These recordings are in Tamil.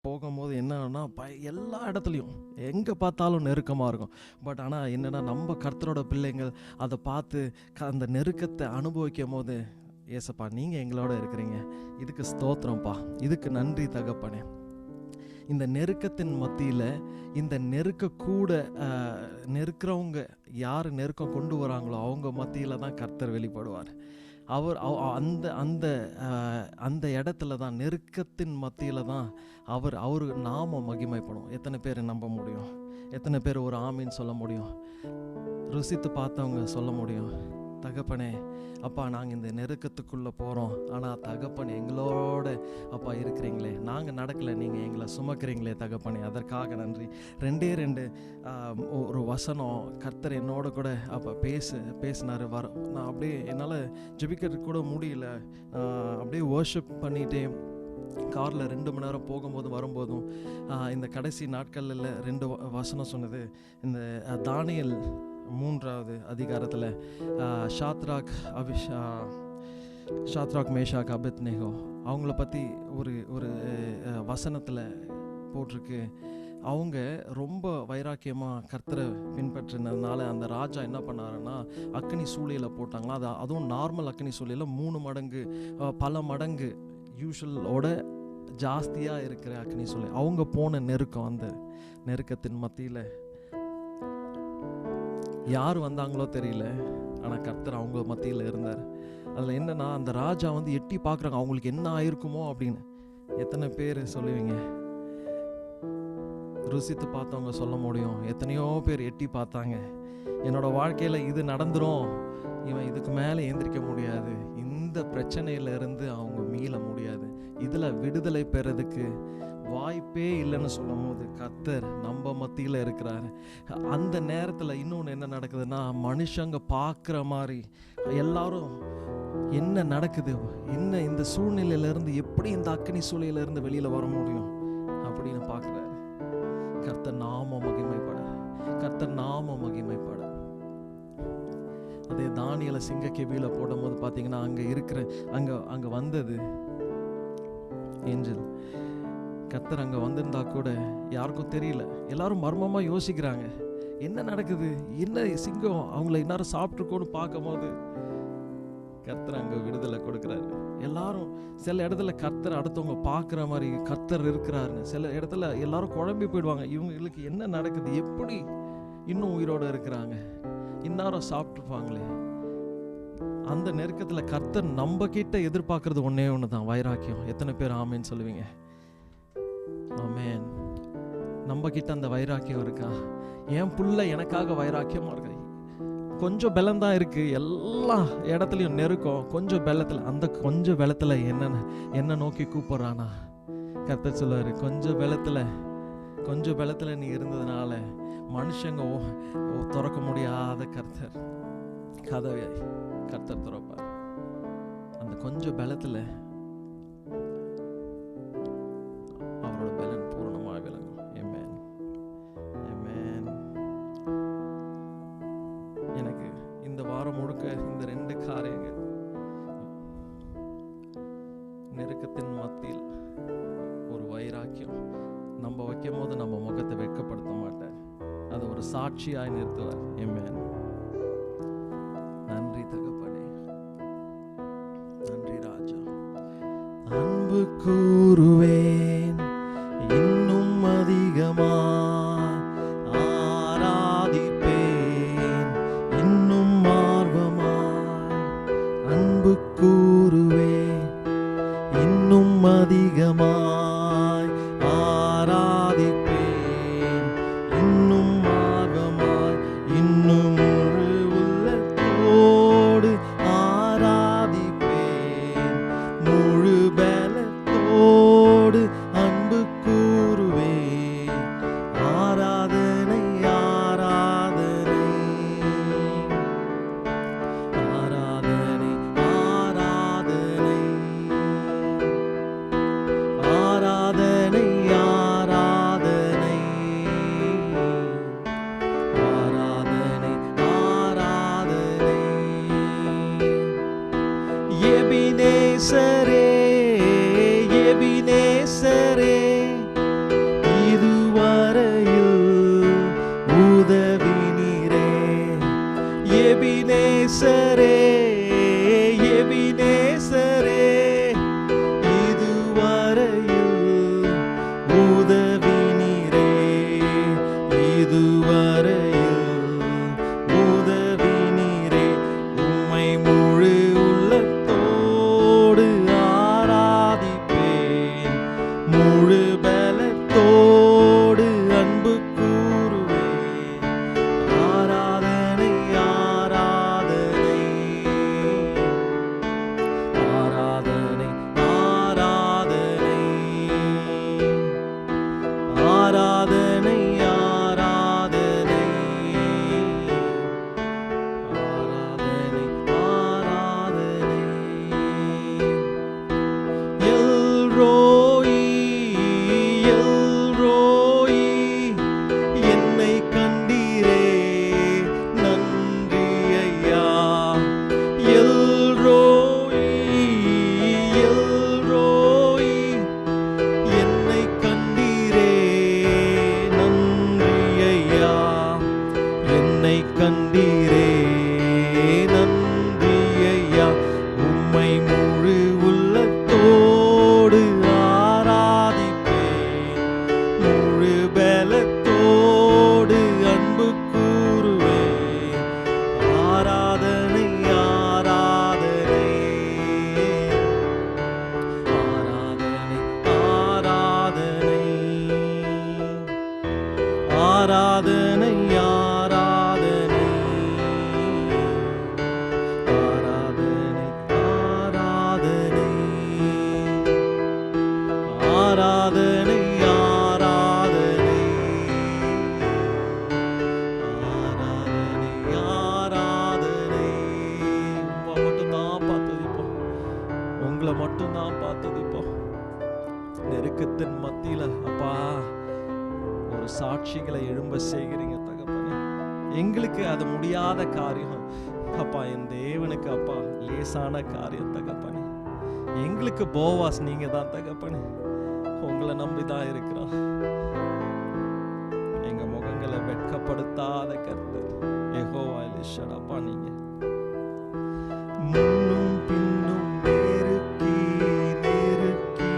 போகும்போது என்னன்னா எல்லா இடத்துலையும் எங்கே பார்த்தாலும் நெருக்கமாக இருக்கும். பட் ஆனால் என்னென்னா நம்ம கர்த்தரோட பிள்ளைங்கள் அதை பார்த்து அந்த நெருக்கத்தை அனுபவிக்கும் போது, ஏசப்பா நீங்கள் எங்களோட இருக்கிறீங்க, இதுக்கு ஸ்தோத்திரம்ப்பா, இதுக்கு நன்றி தகப்பனே. இந்த நெருக்கத்தின் மத்தியில் இந்த நெருக்கக்கூட நெருக்கிறவங்க யார் நெருக்கம் கொண்டு வராங்களோ அவங்க மத்தியில் தான் கர்த்தர் வெளிப்படுவார். அவர் அந்த அந்த அந்த இடத்துல தான், நெருக்கத்தின் மத்தியில் தான் அவர் நாம மகிமைப்படும். எத்தனை பேர் நம்ப முடியும்? எத்தனை பேர் ஒரு ஆமீன் சொல்ல முடியும்? ருசித்து பார்த்தவங்க சொல்ல முடியும், தகப்பனே அப்பா நாங்கள் இந்த நெருக்கத்துக்குள்ளே போகிறோம், ஆனால் தகப்பனே எங்களோட அப்பா இருக்கிறீங்களே, நாங்கள் நடக்கலை, நீங்கள் எங்களை சுமக்கிறீங்களே தகப்பனே, அதற்காக நன்றி. 2 ஒரு வசனம் கர்த்தர் என்னோட கூட அப்போ பேசினார். நான் அப்படியே என்னால் ஜெபிக்கிறதுக்கு கூட முடியல, அப்படியே வர்ஷிப் பண்ணிகிட்டே காரில் 2 மணி நேரம் போகும்போது வரும்போதும் இந்த கடைசி நாட்களில் 2 வசனம் சொன்னது. இந்த தானியேல் 3வது அதிகாரத்தில் ஷாத்ராக் மேஷாக் அபேத்நேகோ அவங்கள பற்றி ஒரு வசனத்தில் போட்டிருக்கு. அவங்க ரொம்ப வைராக்கியமாக கர்த்தரை பின்பற்றினதுனால அந்த ராஜா என்ன பண்ணாருன்னா அக்னி சூளையில் போட்டாங்களா. அதுவும் நார்மல் அக்னி சூளையில் 3 மடங்கு பல மடங்கு யூஷுவலோட ஜாஸ்தியாக இருக்கிற அக்னி சூளை. அவங்க போன நெருக்கம், அந்த நெருக்கத்தின் மத்தியில் யார் வந்தாங்களோ தெரியல, ஆனால் கர்த்தர் அவங்க மத்தியில் இருந்தார். அதில் என்னன்னா அந்த ராஜா எட்டி பார்க்குறாங்க அவங்களுக்கு என்ன ஆயிருக்குமோ அப்படின்னு. எத்தனை பேர் சொல்லுவீங்க? ருசித்து பார்த்தவங்க சொல்ல முடியும். எத்தனையோ பேர் எட்டி பார்த்தாங்க, என்னோட வாழ்க்கையில் இது நடந்துரும், இவன் இதுக்கு மேலே எந்திரிக்க முடியாது, இந்த பிரச்சனையிலிருந்து அவங்க மீள முடியாது, இதில் விடுதலை பெறதுக்கு வாய்ப்பே இல்லைன்னு சொல்லும் போது கர்த்தர் நம்ம மத்தியில் இருக்கிறாரு. அந்த நேரத்தில் இன்னொன்று என்ன நடக்குதுன்னா, மனுஷங்க பார்க்குற மாதிரி எல்லாரும் என்ன நடக்குது, என்ன இந்த சூழ்நிலையிலேருந்து எப்படி இந்த அக்னி சூழ்நிலையிலேருந்து வெளியில் வர முடியும் அப்படின்னு பார்க்குறாரு. கர்த்தர் நாம மகிமைப்பட, கர்த்தர் நாம மகிமைப்பட. அதே தானியேலை சிங்க கெபியில் போடும் போது பார்த்தீங்கன்னா அங்கே வந்தது ஏஞ்சல். கர்த்தர் அங்கே வந்திருந்தா கூட யாருக்கும் தெரியல. எல்லாரும் மர்மமாக யோசிக்கிறாங்க, என்ன நடக்குது, என்ன சிங்கம் அவங்கள எல்லாரும் சாப்பிட்ருக்கோன்னு பார்க்கும் போது கர்த்தர் அங்கே விடுதலை கொடுக்குறாரு. எல்லாரும் சில இடத்துல கர்த்தர் அடுத்தவங்க பார்க்குற மாதிரி கர்த்தர் இருக்கிறாருன்னு, சில இடத்துல எல்லாரும் குழம்பி போயிடுவாங்க, இவங்களுக்கு என்ன நடக்குது, எப்படி இன்னும் உயிரோடு இருக்கிறாங்க, இன்னாரும் சாப்பிட்ருப்பாங்களே. அந்த நெருக்கத்தில் கர்த்தர் நம்ம கிட்ட எதிர்பார்க்கறது ஒன்றே ஒன்று தான், வைராக்கியம். எத்தனை பேர் ஆமேன்னு சொல்லுவீங்க? ஆமேன். நம்ம கிட்ட அந்த வைராக்கியம் இருக்கா? என் புள்ள எனக்காக வைராக்கியமாக இருக்கு. கொஞ்சம் பலம் தான் இருக்கு, எல்லா இடத்துலையும் நெருக்கம், கொஞ்சம் பலத்தில், அந்த கொஞ்சம் பலத்தில் என்ன நோக்கி கூப்பிட்றானா கர்த்தர் சொல்லுவார், கொஞ்சம் பலத்தில் நீ இருந்ததுனால மனுஷங்க திறக்க முடியாத கதவை கர்த்தர் திறப்பார். அந்த கொஞ்சம் பலத்தில் அவரோட பலன் பூரணமாக விளங்கும். ஆமென், ஆமென். எனக்கு இந்த வாரம் முழுக்க இந்த 2 காரியங்கள், நெருக்கத்தின் மத்தியில் ஒரு வைராக்கியம், நம்ம வைக்கும் போது நம்ம முகத்தை வெட்கப்படுத்த மாட்டார், அது ஒரு சாட்சியாய் நிறுத்துவார். ஆமென். நன்றி தகப்பனே, நன்றி ராஜா. அன்பு கூறுவேன் இன்னும் அதிகமாய், ஆராதிப்பேன் இன்னும் ஆர்வமாய். அன்பு கூறுவேன் இன்னும் அதிகமாய், ஆராதிப்பேன் இன்னும் ஆர்வமாய். இன்னும் முழு உள்ளத்தோடு ஆராதிப்பேன், முழு பலத்தோடு ஆராதனை ஆராதனை ஆராதனை ஆராதனை ஆராதனை ஆராதனை உங்களை மட்டும்தான் பார்த்ததிப்போம். நெருக்கத்தின் மத்தியில அப்பா ஒரு சாட்சிகளை எழும்ப செய்கிறீங்க தகப்பனே. எங்களுக்கு அது முடியாத காரியம் அப்பா, என் தேவனுக்கு அப்பா லேசான காரியம் தகப்பனே. எங்களுக்கு போவாஸ் நீங்க தான் தகப்பனே. உங்களை நம்பிதான் இருக்கிறோம். எங்க முகங்களை வெட்கப்படுத்தாத கர்த்தர் யெகோவா எலிஷா அப்பா. நீங்க முன்னும் பின்னும் நெருக்கி நெருக்கி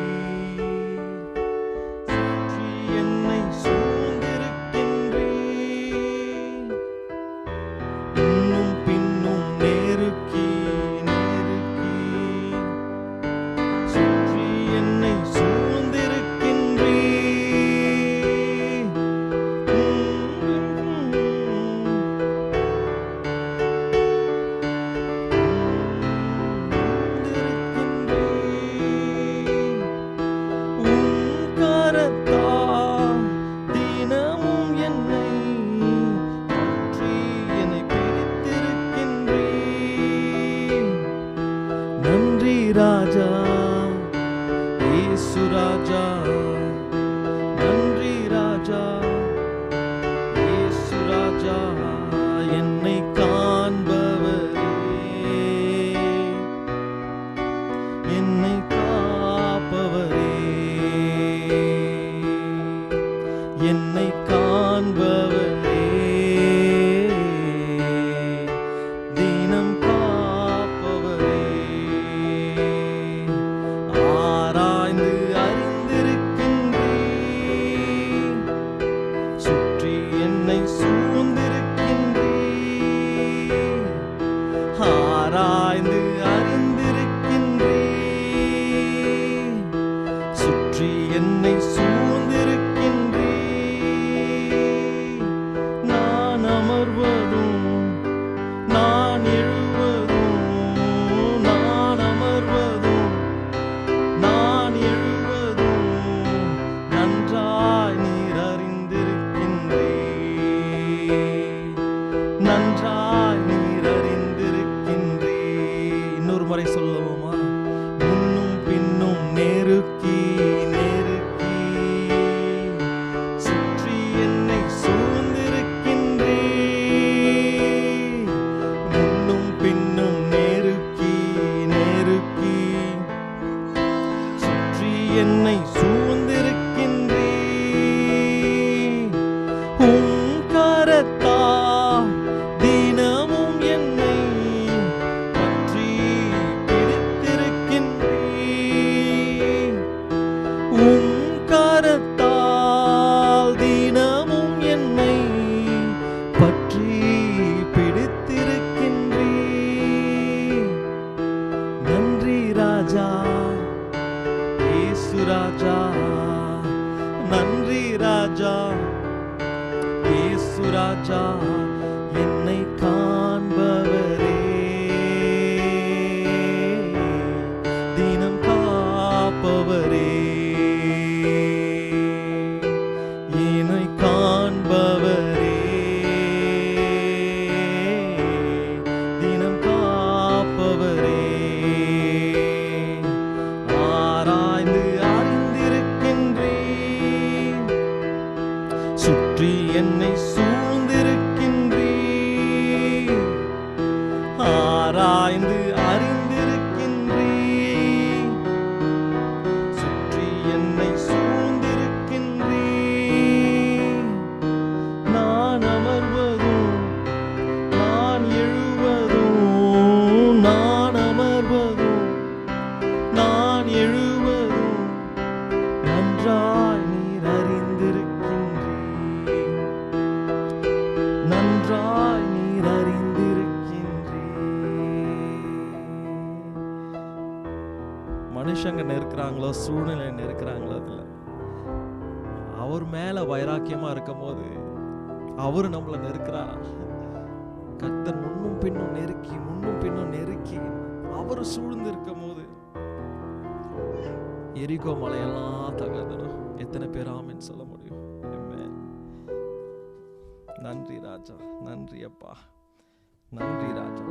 என்னை சூழ்ந்திருக்கின்றீர். முன்னும் பின்னும் நெருக்கி நெருக்கி சுற்றி என்னை ராஜா இயேசு ராஜா, நன்றி ராஜா இயேசு ராஜா. என்னை காண்பவரே, என்னை காப்பவரே, என்னை காண்பவரே, தினம் காப்பவரே. ஆராய்ந்து அறிந்திருக்கின்றீர், சுற்றி என்னை சூழ்ந்திருக்கின்றீர். ஆராய்ந்து அறிந்திருக்கின்றீர், சுற்றி என்னை சூழ்ந்திருக்கின்றீர். நான் அமர்வதும் நான் எழுவதும், நான் அமர்வதும் நான் எழுவதும் நன்றாய் நீர் அறிந்திருக்கின்றீர், நன்றாய் நீர் அறிந்திருக்கின்றீர். இன்னொரு முறை சொல்லுவோமா? முன்னும் பின்னும் நெருக்கி நெருக்கி சுற்றி என்னை சூழ்ந்திருக்கின்றீர். முன்னும் பின்னும் நெருக்கி நெருக்கி சுற்றி என்னை சூழ்ந்திருக்கின்றீர். உம் கரத்தால் தினமும் என்னை பற்றி பிடித்திருக்கின்றீர். உம் கரத்தால் தினமும் என்னை பற்றி பிடித்திருக்கின்றீர். நன்றி ராஜா இயேசு ராஜா, நன்றி ராஜா இயேசு ராஜா. என்னை காண்பவரே, தினம் காப்பவரே, என்னை காண்பவரே, தினம் காப்பவரே. ஆராய்ந்து அறிந்திருக்கின்றீர், சுற்றி என்னை சூழ்ந்திருக்கின்றீர். ஆராய்ந்து அறிந்திருக்கின்றீர், சுற்றி என்னை சூழ்ந்திருக்கின்றீர். நான் அமர்வதும் நான் எழுவதும், நான் அமர்வதும் நான் எழுவதும் நன்றாய் நீர் அறிந்திருக்கின்றீர், நன்றாய் நீர் அறிந்திருக்கின்றீர். மனுஷங்க நெருக்கிறாங்களோ சூழ்நிலை நெருக்கிறாங்களோ அதில் அவர் மேல வைராக்கியமா இருக்கும் போது அவரு நம்மளை நெருக்கிறாரா? கர்த்தர் முன்னும் பின்னும் நெருக்கி அவரு சூழ்ந்து இருக்கும் போது எரிகோ மலையெல்லாம் தகர்ந்துடும். எத்தனை பேர் ஆமென் சொல்ல முடியும்? நன்றி ராஜா, நன்றி அப்பா, நன்றி ராஜா,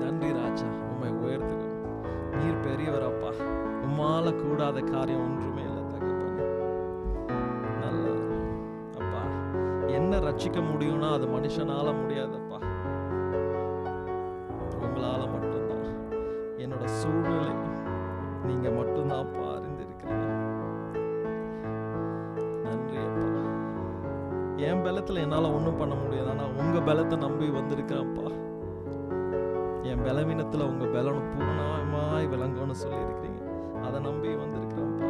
நன்றி ராஜா. உம்மை உயர்த்துகிறோம். நீர் பெரியவர் அப்பா. உம்மால கூடாத காரியம் ஒன்றுமே இல்லை தகப்பனே. நல்லவர் அப்பா. என்ன ரட்சிக்க முடியும்னா அது மனுஷனால முடியாதப்பா, உங்களால மட்டும்தான். என்னோட சூழ்நிலை நீங்க மட்டும்தான் அப்பா அறிந்திருக்கிறீங்க. நன்றி அப்பா. என் பலத்துல என்னால ஒன்றும் பண்ண முடியாது, ஆனா உங்க பலத்தை நம்பி வந்திருக்கிறேன்ப்பா. என் பலவீனத்துல உங்க பலனும் பூர்ணமாய் விளங்கும்னு சொல்லி இருக்கிறீங்க, அதை நம்பி வந்திருக்கிறோம்ப்பா.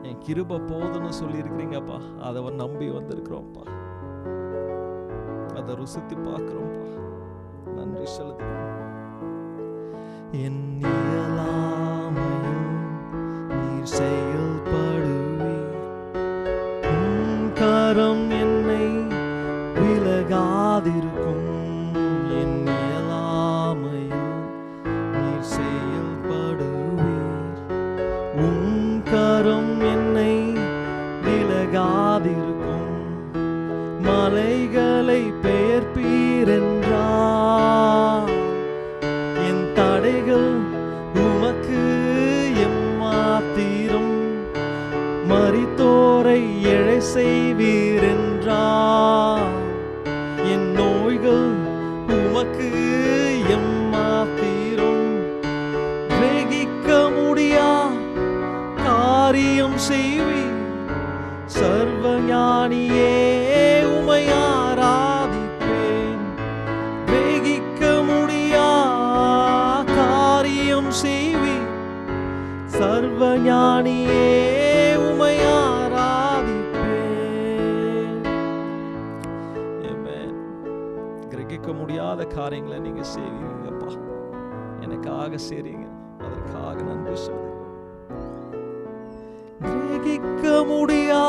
என் கிருபை போதுன்னு சொல்லி இருக்கிறீங்கப்பா, அதை நம்பி வந்திருக்கிறோம்ப்பா. அதை ருசித்து பார்க்கிறோம்ப்பா. நன்றி செலுத்துகிறோம். என் இயலாமையும் நீர் செயல்படுவீர், உம் கரம் என்னை விலகாதிருக்கும். என் இயலாமையும் நீர் செயல்படுவீர், உம் கரம் என்னை விலகாதிருக்கும். மலைகளை பெயர்ப்பீர் என்றார், என் தடைகள் உமக்கு எம்மாத்திரம். மரித்தோரை எழை செய்வீர் என்றார், என் நோய்கள் உமக்கு எம்மாத்திரம். கிரகிக்க முடியா காரியம் செய்வீர், சர்வஞானியே உம்மை ஆராதிப்பேன். கிரகிக்க முடியா காரியம் செய்வீர், சர்வஞானியே உம்மை ஆராதிப்பேன். ஆமென். கிரகிக்க முடியாத காரியங்களை நீங்க செய்வீங்கப்பா, எனக்காக செய்றீங்க, அதற்காக நன்றி சொல்லுங்க. கிரகிக்க முடியா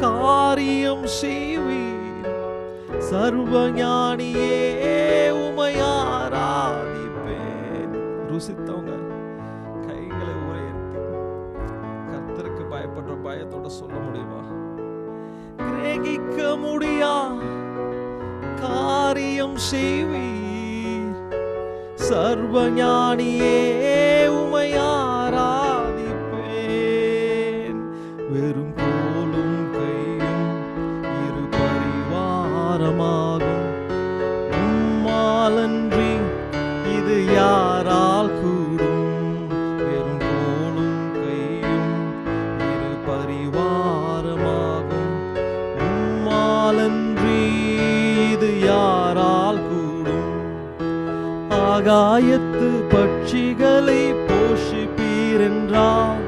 காரியம் செய்வீர், சர்வஞானியே உம்மை ஆராதிப்பேன். ருசித்தவங்க கைகளை உயர்த்தி கர்த்தருக்கு பயப்படுற பயத்தோட சொல்ல முடியுமா? கிரகிக்க முடியா காரியம் செய்வீர், சர்வஞானியே உம்மை ஆராதிப்பேன். வெறும் கோலும் கையும் இரு பரிவாரமாகும், உம்மாலன்றி இது யாரால் கூடும். வெறும் கோலும் கையும் இரு பரிவாரமாகும், உம்மாலன்றி இது யாரால் கூடும். ஆகாயத்து பட்சிகளை போஷிப்பீர் என்றார்,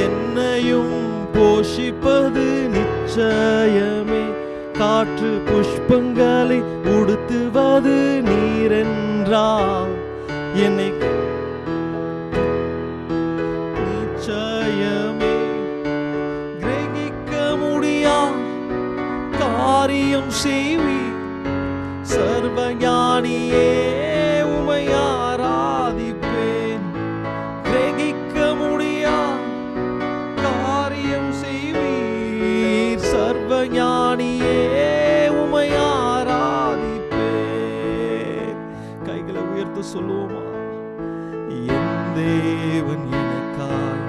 என்னையும் போஷிப்பது நிச்சயமே. காற்று புஷ்பங்களை உடுத்துவது நீரென்றார், என்னை நிச்சயமே. கிரகிக்க முடியா காரியம் செய்வீர், சர்வஞானியே உம்மை ஆராதிப்பேன். கிரகிக்க முடியா காரியம் செய்வீர், சர்வஞானியே உம்மை ஆராதிப்பேன். கைகளை உயர்த்து சொல்லுவோமா? என் தேவன் எனக்காய்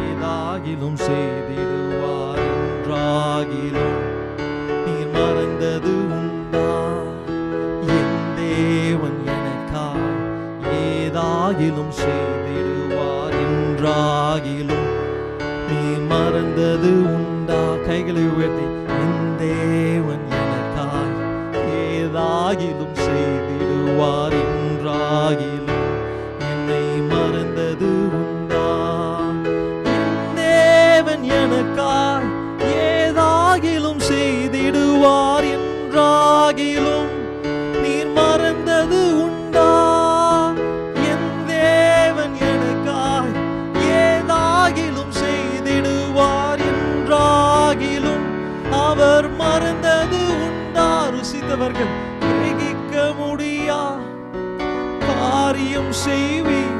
ஏதாகிலும் செய்திடுவார் என்றாகிலும் நீர் மறந்தது உண்டா? என் தேவன் எனக்காய் ஏதாகிலும் செய்திடுவார் என்றாகிலும் நீர் மறந்தது உண்டா? கைகளை உயர்த்தி, என் தேவன் எனக்காய் ஏதாகிலும் செய்திடுவார் என்றாகிலும் என்னை மறந்தது உண்டா? என் தேவன் எனக்காய் ஏதாகிலும் செய்திடுவார் என்றாகிலும் நீர் மறந்தது உண்டா? என் தேவன் எனக்காய் ஏதாகிலும் செய்திடுவார் என்றாகிலும் அவர் மறித்தவர்கள் கிரகிக்க முடியா காரியம் செய்வீர்.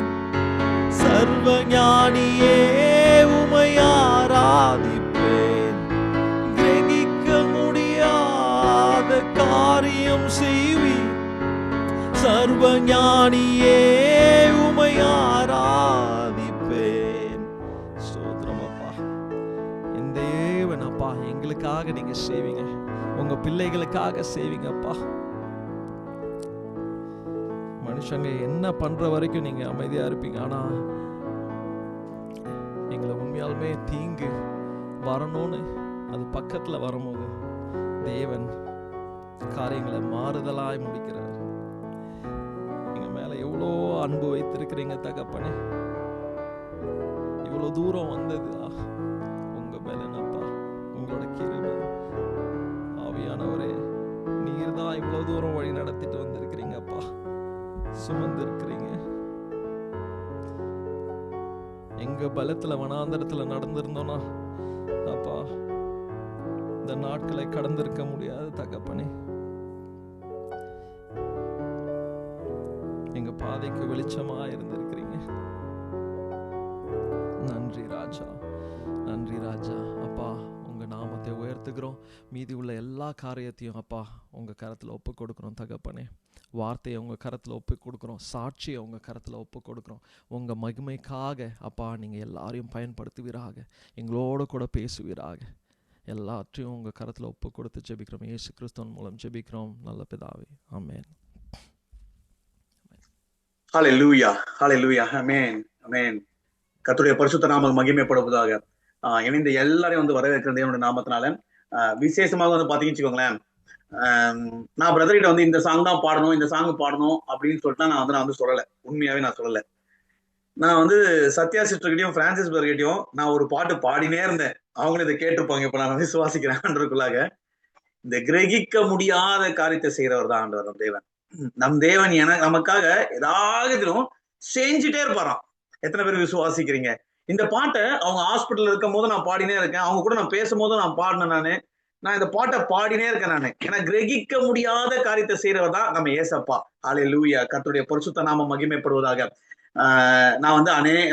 சர்வ ஞானியே உமை ஆராதிப்பேன். கிரகிக்க முடியாத காரியம் செய்வீர். சர்வ ஞானியே உமை ஆராதிப்பேன். ஸ்தோத்திரம் அப்பா. என் தேவன் அப்பா, எங்களுக்காக நீங்க செய்வீங்க, உங்க பிள்ளைகளுக்காக செய்வீங்கப்பா. மனுஷங்க என்ன பண்ற வரைக்கும் நீங்க அமைதியா இருப்பீங்க. ஆனா எங்களை உண்மையாலுமே தீங்கு வரணும்னு அது பக்கத்துல வரும்போது தேவன் காரியங்களை மாறுதலாய் முடிக்கிறார். எங்க மேல எவ்வளோ அன்பு வைத்திருக்கிறீங்க தகப்பனே. இவ்வளவு தூரம் வந்தது உங்க பலனப்பா, உங்களோட கிருபை. ஆவியானவரே, நீர் தான் இவ்வளவு தூரம் வழி நடத்திட்டு வந்திருக்கிறீங்கப்பா, சுமந்து இருக்கிறீங்க. எங்க பலத்துல வனாந்தரத்துல நடந்திருந்தோம்னா அப்பா இந்த நாட்களை கடந்திருக்க முடியாது தகப்பனே. எங்க பாதைக்கு வெளிச்சமா இருந்திருக்கிறீங்க. நன்றி ராஜா, நன்றி ராஜா. அப்பா உங்க நாமத்தை உயர்த்துகிறோம். மீதி உள்ள எல்லா காரியத்தையும் அப்பா உங்க கரத்துல ஒப்பு கொடுக்கிறோம் தகப்பனே. வார்த்தையை உங்கள் கரத்தில் ஒப்பு கொடுக்குறோம், சாட்சியை உங்கள் கரத்தில் ஒப்பு கொடுக்குறோம். உங்கள் மகிமைக்காக அப்பா நீங்கள் எல்லாரையும் பயன்படுத்துவீராக, எங்களோட கூட பேசுவீராக. எல்லாத்தையும் உங்கள் கரத்தில் ஒப்பு கொடுத்து ஜெபிக்கிறோம். இயேசு கிறிஸ்துவின் மூலம் ஜெபிக்கிறோம் நல்ல பிதாவே, ஆமென். ஹல்லேலூயா, ஹல்லேலூயா, ஆமென், ஆமென். கர்த்தருடைய பரிசுத்த நாமம் மகிமைப்படுவதாக. இணைந்த எல்லாரையும் வரவேற்கிற தேவனுடைய நாமத்தினால விசேஷமாக பாத்தீங்கன்னு வச்சுக்கோங்களேன். நான் பிரதர்கிட்ட இந்த சாங் தான் பாடணும், இந்த சாங் பாடணும் அப்படின்னு சொல்லிட்டு நான் சொல்லலை. உண்மையாவே நான் சொல்லலை. நான் சத்யா சிஸ்டர்கிட்டையும் பிரான்சிஸ் பிரதர்கிட்டையும் நான் ஒரு பாட்டு பாடினே இருந்தேன். அவங்களும் இதை கேட்டிருப்பாங்க. இப்ப நான் விசுவாசிக்கிறேன்ன்றதுக்குள்ளாக இந்த கிரகிக்க முடியாத காரியத்தை செய்யறவர் தான் ஆண்டவர் நம் தேவன். நம் தேவன் நமக்காக ஏதாவது செஞ்சுட்டே இருப்பாராம். எத்தனை பேர் விசுவாசிக்கிறீங்க? இந்த பாட்டை அவங்க ஹாஸ்பிட்டல் இருக்கும் போது நான் பாடினே இருக்கேன். அவங்க கூட நான் பேசும்போது நான் பாடினேன். நான் இந்த பாட்டை பாடினே இருக்கேன். நானு ஏன்னா கிரகிக்க முடியாத காரியத்தை செய்யறவர் தான் நம்ம ஏசப்பா. ஹல்லேலூயா, கர்த்தருடைய பரிசுத்த நாமம் மகிமைப்படுவதாக. நான்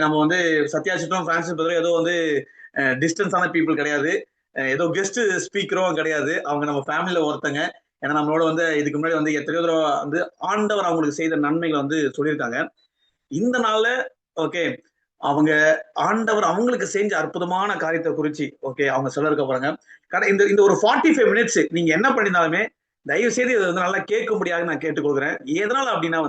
நம்ம சத்யா சிஸ்டரும் பிரான்சிஸ் பிரதரும் ஏதோ டிஸ்டன்ஸான பீப்புள் கிடையாது, ஏதோ கெஸ்ட் ஸ்பீக்கரும் கிடையாது. அவங்க நம்ம ஃபேமிலியில ஒருத்தங்க. ஏன்னா நம்மளோட இதுக்கு முன்னாடி எத்தனையோ தடவை ஆண்டவர் அவங்களுக்கு செய்த நன்மைகளை சொல்லியிருக்காங்க. இந்த நாள்ல ஓகே அவங்க ஆண்டவர் அவங்களுக்கு செஞ்ச அற்புதமான காரியத்தை குறிச்சு ஓகே அவங்க சொல்ல இருக்க போறாங்க. இந்த ஒரு 45 மினிட்ஸ் நீங்க என்ன பண்ணினாலுமே தயவு செய்து இதை நல்லா கேட்க முடியாது நான் கேட்டுக்கொள்கிறேன். எதனால அப்படின்னா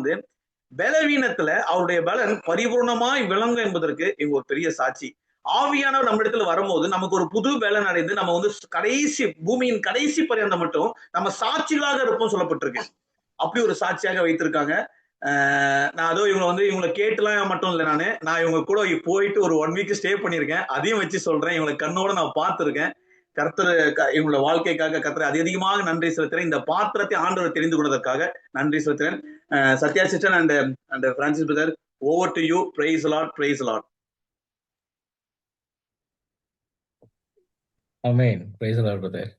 பலவீனத்துல அவருடைய பலன் பரிபூர்ணமாய் விளங்கும் என்பதற்கு இவங்க ஒரு பெரிய சாட்சி. ஆவியானவர் நம்ம இடத்துல வரும்போது நமக்கு ஒரு புது பலன் அடைந்து நம்ம கடைசி பூமியின் கடைசி பரியந்தம் மட்டும் நம்ம சாட்சிகளாக இருப்போம் சொல்லப்பட்டிருக்கு. அப்படி ஒரு சாட்சியாக வைத்திருக்காங்க. நான் அதோ இவங்களை கேட்டுலாம் மட்டும் இல்லை, நான் இவங்க கூட போயிட்டு ஒரு 1 வீக் ஸ்டே பண்ணியிருக்கேன். அதையும் வச்சு சொல்றேன். இவங்களை கண்ணோட நான் பார்த்திருக்கேன். கர்த்தர் இவங்களோட வாழ்க்கைக்காக கர்த்தர் அதிகமாக நன்றி செலுத்துறேன். இந்த பாத்திரத்தை ஆண்டவர் தெரிந்து கொண்டதற்காக நன்றி செலுத்துறேன். Sathya sister and Francis brother, over to you. Praise Lord, praise Lord. Amen. Praise Lord brother.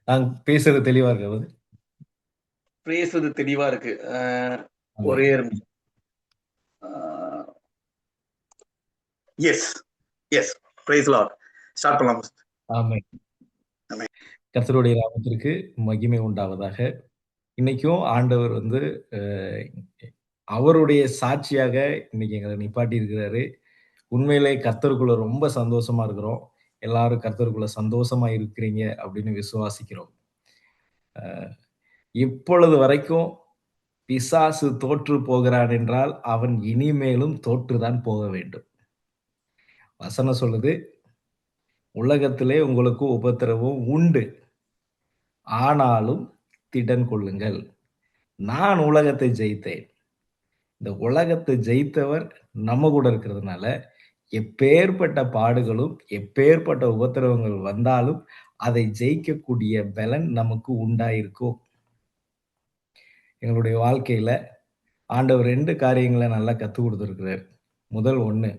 நான் பேசுறது தெளிவா இருக்கு? பேசுறது தெளிவா இருக்கு. ஒரே yes yes praise Lord. Start பண்ணலாம். ஆமென். கர்த்தருடைய நாமத்திற்கு மகிமை உண்டாவதாக. இன்னைக்கும் ஆண்டவர் அவருடைய சாட்சியாக இன்னைக்கு எங்களை நிப்பாட்டி இருக்கிறாரு. உண்மையிலே கர்த்தருக்குள்ள ரொம்ப சந்தோஷமா இருக்கிறோம். எல்லாரும் கர்த்தருக்குள்ள சந்தோஷமா இருக்கிறீங்க அப்படின்னு விசுவாசிக்கிறோம். இப்பொழுது வரைக்கும் பிசாசு தோற்று போகிறான் என்றால் அவன் இனிமேலும் தோற்றுதான் போக வேண்டும். வசனம் சொல்லுது, உலகத்திலே உங்களுக்கு உபத்திரவம் உண்டு, ஆனாலும் திடன் கொள்ளுங்கள், நான் உலகத்தை ஜெயித்தேன். இந்த உலகத்தை ஜெயித்தவர் நம்ம கூட இருக்கிறதுனால எப்பேற்பட்ட பாடுகளும் எப்பேற்பட்ட உபத்திரவங்கள் வந்தாலும் அதை ஜெயிக்கக்கூடிய பலன் நமக்கு உண்டாயிருக்கும். எங்களுடைய வாழ்க்கையில ஆண்டவர் 2 காரியங்களை நல்லா கற்றுக் கொடுத்துருக்கிறார். முதல் ஒண்ணு,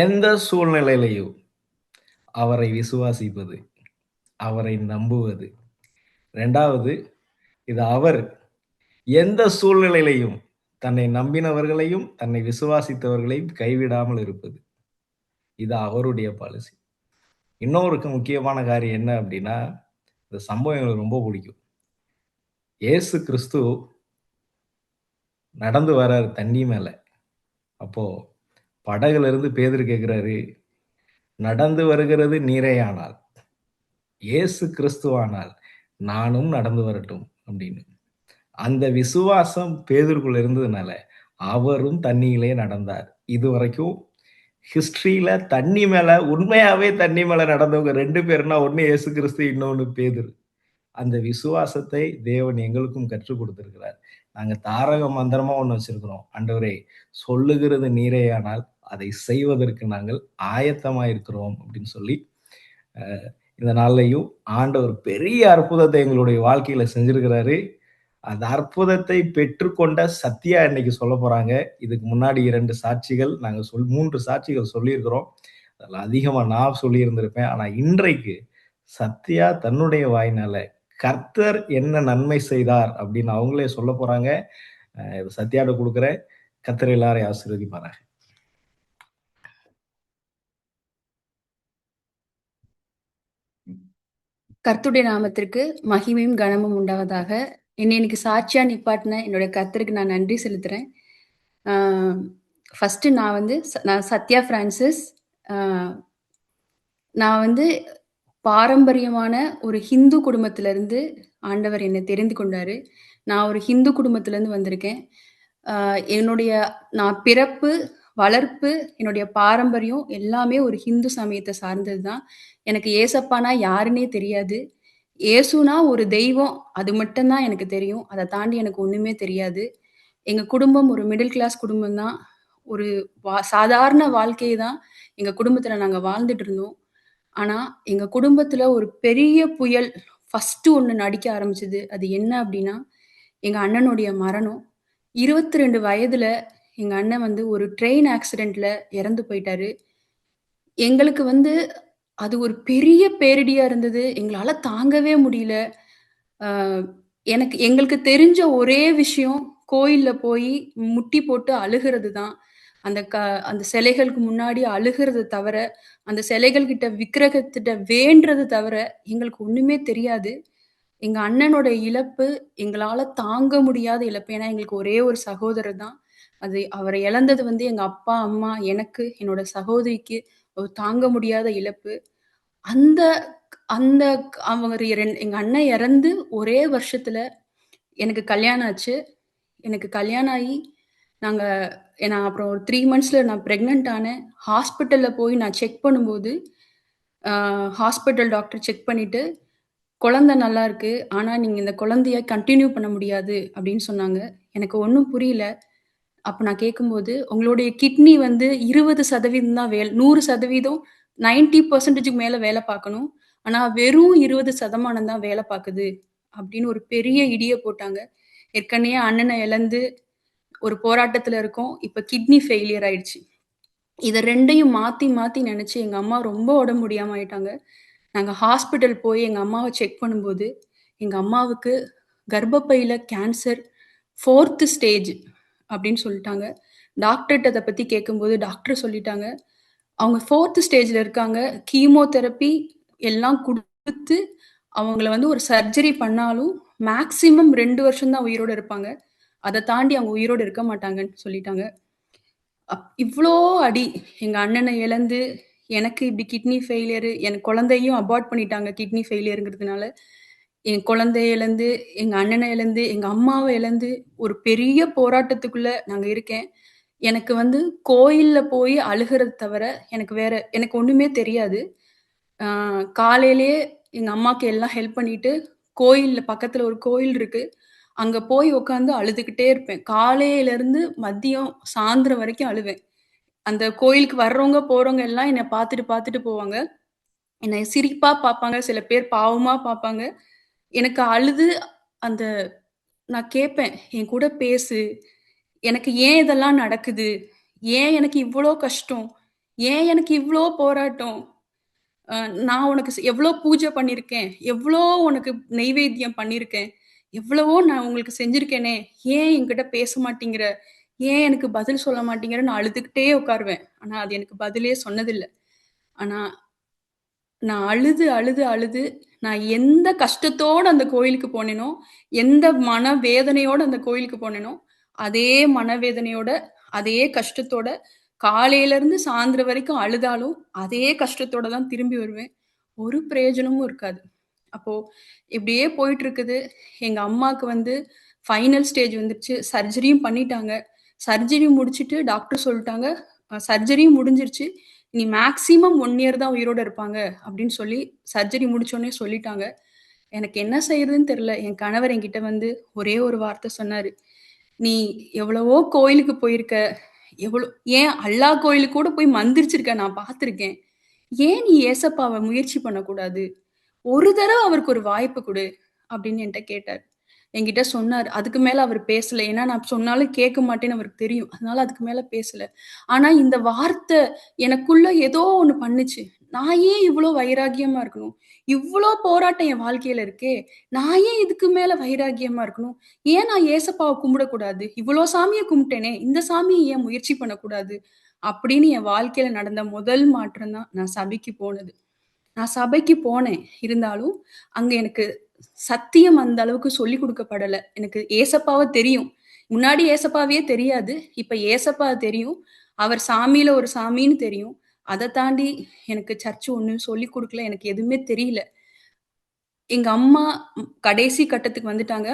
எந்த சூழ்நிலையிலையும் அவரை விசுவாசிப்பது, அவரை நம்புவது. 2வது, இது அவர் எந்த சூழ்நிலையிலையும் தன்னை நம்பினவர்களையும் தன்னை விசுவாசித்தவர்களையும் கைவிடாமல் இருப்பது. இது அவருடைய பாலிசி. இன்னொரு முக்கியமான காரியம் என்ன அப்படின்னா, இந்த சம்பவம் எனக்கு ரொம்ப பிடிக்கும். இயேசு கிறிஸ்து நடந்து வராரு தண்ணி மேல. அப்போ படகுல இருந்து பேதுரு கேட்கிறாரு, நடந்து வருகிறது நீரேயானால், இயேசு கிறிஸ்துவானால் நானும் நடந்து வரட்டும் அப்படின்னு. அந்த விசுவாசம் பேதுருக்குள்ள இருந்ததுனால அவரும் தண்ணியிலே நடந்தார். இதுவரைக்கும் ஹிஸ்டரியில தண்ணி மேல உண்மையாவே தண்ணி மேல நடந்தவங்க 2 பேர்னா, ஒண்ணு இயேசு கிறிஸ்து, இன்னொன்னு பேதுரு. அந்த விசுவாசத்தை தேவன் எங்களுக்கும் கற்றுக் கொடுத்திருக்கிறார். நாங்க தாரக மந்திரமா ஒண்ணு வச்சிருக்கிறோம். ஆண்டவரே, சொல்லுகிறது நீரேயானால் அதை செய்வதற்கு நாங்கள் ஆயத்தமா இருக்கிறோம் அப்படின்னு சொல்லி, இந்த நாள்லயும் ஆண்டவர் பெரிய அற்புதத்தை எங்களுடைய வாழ்க்கையில செஞ்சிருக்கிறாரு. அந்த அற்புதத்தை பெற்றுக்கொண்ட சத்யா இன்னைக்கு சொல்ல போறாங்க. இதுக்கு முன்னாடி 2 சாட்சிகள் நாங்க 3 சாட்சிகள் சொல்லியிருக்கிறோம். அதுல அதிகமா நான் சொல்லியிருந்திருப்பேன். ஆனா இன்றைக்கு சத்யா தன்னுடைய வாயினால கர்த்தர் என்ன நன்மை செய்தார் அப்படின்னு அவங்களே சொல்ல போறாங்க. சத்யாட்ட கொடுக்கிறேன். கர்த்தர் எல்லாரையும் ஆசீர்வதிப்பாராக. கர்த்தருடைய நாமத்திற்கு மகிமையும் கனமும் உண்டாவதாக. என்னை இன்னைக்கு சாட்சியா நிப்பாட்டின என்னுடைய கர்த்தருக்கு நான் நன்றி செலுத்துறேன். ஃபர்ஸ்ட் நான் சத்யா பிரான்சிஸ். நான் பாரம்பரியமான ஒரு ஹிந்து குடும்பத்திலிருந்து ஆண்டவர் என்னை தெரிந்து கொண்டாரு. நான் ஒரு ஹிந்து குடும்பத்திலேருந்து வந்திருக்கேன். நான் பிறப்பு, வளர்ப்பு, என்னுடைய பாரம்பரியம் எல்லாமே ஒரு ஹிந்து சமயத்தை சார்ந்தது தான். எனக்கு ஏசப்பானா யாருன்னே தெரியாது. ஏசுனா ஒரு தெய்வம், அது மட்டும் தான் எனக்கு தெரியும். அதை தாண்டி எனக்கு ஒண்ணுமே தெரியாது. எங்க குடும்பம் ஒரு மிடில் கிளாஸ் குடும்பம் தான். ஒரு சாதாரண வாழ்க்கையை தான் எங்க குடும்பத்துல நாங்க வாழ்ந்துட்டு இருந்தோம். ஆனா எங்க குடும்பத்துல ஒரு பெரிய புயல் ஃபர்ஸ்ட் ஒண்ணு நடிக்க ஆரம்பிச்சது. அது என்ன அப்படின்னா, எங்க அண்ணனுடைய மரணம். 22 வயதுல எங்க அண்ணன் ஒரு ட்ரெயின் ஆக்சிடென்ட்ல இறந்து போயிட்டாரு. எங்களுக்கு அது ஒரு பெரிய பேரிடியா இருந்தது. எங்களால தாங்கவே முடியல. அ எங்களுக்கு தெரிஞ்ச ஒரே விஷயம், கோயில்ல போய் முட்டி போட்டு அழுகிறது தான். அந்த சிலைகளுக்கு முன்னாடி அழுகிறத தவிர, அந்த சிலைகள் கிட்ட விக்கிரகத்திட்ட வேண்டுறது தவிர, எங்களுக்கு ஒண்ணுமே தெரியாது. எங்க அண்ணனோட இழப்பு எங்களால தாங்க முடியாத இழப்பு. ஏன்னா, எங்களுக்கு ஒரே ஒரு சகோதரர் தான். அவர இழந்தது எங்க அப்பா, அம்மா, எனக்கு, என்னோட சகோதரிக்கு ஒரு தாங்க முடியாத இழப்பு. அந்த அந்த எங்க அண்ணன் இறந்து ஒரே வருஷத்துல எனக்கு கல்யாணம் ஆச்சு. எனக்கு கல்யாணம் ஆயி, நான் அப்புறம் ஒரு 3 மந்த்ஸ்ல நான் பிரெக்னன்ட் ஆனேன். ஹாஸ்பிட்டல்ல போய் நான் செக் பண்ணும்போது, ஹாஸ்பிட்டல் டாக்டர் செக் பண்ணிட்டு, "குழந்தை நல்லா இருக்கு. ஆனா நீங்க இந்த குழந்தைய கன்டின்யூ பண்ண முடியாது" அப்படின்னு சொன்னாங்க. எனக்கு ஒண்ணும் புரியல. அப்ப நான் கேட்கும்போது, "உங்களுடைய கிட்னி 20% தான் 100% 90% மேல வேலை பார்க்கணும். ஆனா வெறும் 20% தான் வேலை பார்க்குது" அப்படின்னு ஒரு பெரிய இடிய போட்டாங்க. ஏற்கனவே அண்ணன இழந்து ஒரு போராட்டத்துல இருக்கோம். இப்ப கிட்னி ஃபெயிலியர் ஆயிடுச்சு. இத 2யும் மாத்தி மாத்தி நெனச்சு எங்க அம்மா ரொம்ப உடம்பு முடியாம ஆயிட்டாங்க. நாங்க ஹாஸ்பிட்டல் போய் எங்க அம்மாவ செக் பண்ணும்போது, எங்க அம்மாவுக்கு கர்ப்பப்பையில கேன்சர் 4த் ஸ்டேஜ் அப்படின்னு சொல்லிட்டாங்க. டாக்டர்ட்ட அத பத்தி கேட்கும்போது டாக்டர் சொல்லிட்டாங்க, அவங்க 4த் ஸ்டேஜ்ல இருக்காங்க. கீமோதெரபி எல்லாம் குடுத்து, அவங்கள ஒரு சர்ஜரி பண்ணாலும் மேக்ஸிமம் 2 வருஷம் தான் உயிரோட இருப்பாங்க. அத தாண்டி அவங்க உயிரோட இருக்க மாட்டாங்கன்னு சொல்லிட்டாங்க. இவ்ளோ அடி. எங்க அண்ணன இழந்து, எனக்கு இப்படி கிட்னி ஃபெயிலியரு, என் குழந்தையும் அபார்ட் பண்ணிட்டாங்க கிட்னி ஃபெயிலியர்ங்கிறதுனால. என் குழந்தைய இழந்து, எங்க அண்ணன இழந்து, எங்க அம்மாவ இழந்து, ஒரு பெரிய போராட்டத்துக்குள்ள நாங்க இருக்கேன். எனக்கு கோயில்ல போய் அழுகுறது தவிர, எனக்கு ஒண்ணுமே தெரியாது. ஆ காலையிலேயே எங்க அம்மாக்கு எல்லாம் ஹெல்ப் பண்ணிட்டு, பக்கத்துல ஒரு கோயில் இருக்கு. அங்க போய் உட்காந்து அழுதுகிட்டே இருப்பேன். காலையிலருந்து மதியம், சாயந்திரம் வரைக்கும் அழுவேன். அந்த கோயிலுக்கு வர்றவங்க, போறவங்க எல்லாம் என்ன பார்த்துட்டு பார்த்துட்டு போவாங்க. என்னைய சிரிப்பா பார்ப்பாங்க. சில பேர் பாவமா பார்ப்பாங்க. எனக்கு அழுது அந்த நான் கேட்பேன், "என் கூட பேசு. எனக்கு ஏன் இதெல்லாம் நடக்குது? ஏன் எனக்கு இவ்ளோ கஷ்டம்? ஏன் எனக்கு இவ்ளோ போராட்டம்? அ நான் உனக்கு எவ்ளோ பூஜை பண்ணியிருக்கேன். எவ்ளோ உனக்கு நெய்வேத்தியம் பண்ணியிருக்கேன். எவ்வளவோ நான் உங்களுக்கு செஞ்சிருக்கேனே, ஏன் என்கிட்ட பேச மாட்டேங்கிற? ஏன் எனக்கு பதில் சொல்ல மாட்டேங்கிற? நான் அழுதுகிட்டே உட்காருவேன். ஆனா அது எனக்கு பதிலே சொன்னதில்ல. ஆனா நான் அழுது, அழுது, அழுது நான் எந்த கஷ்டத்தோட அந்த கோயிலுக்கு போனேனோ, எந்த மனவேதனையோட அந்த கோயிலுக்கு போனேனோ, அதே மனவேதனையோட, அதே கஷ்டத்தோட காலையிலருந்து சாயந்தரம் வரைக்கும் அழுதாலும், அதே கஷ்டத்தோட தான் திரும்பி வருவேன். ஒரு பிரயோஜனமும் இருக்காது. அப்போ இப்படியே போயிட்டு இருக்குது. எங்க அம்மாக்கு வந்து ஃபைனல் ஸ்டேஜ் வந்துருச்சு. சர்ஜரியும் பண்ணிட்டாங்க. சர்ஜரி முடிச்சுட்டு டாக்டர் சொல்ட்டாங்க, சர்ஜரியும் முடிஞ்சிருச்சு. இனி மேக்ஸிமம் 1 இயர் தான் உயிரோட இருப்பாங்க அப்படின்னு சொல்லி சர்ஜரி முடிச்சோனே சொல்லிட்டாங்க. எனக்கு என்ன செய்றதுன்னு தெரியல. என் கணவர் என்கிட்ட வந்து ஒரே ஒரு வார்த்தை சொன்னாரு. "நீ எவ்வளவோ கோயிலுக்கு போயிருக்க. எவ்வளோ ஏன் அல்லாஹ் கோயிலுக்கு கூட போய் மந்திரிச்சிருக்க நான் பார்த்துருக்கேன். ஏன் நீ ஏசப்பாவ முயற்சி பண்ணக்கூடாது? ஒரு தடவ அவருக்கு ஒரு வாய்ப்பு குடு" அப்படின்னு என்ட்ட கேட்டாரு. என்கிட்ட சொன்னாரு. அதுக்கு மேல அவரு பேசல. ஏன்னா நான் சொன்னாலும் கேட்க மாட்டேன்னு அவருக்கு தெரியும். அதனால அதுக்கு மேல பேசல. ஆனா இந்த வார்த்தை எனக்குள்ள ஏதோ ஒண்ணு பண்ணுச்சு. நான் ஏன் இவ்ளோ வைராக்கியமா இருக்கணும்? இவ்ளோ போராட்டம் என் வாழ்க்கையில இருக்கே! நான் ஏன் இதுக்கு மேல வைராக்கியமா இருக்கணும்? ஏன் நான் ஏசப்பாவ கும்பிடக்கூடாது? இவ்ளோ சாமிய கும்பிட்டேனே! இந்த சாமிய ஏன் முயற்சி பண்ணக்கூடாது? அப்படின்னு என் வாழ்க்கையில நடந்த முதல் மாற்றம் தான் நான் சபைக்கு போனது. நான் சபைக்கு போனேன். இருந்தாலும், அங்க எனக்கு சத்தியம் அந்த அளவுக்கு சொல்லிக் குடுக்கப்படல. எனக்கு ஏசப்பாவ தெரியும். முன்னாடி ஏசப்பாவையே தெரியாது. இப்ப ஏசப்பா தெரியும். அவர் சாமியில ஒரு சாமின்னு தெரியும். அத தாண்டி எனக்கு சர்ச் ஒண்ணும் சொல்லிக் குடுக்கல. எனக்கு எதுவுமே தெரியல. எங்க அம்மா கடைசி கட்டத்துக்கு வந்துட்டாங்க.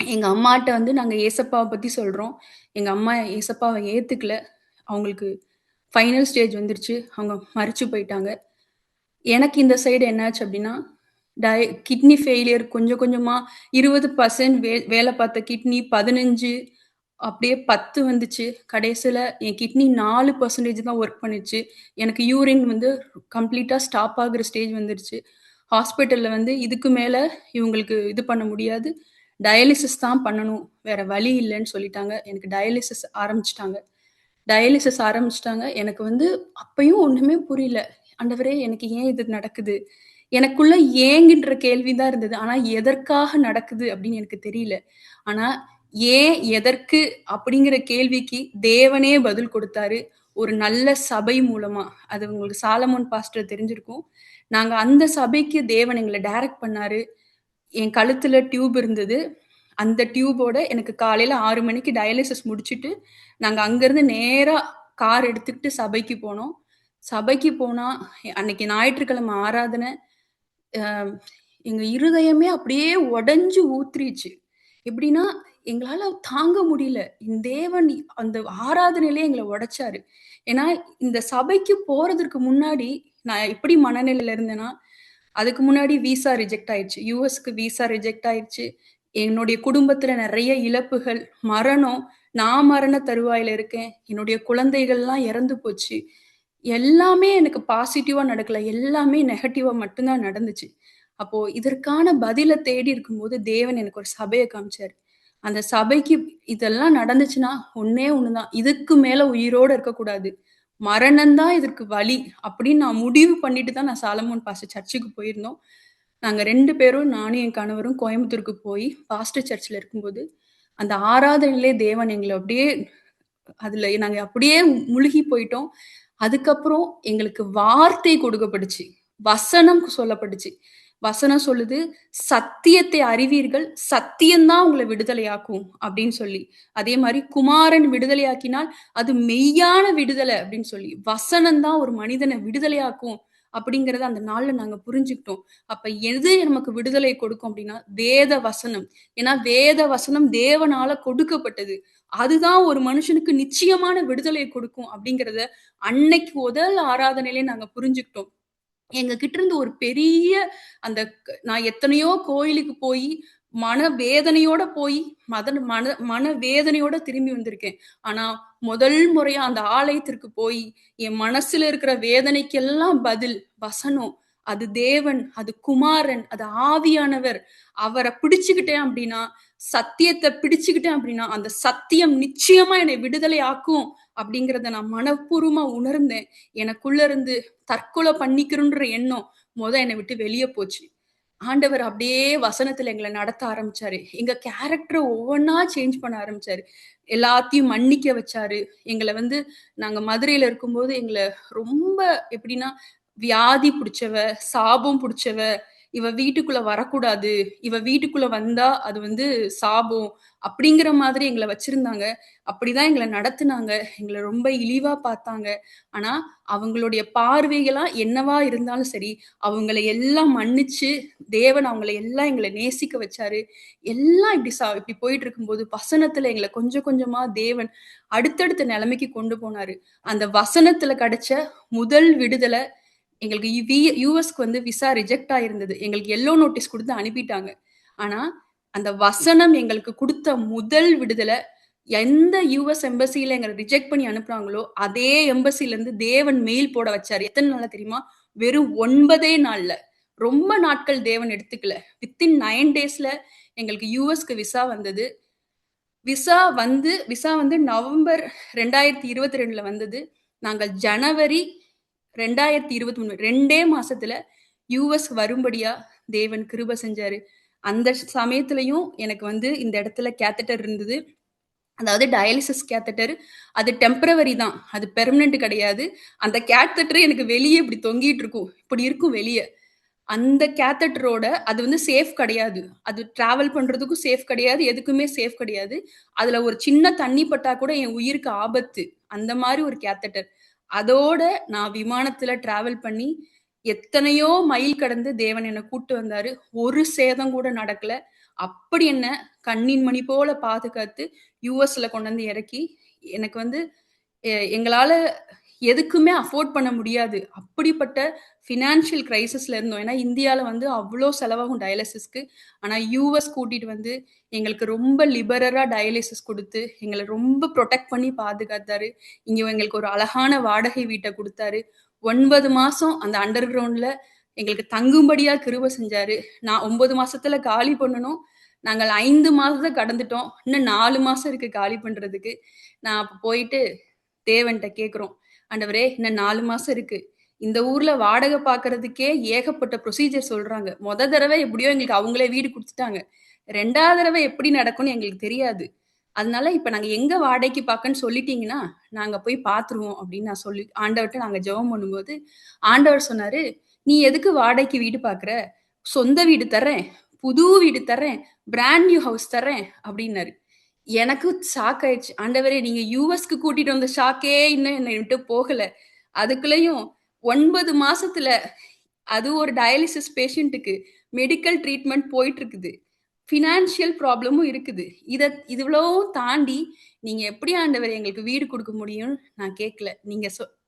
எங்க அம்மாட்ட வந்து நாங்க ஏசப்பாவ பத்தி சொல்றோம். எங்க அம்மா ஏசப்பாவ ஏத்துக்கல. அவங்களுக்கு ஃபைனல் ஸ்டேஜ் வந்துருச்சு. அவங்க மரிச்சு போயிட்டாங்க. எனக்கு இந்த சைடு என்னாச்சு அப்டின்னா, கிட்னி ஃபெயிலியர் கொஞ்சம் கொஞ்சமா 20% வேல பார்த்த கிட்னி 15 அப்படியே 10 வந்துச்சு. கடைசில என் கிட்னி 4% தான் வொர்க் பண்ணுச்சு. எனக்கு யூரின் வந்து கம்ப்ளீட்டா ஸ்டாப் ஆகுற ஸ்டேஜ் வந்துருச்சு. ஹாஸ்பிட்டல்ல வந்து இதுக்கு மேல இவங்களுக்கு இது பண்ண முடியாது. டயாலிசிஸ் தான் பண்ணணும். வேற வழி இல்லன்னு சொல்லிட்டாங்க. எனக்கு டயாலிசிஸ் ஆரம்பிச்சுட்டாங்க. டயாலிசிஸ் ஆரம்பிச்சுட்டாங்க. எனக்கு வந்து அப்பயும் ஒண்ணுமே புரியல. ஆண்டவரே! எனக்கு ஏன் இது நடக்குது? எனக்குள்ள ஏங்கின்ற கேள்வி தான் இருந்தது. ஆனா எதற்காக நடக்குது அப்படின்னு எனக்கு தெரியல. ஆனா ஏன், எதற்கு அப்படிங்கிற கேள்விக்கு தேவனே பதில் குடுத்தாரு. ஒரு நல்ல சபை மூலமா. அது உங்களுக்கு சாலமோன் பாஸ்டர் தெரிஞ்சிருக்கும். நாங்க அந்த சபைக்கு தேவன் எங்கள டைரக்ட் பண்ணாரு. என் கழுத்துல டியூப் இருந்தது. அந்த டியூபோட எனக்கு காலையில 6 மணிக்கு டயாலிசிஸ் முடிச்சுட்டு, நாங்க அங்கருந்து நேரா கார் எடுத்துக்கிட்டு சபைக்கு போனோம். சபைக்கு போனா, அன்னைக்கு ஞாயிற்றுக்கிழமை ஆராதனை. அ எங்க இருதயமே அப்படியே உடைஞ்சு ஊத்திருச்சு. எப்படின்னா, எங்களால தாங்க முடியல. என் தேவன் அந்த ஆராதனையிலே எங்கள உடைச்சாரு. ஏன்னா, இந்த சபைக்கு போறதற்கு முன்னாடி நான் எப்படி மனநிலையில இருந்தேன்னா, அதுக்கு முன்னாடி விசா ரிஜெக்ட் ஆயிருச்சு. யுஎஸ்க்கு விசா ரிஜெக்ட் ஆயிருச்சு. என்னுடைய குடும்பத்தில நெறைய இழப்புகள், மரணம். நான் மரண தருவாயில இருக்கேன். என்னுடைய குழந்தைகள்லாம் இறந்து போச்சு. எல்லாமே எனக்கு பாசிட்டிவா நடக்கல. எல்லாமே நெகட்டிவா மட்டும் தான் நடந்துச்சு. அப்போ இதற்கான பதில தேடி இருக்கும்போது, தேவன் எனக்கு ஒரு சபைய காமிச்சாரு. அந்த சபைக்கு இதெல்லாம் நடந்துச்சுன்னா, ஒண்ணே ஒண்ணு தான். இதுக்கு மேல உயிரோட இருக்கக்கூடாது. மரணம் தான் இதற்கு வழி அப்படின்னு நான் முடிவு பண்ணிட்டு தான் நான் சாலமோன் பாஸ்டர் சர்ச்சுக்கு போயிருந்தோம். நாங்க 2 பேரும் நானும் என் கணவரும் கோயம்புத்தூருக்கு போய் பாஸ்டர் சர்ச்ல இருக்கும்போது, அந்த ஆராதனையிலே தேவன் எங்கள அப்படியே அதுல நாங்க அப்படியே முழுகி போயிட்டோம். அதுக்கப்புறம் எங்களுக்கு வார்த்தை கொடுக்கப்பட்டுச்சு. வசனம் சொல்லப்பட்டுச்சு. வசனம் சொல்லுது, "சத்தியத்தை அறிவீர்கள், சத்தியம் தான் உங்கள விடுதலையாக்கும்" அப்படின்னு சொல்லி. அதே மாரி குமாரன் விடுதலையாக்கினால், அது மெய்யான விடுதலை அப்படின்னு சொல்லி. வசனம் தான் ஒரு மனிதன விடுதலையாக்கும் அப்படிங்கிறத அந்த நாள்ல நாங்க புரிஞ்சுக்கிட்டோம். அப்ப எது நமக்கு விடுதலை கொடுக்கும் அப்படின்னா, வேத வசனம். ஏன்னா வேத வசனம் தேவனால கொடுக்கப்பட்டது. அதுதான் ஒரு மனுஷனுக்கு நிச்சயமான விடுதலை கொடுக்கும் அப்படிங்கிறத அன்னைக்கு முதல் ஆராதனையிலே நாங்க புரிஞ்சுக்கிட்டோம். எங்க கிட்ட இருந்து ஒரு பெரிய அந்த நான் எத்தனையோ கோயிலுக்கு போயி, மனவேதனையோட போயி, மனவேதனையோட திரும்பி வந்திருக்கேன். ஆனா, முதல் முறையா அந்த ஆலயத்திற்கு போயி, என் மனசுல இருக்கிற வேதனைக்கெல்லாம் பதில் வசனம். அது தேவன், அது குமாரன், அது ஆவியானவர். அவர பிடிச்சுக்கிட்டேன் அப்படின்னா, சத்தியத்த பிடிச்சுக்கிட்டேன் அப்படின்னா, அந்த சத்தியம் நிச்சயமா என்னை விடுதலை ஆக்கும் அப்படிங்கிறத நான் மனப்பூர்வமா உணர்ந்தேன். எனக்குள்ள இருந்து தற்கொலை பண்ணிக்கிறோன்ற எண்ணம் என்னை விட்டு வெளிய போச்சு. ஆண்டவர் அப்படியே வசனத்துல எங்கள நடத்த ஆரம்பிச்சாரு. எங்க கேரக்டர ஒவ்வொன்னா சேஞ்ச் பண்ண ஆரம்பிச்சாரு. எல்லாத்தையும் மன்னிக்க வச்சாரு. எங்கள வந்து நாங்க மதுரையில இருக்கும்போது எங்கள ரொம்ப எப்படின்னா, வியாதி புடிச்சவ, சாபம் புடிச்சவ, இவ வீட்டுக்குள்ள வரக்கூடாது. இவ வீட்டுக்குள்ள வந்தா அது வந்து சாபம். அப்படிங்கிற மாதிரி எங்கள வச்சிருந்தாங்க. அப்படிதான் எங்கள நடத்துனாங்க. எங்கள ரொம்ப இழிவா பார்த்தாங்க. ஆனா, அவங்களுடைய பார்வைகளா என்னவா இருந்தாலும் சரி, அவங்கள எல்லாம் மன்னிச்சு, தேவன் அவங்கள எல்லாம் எங்கள நேசிக்க வச்சாரு. எல்லாம் இப்படி போயிட்டு இருக்கும்போது, வசனத்துல எங்கள கொஞ்சம் கொஞ்சமா தேவன் அடுத்தடுத்த நிலைமைக்கு கொண்டு போனாரு. அந்த வசனத்துல கிடைச்ச முதல் விடுதல எங்களுக்கு யுஎஸ்க்கு வந்து விசா ரிஜெக்ட் ஆயிருந்தது. எங்களுக்கு எல்லோ நோட்டீஸ் குடுத்து அனுப்பிட்டாங்க. ஆனா, அந்த வசனம் எங்களுக்கு குடுத்த முதல் விடுதல, எந்த யுஎஸ் எம்பசில எங்கள ரிஜெக்ட் பண்ணி அனுப்புனாங்களோ, அதே எம்பசில இருந்து தேவன் மெயில் போட வச்சாரு. எத்தன நாள்ல தெரியுமா? வெறும் 9 நாள்ல. ரொம்ப நாட்கள் தேவன் எடுத்துக்கல. வித்தின் 9 டேஸ்ல எங்களுக்கு யுஎஸ்க்கு விசா வந்தது. விசா வந்து நவம்பர் 2022ல வந்தது. நாங்கள் ஜனவரி 2023 2 மாசத்துல யுஎஸ் வரும்படியா தேவன் கிருபை செஞ்சாரு. அந்த சமயத்திலயும் எனக்கு வந்து இந்த இடத்துல கேத்தட்டர் இருந்தது. அதாவது டயாலிசிஸ் கேத்தட்டர். அது டெம்பரவரி தான். அது பெர்மனன்ட் கிடையாது. அந்த கேத்தட்டர் எனக்கு வெளிய இப்படி தொங்கிட்டு இருக்கும். இப்படி இருக்கும் வெளிய. அந்த கேத்தட்டரோட அது வந்து சேஃப் கிடையாது. அது டிராவல் பண்றதுக்கும் சேஃப் கிடையாது. எதுக்குமே சேஃப் கிடையாது. அதுல ஒரு சின்ன தண்ணி பட்டா கூட என் உயிருக்கு ஆபத்து. அந்த மாரி ஒரு கேத்தட்டர். அதோட நான் விமானத்துல டிராவல் பண்ணி எத்தனையோ மைல் கடந்து தேவன் என்ன கூட்டு வந்தாரு. ஒரு சேதம் கூட நடக்கல. அப்படி என்ன கண்ணின் மணி போல பாதுகாத்து யுஎஸ்ல கொண்டு வந்து இறக்கி எனக்கு வந்து எங்களால எதுக்குமே அஃபோர்ட் பண்ண முடியாது. அப்படிப்பட்ட ஃபினான்ஷியல் கிரைசிஸ்ல இருந்தோம். ஏன்னா இந்தியால வந்து அவ்ளோ செலவாகும் டயாலிசிஸ்க்கு. ஆனா யுஎஸ் கூட்டிட்டு வந்து எங்களுக்கு ரொம்ப லிபரலா டயாலிசிஸ் குடுத்து, எங்கள ரொம்ப புரொடெக்ட் பண்ணி பாதுகாத்தாரு. இங்க எங்களுக்கு ஒரு அழகான வாடகை வீட்ட குடுத்தாரு. 9 மாசம் அந்த அண்டர் கிரவுண்ட்ல எங்களுக்கு தங்கும்படியா கிருபை செஞ்சாரு. நான் 9 மாசத்துல காலி பண்ணணும். நாங்கள் 5 மாசத்த கடந்துட்டோம். இன்னும் 4 மாசம் இருக்கு காலி பண்றதுக்கு. நான் அப்ப போயிட்டு தேவன்ட்ட கேட்கிறோம். ஆண்டவரே இன்னும் 4 மாசம் இருக்கு. இந்த ஊர்ல வாடகை பார்க்கறதுக்கே ஏகப்பட்ட ப்ரொசீஜர் சொல்றாங்க. தடவ எப்படியோ எங்களுக்கு அவங்களே வீடு குடுத்துட்டாங்க. 2வது தடவ எப்படி நடக்கும்னு எங்களுக்கு தெரியாது. அதனால இப்ப நாங்க எங்க வாடகைக்கு பார்க்கன்னு சொல்லிட்டீங்கன்னா, நாங்க போய் பார்த்துருவோம் அப்படின்னு நான் சொல்லி ஆண்டவர்ட்ட நாங்க ஜெபம் பண்ணும்போது, ஆண்டவர் சொன்னாரு, "நீ எதுக்கு வாடகைக்கு வீடு பார்க்குற? சொந்த வீடு தர்றேன். புது வீடு தர்றேன். பிராண்ட் நியூ ஹவுஸ் தர்றேன்" அப்படின்னாரு. எனக்கு ஷாக் ஆயிடுச்சு. ஆண்டவரே நீங்க யுஎஸ்க்கு கூட்டிட்டு வந்த ஷாக்கே இன்னும் என்னை விட்டு போகல. அதுக்குள்ளயும் 9 மாசத்துல அது ஒரு டயாலிசிஸ் பேஷண்ட்டுக்கு மெடிக்கல் ட்ரீட்மெண்ட் போயிட்டு இருக்குது. ஃபினான்ஷியல் ப்ராப்ளமும் இருக்குது. இவ்வளவும் தாண்டி நீங்க எப்படி ஆண்டவரே எங்களுக்கு வீடு குடுக்க முடியும்னு நான் கேட்கல.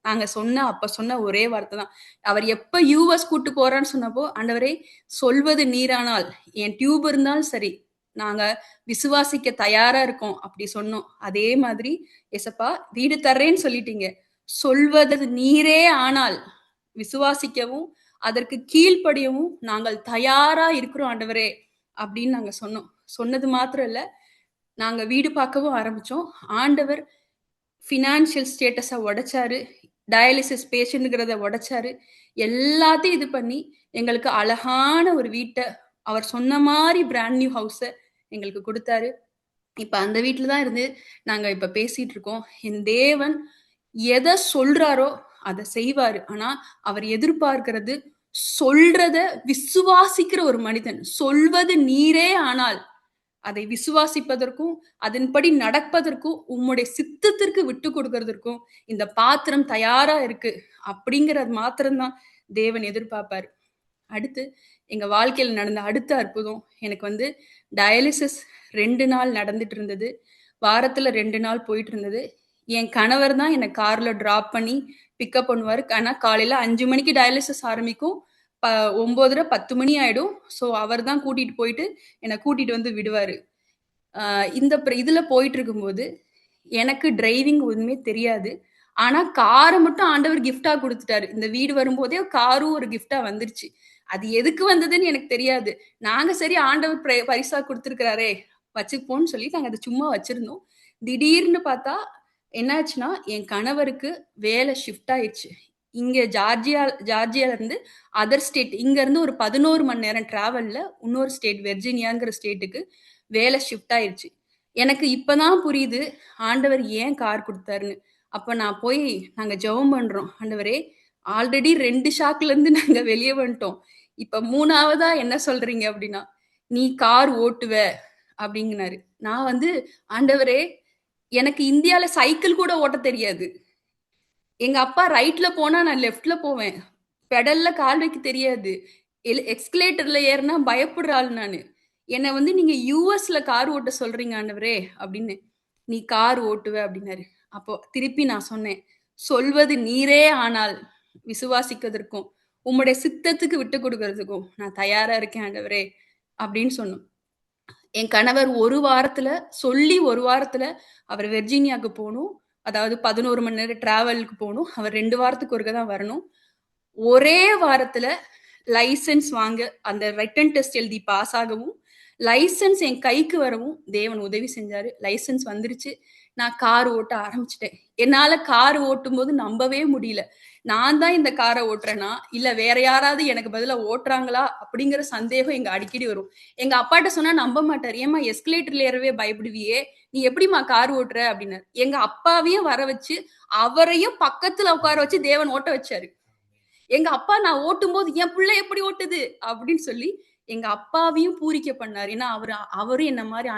நாங்க அப்ப சொன்ன ஒரே வார்த்தை தான். அவர் எப்ப யுஎஸ் கூட்டு போறான்னு சொன்னப்போ, ஆண்டவரே சொல்வது நீரானால், என் டியூப் இருந்தாலும் சரி, நாங்க விசுவாசிக்க தயாரா இருக்கோம் அப்படி சொன்னோம். அதே மாதிரி ஏசப்பா வீடு தர்றேன்னு சொல்லிட்டீங்க. சொல்வது நீரே ஆனால் விசுவாசிக்கவும், அதற்கு கீழ்ப்படியவும் நாங்கள் தயாரா இருக்கிறோம் ஆண்டவரே அப்படின்னு நாங்க சொன்னோம். சொன்னது மாத்திரம் இல்ல, நாங்க வீடு பார்க்கவும் ஆரம்பிச்சோம். ஆண்டவர் ஃபினான்ஷியல் ஸ்டேட்டஸ உடைச்சாரு. டயாலிசிஸ் பேஷண்ட்ங்கிறத உடைச்சாரு. எல்லாத்தையும் இது பண்ணி எங்களுக்கு அழகான ஒரு வீட்ட அவர் சொன்ன மாரி பிராண்ட் நியூ ஹவுஸ எங்களுக்கு குடுத்தாரு. இப்ப அந்த வீட்ல தான் இருந்து நாங்க இப்ப பேசிட்டு இருக்கோம். என் தேவன் எத சொல்றாரோ அத செய்வாரு. ஆனா அவர் எதிர்பார்க்கிறது சொல்றத விசுவாசிக்கிற ஒரு மனிதன். சொல்வது நீரே ஆனால் அதை விசுவாசிப்பதற்கும், அதன்படி நடப்பதற்கும், உம்முடைய சித்தத்திற்கு விட்டு கொடுக்கிறதற்கும் இந்த பாத்திரம் தயாரா இருக்கு. அப்படிங்கிறது மாத்திரம் தான் தேவன் எதிர்பார்ப்பாரு. அடுத்து எங்க வாழ்க்கையில நடந்த அடுத்த அற்புதம், எனக்கு வந்து டயாலிசிஸ் 2 நாள் நடந்துட்டு இருந்தது. வாரத்துல 2 நாள் போயிட்டு இருந்தது. என் கணவர் தான் என்ன கார்ல டிராப் பண்ணி பிக்கப் பண்ணுவாரு. ஆனா காலையில 5 மணிக்கு டயாலிசிஸ் ஆரம்பிக்கும். 9:30 10 மணி ஆயிடும். ஸோ அவர் தான் கூட்டிட்டு போயிட்டு என்ன கூட்டிட்டு வந்து விடுவாரு. இதுல போயிட்டு இருக்கும்போது எனக்கு டிரைவிங் ஒண்ணுமே தெரியாது. ஆனா கார மட்டும் ஆண்டவர் கிஃப்ட்டா குடுத்துட்டாரு. இந்த வீடு வரும்போதே காரும் ஒரு கிஃப்ட்டா வந்துருச்சு. அது எதுக்கு வந்ததுன்னு எனக்கு தெரியாது. நாங்க சரி ஆண்டவர் பரிசா குடுத்துருக்கிறாரே வச்சுப்போம்ன்னு சொல்லி நாங்க அத சும்மா வச்சிருந்தோம். திடீர்னு பார்த்தா என்னாச்சுன்னா, என் கணவருக்கு வேலை ஷிஃப்ட் ஆயிருச்சு. இங்க ஜார்ஜியால இருந்து அதர் ஸ்டேட், இங்க இருந்து ஒரு 11 மணி நேரம் டிராவல்ல இன்னொரு ஸ்டேட் வெர்ஜீனியாங்கிற ஸ்டேட்டுக்கு வேலை ஷிஃப்ட் ஆயிருச்சு. எனக்கு இப்பதான் புரியுது ஆண்டவர் ஏன் கார் கொடுத்தாருன்னு. அப்ப நான் போய் நாங்க ஜெபம் பண்றோம். ஆண்டவரே, ஆல்ரெடி 2 ஷாக்ல இருந்து நாங்க வெளியே வந்துட்டோம். இப்ப 3வதா என்ன சொல்றீங்க அப்படின்னா, நீ கார் ஓட்டுவ அப்படிங்கினாரு. நான் வந்து, ஆண்டவரே, எனக்கு இந்தியால சைக்கிள் கூட ஓட்ட தெரியாது. எங்க அப்பா ரைட்ல போனா நான் லெஃப்ட்ல போவேன். பெடல்ல கால் வைக்க தெரியாது. எக்ஸ்கலேட்டர்ல ஏறினா பயப்படுற ஆள் நானு. என்ன வந்து நீங்க யுஎஸ்ல கார் ஓட்ட சொல்றீங்க ஆண்டவரே அப்படின்னு. நீ கார் ஓட்டுவ அப்படின்னாரு. அப்போ திருப்பி நான் சொன்னேன், சொல்வது நீரே ஆனால் விசுவாசிக்கிறதற்கும் உம்முடைய சித்தத்துக்கு விட்டு கொடுக்கறதுக்கும் நான் தயாரா இருக்கேன் ஆண்டவரே அப்படின்னு சொன்னோம். என் கணவர் ஒரு வாரத்துல அவர் வெர்ஜீனியாவுக்கு போகணும். அதாவது 11 மணி நேரம் டிராவலுக்கு போகணும். அவர் 2 வாரத்துக்கு ஒருக்க தான் வரணும். ஒரே வாரத்துல லைசன்ஸ் வாங்க, அந்த ரிட்டன் டெஸ்ட் எழுதி பாஸ் ஆகவும், லைசன்ஸ் என் கைக்கு வரவும் தேவன் உதவி செஞ்சாரு. லைசன்ஸ் வந்துருச்சு. நான் கார் ஓட்ட ஆரம்பிச்சிட்டேன். என்னால கார் ஓட்டும் போது நம்பவே முடியல. நான் தான் இந்த காரை ஓட்டுறேனா இல்ல வேற யாராவது எனக்கு பதிலா ஓட்டுறாங்களா அப்படிங்கிற சந்தேகம் எங்க அடிக்கடி வரும். எங்க அப்பாட்ட சொன்னா நம்ப மாட்டார். ஏமா எஸ்கலேட்டர்ல ஏறவே பயப்படுவியே, நீ எப்படிமா கார் ஓட்டுற அப்படின்னாரு. எங்க அப்பாவையும் வர வச்சு அவரையும் பக்கத்துல உட்கார வச்சு தேவன் ஓட்ட வச்சாரு. எங்க அப்பா நான் ஓட்டும் போது என் பிள்ளை எப்படி ஓட்டுது அப்படின்னு சொல்லி எங்க அப்பாவையும் பூரிக்க பண்ணாரு. ஏன்னா அவரும் என்ன மாதிரி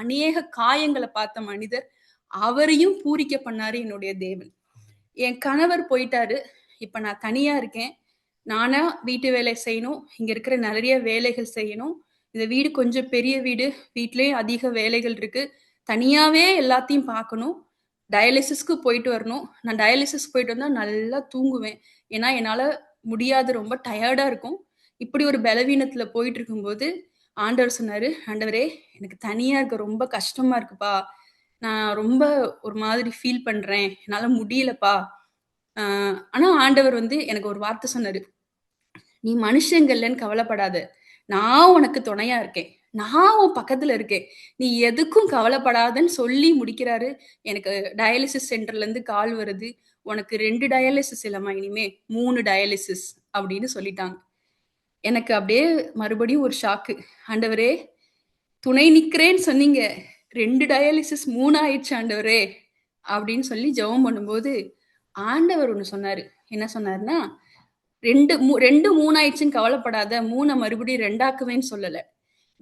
அநேக காயங்களை பார்த்த மனிதர். அவரையும் பூரிக்க பண்ணாரு என்னுடைய தேவன். என் கணவர் போயிட்டாரு. இப்ப நான் தனியா இருக்கேன். நானா வீட்டு வேலை செய்யணும். இங்க இருக்கிற நிறைய வேலைகள் செய்யணும். இந்த வீடு கொஞ்சம் பெரிய வீடு. வீட்லயும் அதிக வேலைகள் இருக்கு. தனியாவே எல்லாத்தையும் பார்க்கணும். டயாலிசிஸ்க்கு போயிட்டு வரணும். நான் டயாலிசிஸ் போயிட்டு வந்தா நல்லா தூங்குவேன். ஏன்னா என்னால முடியாது, ரொம்ப டயர்டா இருக்கும். இப்படி ஒரு பலவீனத்துல போயிட்டு இருக்கும்போது ஆண்டவர் சொன்னாரு, ஆண்டவரே, எனக்கு தனியா இருக்க ரொம்ப கஷ்டமா இருக்குப்பா. நான் ரொம்ப ஒரு மாதிரி ஃபீல் பண்றேன். என்னால முடியலப்பா. ஆனா ஆண்டவர் வந்து எனக்கு ஒரு வார்த்தை சொன்னாரு. நீ மனுஷங்கள்லன்னு கவலைப்படாத. நான் உனக்கு துணையா இருக்கேன். நான் உன் பக்கத்துல இருக்கேன். நீ எதுக்கும் கவலைப்படாதன்னு சொல்லி முடிக்கிறாரு. எனக்கு டயாலிசிஸ் சென்டர்ல இருந்து கால் வருது. உனக்கு 2 டயாலிசிஸ் இல்லம்மா, இனிமே 3 டயாலிசிஸ் அப்படின்னு சொல்லிட்டாங்க. எனக்கு அப்படியே மறுபடியும் ஒரு ஷாக்கு. ஆண்டவரே, துணை நிக்கிறேன்னு சொன்னீங்க. 2 டயாலிசிஸ் 3 ஆயிடுச்சு ஆண்டவரே அப்படின்னு சொல்லி ஜெபம் பண்ணும்போது ஆண்டவர் ஒண்ணு சொன்னாரு. என்ன சொன்னாருன்னா, 2 3 ஆயிடுச்சுன்னு கவலைப்படாத. 3 மறுபடியும் 2 ஆக்குவேன்னு சொல்லல.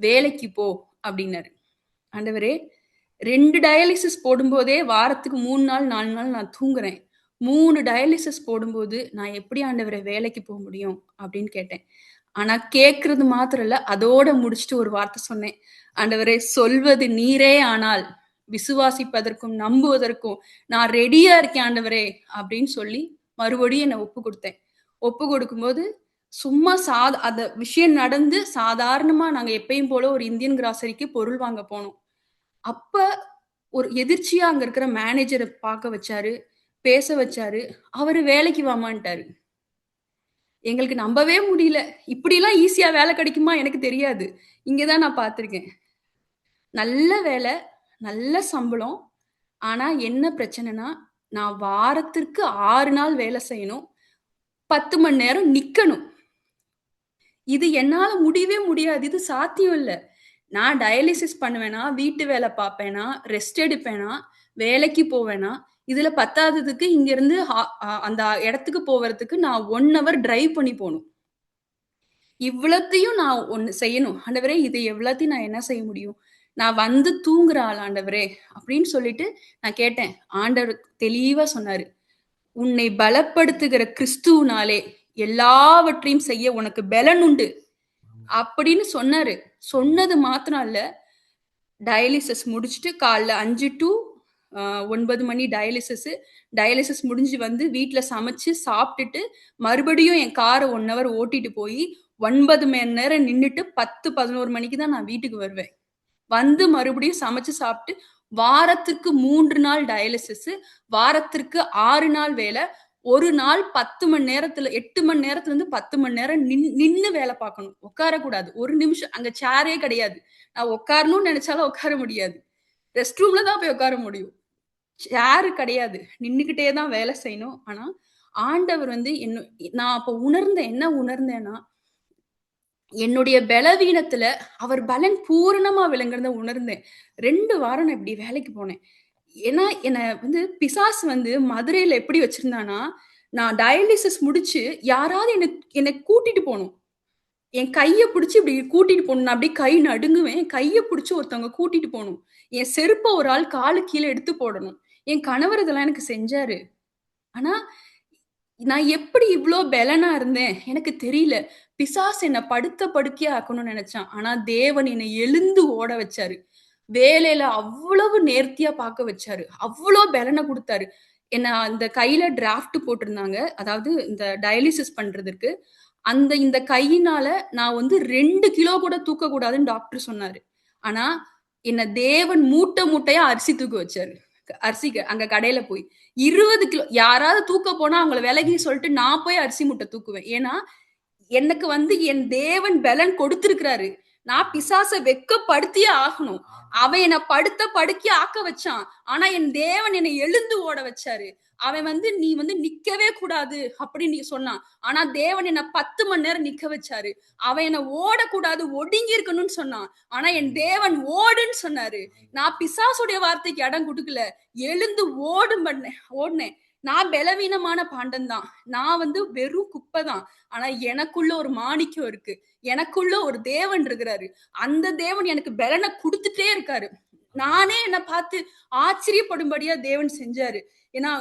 வேலைக்கு போ அப்படின்னாரு. ஆண்டவரே, 2 டயாலிசிஸ் போடும்போதே வாரத்துக்கு 3 நாள் 4 நாள் நான் தூங்குறேன். 3 டயாலிசிஸ் போடும்போது நான் எப்படி ஆண்டவரே வேலைக்கு போக முடியும் அப்படின்னு கேட்டேன். ஆனா கேட்கறது மாத்திரம் இல்ல, அதோட முடிச்சுட்டு ஒரு வார்த்தை சொன்னேன். ஆண்டவரே, சொல்வது நீரே ஆனால் விசுவாசிப்பதற்கும் நம்புவதற்கும் நான் ரெடியா இருக்கேன் ஆண்டவரே அப்படின்னு சொல்லி மறுபடியும் என்னை ஒப்பு கொடுத்தேன். ஒப்பு கொடுக்கும்போது சும்மா அந்த விஷயம் நடந்து சாதாரணமா நாங்க எப்பயும் போல ஒரு இந்தியன் கிராசரிக்கு பொருள் வாங்க போனோம். அப்ப ஒரு எதிர்ச்சியா அங்க இருக்கிற மேனேஜரை பார்க்க வச்சாரு, பேச வச்சாரு. அவரு வேலைக்கு வாமான்ட்டாரு. எங்களுக்கு நம்பவே முடியல. இப்படிலாம் ஈஸியா வேலை கிடைக்குமா எனக்கு தெரியாது. இங்கதான் நான் பார்த்திருக்கேன். நல்ல வேலை, நல்ல சம்பளம். ஆனா என்ன பிரச்சனைனா, நான் வாரத்திற்கு 6 நாள் வேலை செய்யணும். 10 மணி நேரம் நிக்கணும். இது என்னால முடியவே முடியாது. இது சாத்தியம் இல்ல. நான் டயாலிசிஸ் பண்ணுவேனா, வீட்டு வேலை பார்ப்பேனா, ரெஸ்ட் எடுப்பேனா, வேலைக்கு போவேனா, இதுல பத்தாததுக்கு இங்க இருந்து அந்த இடத்துக்கு போவதற்கு நான் 1 ஹவர் டிரைவ் பண்ணி போகணும். இவ்வளத்தையும் நான் ஒண்ணு செய்யணும். ஆண்டவரே, இது எவ்வளத்தையும் நான் என்ன செய்ய முடியும்? நான் வந்து தூங்குற ஆள் ஆண்டவரே அப்படின்னு சொல்லிட்டு நான் கேட்டேன். ஆண்டவர் தெளிவா சொன்னாரு. உன்னை பலப்படுத்துகிற கிறிஸ்துவினாலே எல்லாவற்றையும் செய்ய உனக்கு பலன் உண்டு அப்படின்னு சொன்னாரு. சொன்னது மாத்திரம் இல்ல, டயாலிசிஸ் முடிச்சுட்டு காலைல 5 to 9 மணி டயாலிசிஸ் முடிஞ்சு வந்து வீட்டுல சமைச்சு சாப்பிட்டுட்டு மறுபடியும் என் காரை 1 ஹவர் ஓட்டிட்டு போய் 9 மணி நேரம் நின்னுட்டு 10, 11 மணிக்கு தான் நான் வீட்டுக்கு வருவேன். வந்து மறுபடியும் சமைச்சு சாப்பிட்டு வாரத்திற்கு 3 நாள் டயாலிசிஸ், வாரத்திற்கு 6 நாள் வேலை. ஒரு நாள் 10 மணி நேரத்துல 8 மணி நேரத்துல இருந்து 10 மணி நேரம் நின்னு வேலை பார்க்கணும். உட்காரக்கூடாது. ஒரு நிமிஷம் அங்க சேரே கிடையாது. நான் உட்காரணும்னு நினைச்சாலும் உட்கார முடியாது. ரெஸ்ட் ரூம்ல தான் போய் உட்கார முடியும். சேரு கிடையாது. நின்னுக்கிட்டே தான் வேலை செய்யணும். ஆனா ஆண்டவர் வந்து நான் அப்ப என்ன உணர்ந்தேன்னா, என்னுடைய பலவீனத்துல அவர் பலன் பூரணமா விளங்குறத உணர்ந்தேன். 2 வாரம் நான் இப்படி வேலைக்கு போனேன். ஏன்னா, என்ன வந்து பிசாசு வந்து மதுரையில எப்படி வச்சிருந்தான்னா, நான் டயாலிசிஸ் முடிச்சு யாராவது என்ன கூட்டிட்டு போணும். என் கைய புடிச்சு இப்படி கூட்டிட்டு போணும். நான் அப்படியே கை நடுங்குவேன். என் கைய புடிச்சு ஒருத்தவங்க கூட்டிட்டு போணும். என் செருப்ப ஒரு ஆள் காலுக்கு கீழ எடுத்து போடணும். என் கணவர் இதெல்லாம் எனக்கு செஞ்சாரு. ஆனா, நான் எப்படி இவ்ளோ பெலனா இருந்தேன்? எனக்கு தெரியல. பிசாசு என்ன படுத்த படுக்கையா ஆக்கணும்னு நெனச்சான். ஆனா தேவன் என்னை எழுந்து ஓட வச்சாரு. வேலையில அவ்வளவு நேர்த்தியா பார்க்க வச்சாரு. அவ்ளோ பெலன குடுத்தாரு. என்ன அந்த கையில டிராஃப்ட் போட்டிருந்தாங்க. அதாவது இந்த டயாலிசிஸ் பண்றதுக்கு. இந்த கையினால நான் வந்து 2 கிலோ கூட தூக்கக்கூடாதுன்னு டாக்டர் சொன்னாரு. ஆனா, என்ன தேவன் மூட்டை மூட்டையா அரிசி தூக்க வச்சாரு. அங்க கடையில போய். 20 கிலோ யாராவது தூக்க போனா அவங்கள விலகி சொல்லிட்டு நான் போய் அரிசி மூட்டை தூக்குவேன். ஏன்னா, எனக்கு வந்து என் தேவன் பெலன் கொடுத்திருக்கிறாரு. நான் பிசாச வெட்கப்படுத்தியே ஆகணும். அவன் என்ன படுத்த படுக்கையா ஆக்க வச்சான். ஆனா என் தேவன் என்னை எழுந்து ஓட வச்சாரு. அவன் வந்து நீ வந்து நிக்கவே கூடாது அப்படின்னு சொன்னான். ஆனா தேவன் என்ன 10 மணி நேரம் நிக்க வச்சாரு. அவன் என்ன ஓடக்கூடாது ஒடுங்கி இருக்கணும்னு சொன்னான். ஆனா என் தேவன் ஓடுன்னு சொன்னாரு. நான் பிசாசுடைய வார்த்தைக்கு இடம் கொடுக்கல. எழுந்து ஓடுனேன். நான் பலவீனமான பாண்டம் தான். நான் வந்து வெறும் குப்பை தான். ஆனா எனக்குள்ள ஒரு மாணிக்கம் இருக்கு. எனக்குள்ள ஒரு தேவன் இருக்கிறாரு. அந்த தேவன் எனக்கு பலனை கொடுத்துட்டே இருக்காரு. நானே என்ன பார்த்து ஆச்சரியப்படும்படியா தேவன் செஞ்சாரு. ஏன்னா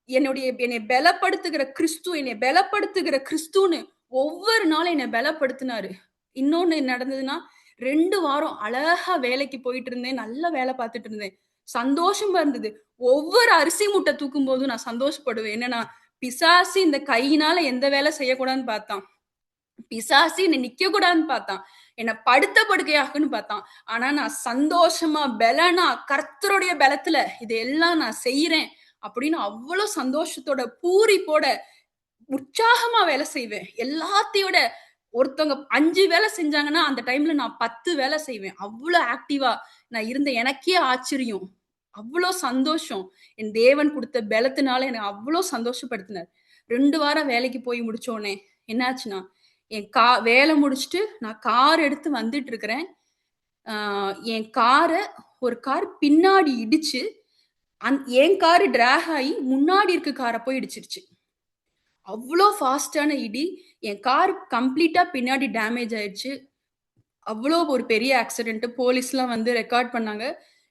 என்னை பலப்படுத்துகிற கிறிஸ்துன்னு ஒவ்வொரு நாளும் என்னை பலப்படுத்தினாரு. இன்னொன்னு நடந்ததுன்னா 2 வாரம் அழகா வேலைக்கு போயிட்டு இருந்தேன். நல்லா வேலை பார்த்துட்டு இருந்தேன். சந்தோஷமா இருந்தது. ஒவ்வொரு அரிசி மூட்டை தூக்கும் போதும் நான் சந்தோஷப்படுவேன். என்னன்னா பிசாசு இந்த கையினால எந்த வேலை செய்யக்கூடாதுன்னு பார்த்தான். பிசாசு என்னை நிக்க கூடாதுன்னு பார்த்தான். என்னை படுத்த படுக்கையாக்குன்னு பார்த்தான். ஆனா நான் சந்தோஷமா பலனா கர்த்தருடைய பலத்துல இதெல்லாம் நான் செய்யறேன் அப்படின்னு அவ்வளவு சந்தோஷத்தோட பூரிப்போட உற்சாகமா வேலை செய்வேன். எல்லாத்தையோட ஒருத்தவங்க 5 வேலை செஞ்சாங்கன்னா அந்த டைம்ல நான் 10 வேலை செய்வேன். அவ்வளவு ஆக்டிவா நான் இருந்த எனக்கே ஆச்சரியம். அவ்வளோ சந்தோஷம். என் தேவன் கொடுத்த பலத்தினால என்னை அவ்வளோ சந்தோஷப்படுத்தினார். 2 வாரம் வேலைக்கு போய் முடிச்சோடனே என்னாச்சுன்னா, வேலை முடிச்சுட்டு நான் கார் எடுத்து வந்துட்டு இருக்கிறேன். என் ஒரு கார் பின்னாடி இடிச்சு, என் கார் டிராக் ஆகி முன்னாடி இருக்க காரை போய் இடிச்சிருச்சு. அவ்வளோ ஃபாஸ்டான இடி. என் கார் கம்ப்ளீட்டா பின்னாடி டேமேஜ் ஆயிடுச்சு. அவ்வளோ ஒரு பெரிய ஆக்சிடென்ட். போலீஸ்லாம் வந்து ரெக்கார்ட் பண்ணாங்க.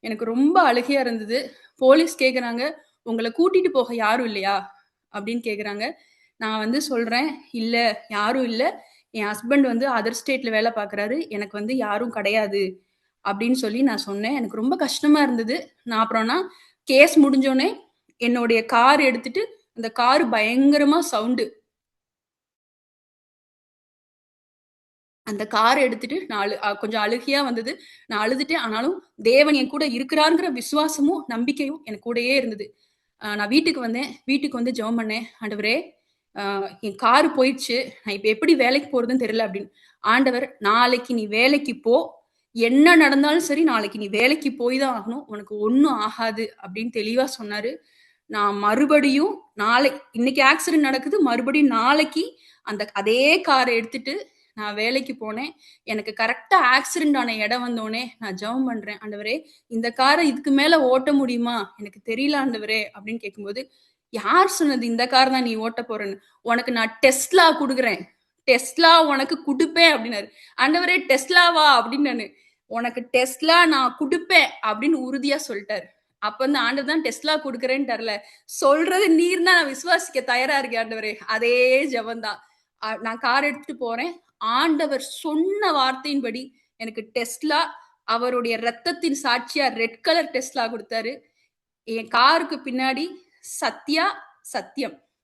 எனக்கு ரொம்ப அழுகையா இருந்தது. போலீஸ் கேக்குறாங்க, உங்களை கூட்டிட்டு போக யாரும் இல்லையா அப்படின்னு கேக்குறாங்க. நான் வந்து சொல்றேன், இல்ல யாரும் இல்ல. என் ஹஸ்பண்ட் வந்து அதர் ஸ்டேட்ல வேலை பார்க்கறாரு. எனக்கு வந்து யாரும் கிடையாது அப்படின்னு சொல்லி நான் சொன்னேன். எனக்கு ரொம்ப கஷ்டமா இருந்தது. நான் அப்புறம்னா கேஸ் முடிஞ்சோடனே என்னுடைய கார் எடுத்துட்டு, அந்த கார் பயங்கரமா சவுண்டு. அந்த கார் எடுத்துட்டு நான் கொஞ்சம் அழுகையா வந்தது. நான் அழுதுட்டேன். ஆனாலும் தேவன் என் கூட இருக்கிறாருங்கிற விசுவாசமும் நம்பிக்கையும் எனக்கு கூடயே இருந்தது. நான் வீட்டுக்கு வந்தேன். வீட்டுக்கு வந்து ஜெபம் பண்ணேன். ஆண்டவரே, என் கார் போயிடுச்சு. நான் இப்ப எப்படி வேலைக்கு போறதுன்னு தெரியல அப்படின்னு. ஆண்டவர், நாளைக்கு நீ வேலைக்கு போ. என்ன நடந்தாலும் சரி, நாளைக்கு நீ வேலைக்கு போய் தான் ஆகணும். உனக்கு ஒண்ணும் ஆகாது அப்படின்னு தெளிவா சொன்னாரு. நான் மறுபடியும் இன்னைக்கு ஆக்சிடென்ட் நடக்குது. மறுபடியும் நாளைக்கு அதே காரை எடுத்துட்டு நான் வேலைக்கு போனேன். எனக்கு கரெக்டா ஆக்சிடென்ட் ஆன இடம் வந்தோடனே நான் ஜெபம் பண்றேன். ஆண்டவரே, இந்த காரை இதுக்கு மேல ஓட்ட முடியுமா? எனக்கு தெரியல ஆண்டவரே அப்படின்னு கேட்கும்போது, யார் சொன்னது இந்த கார் தான் நீ ஓட்ட போறேன்னு? உனக்கு நான் டெஸ்லா குடுக்குறேன். டெஸ்லா உனக்கு குடுப்பேன் அப்படின்னாரு. ஆண்டவரே, டெஸ்லாவா அப்படின்னு உனக்கு டெஸ்லா நான் குடுப்பேன் அப்படின்னு உறுதியா சொல்லிட்டாரு. அப்ப வந்து ஆண்டவர் தான் டெஸ்லா குடுக்குறேன்னு தரல. சொல்றது நீர் தான், நான் விசுவாசிக்க தயாரா இருக்கேன் ஆண்டவரே. அதே ஜெபம் தான். நான் கார் எடுத்துட்டு போறேன். ஆண்டவர் சொன்ன வார்த்தையின்படி எனக்கு டெஸ்லா, அவருடைய ரத்தத்தின் சாட்சியா ரெட் கலர் டெஸ்லா கொடுத்தாரு. என் காருக்கு பின்னாடி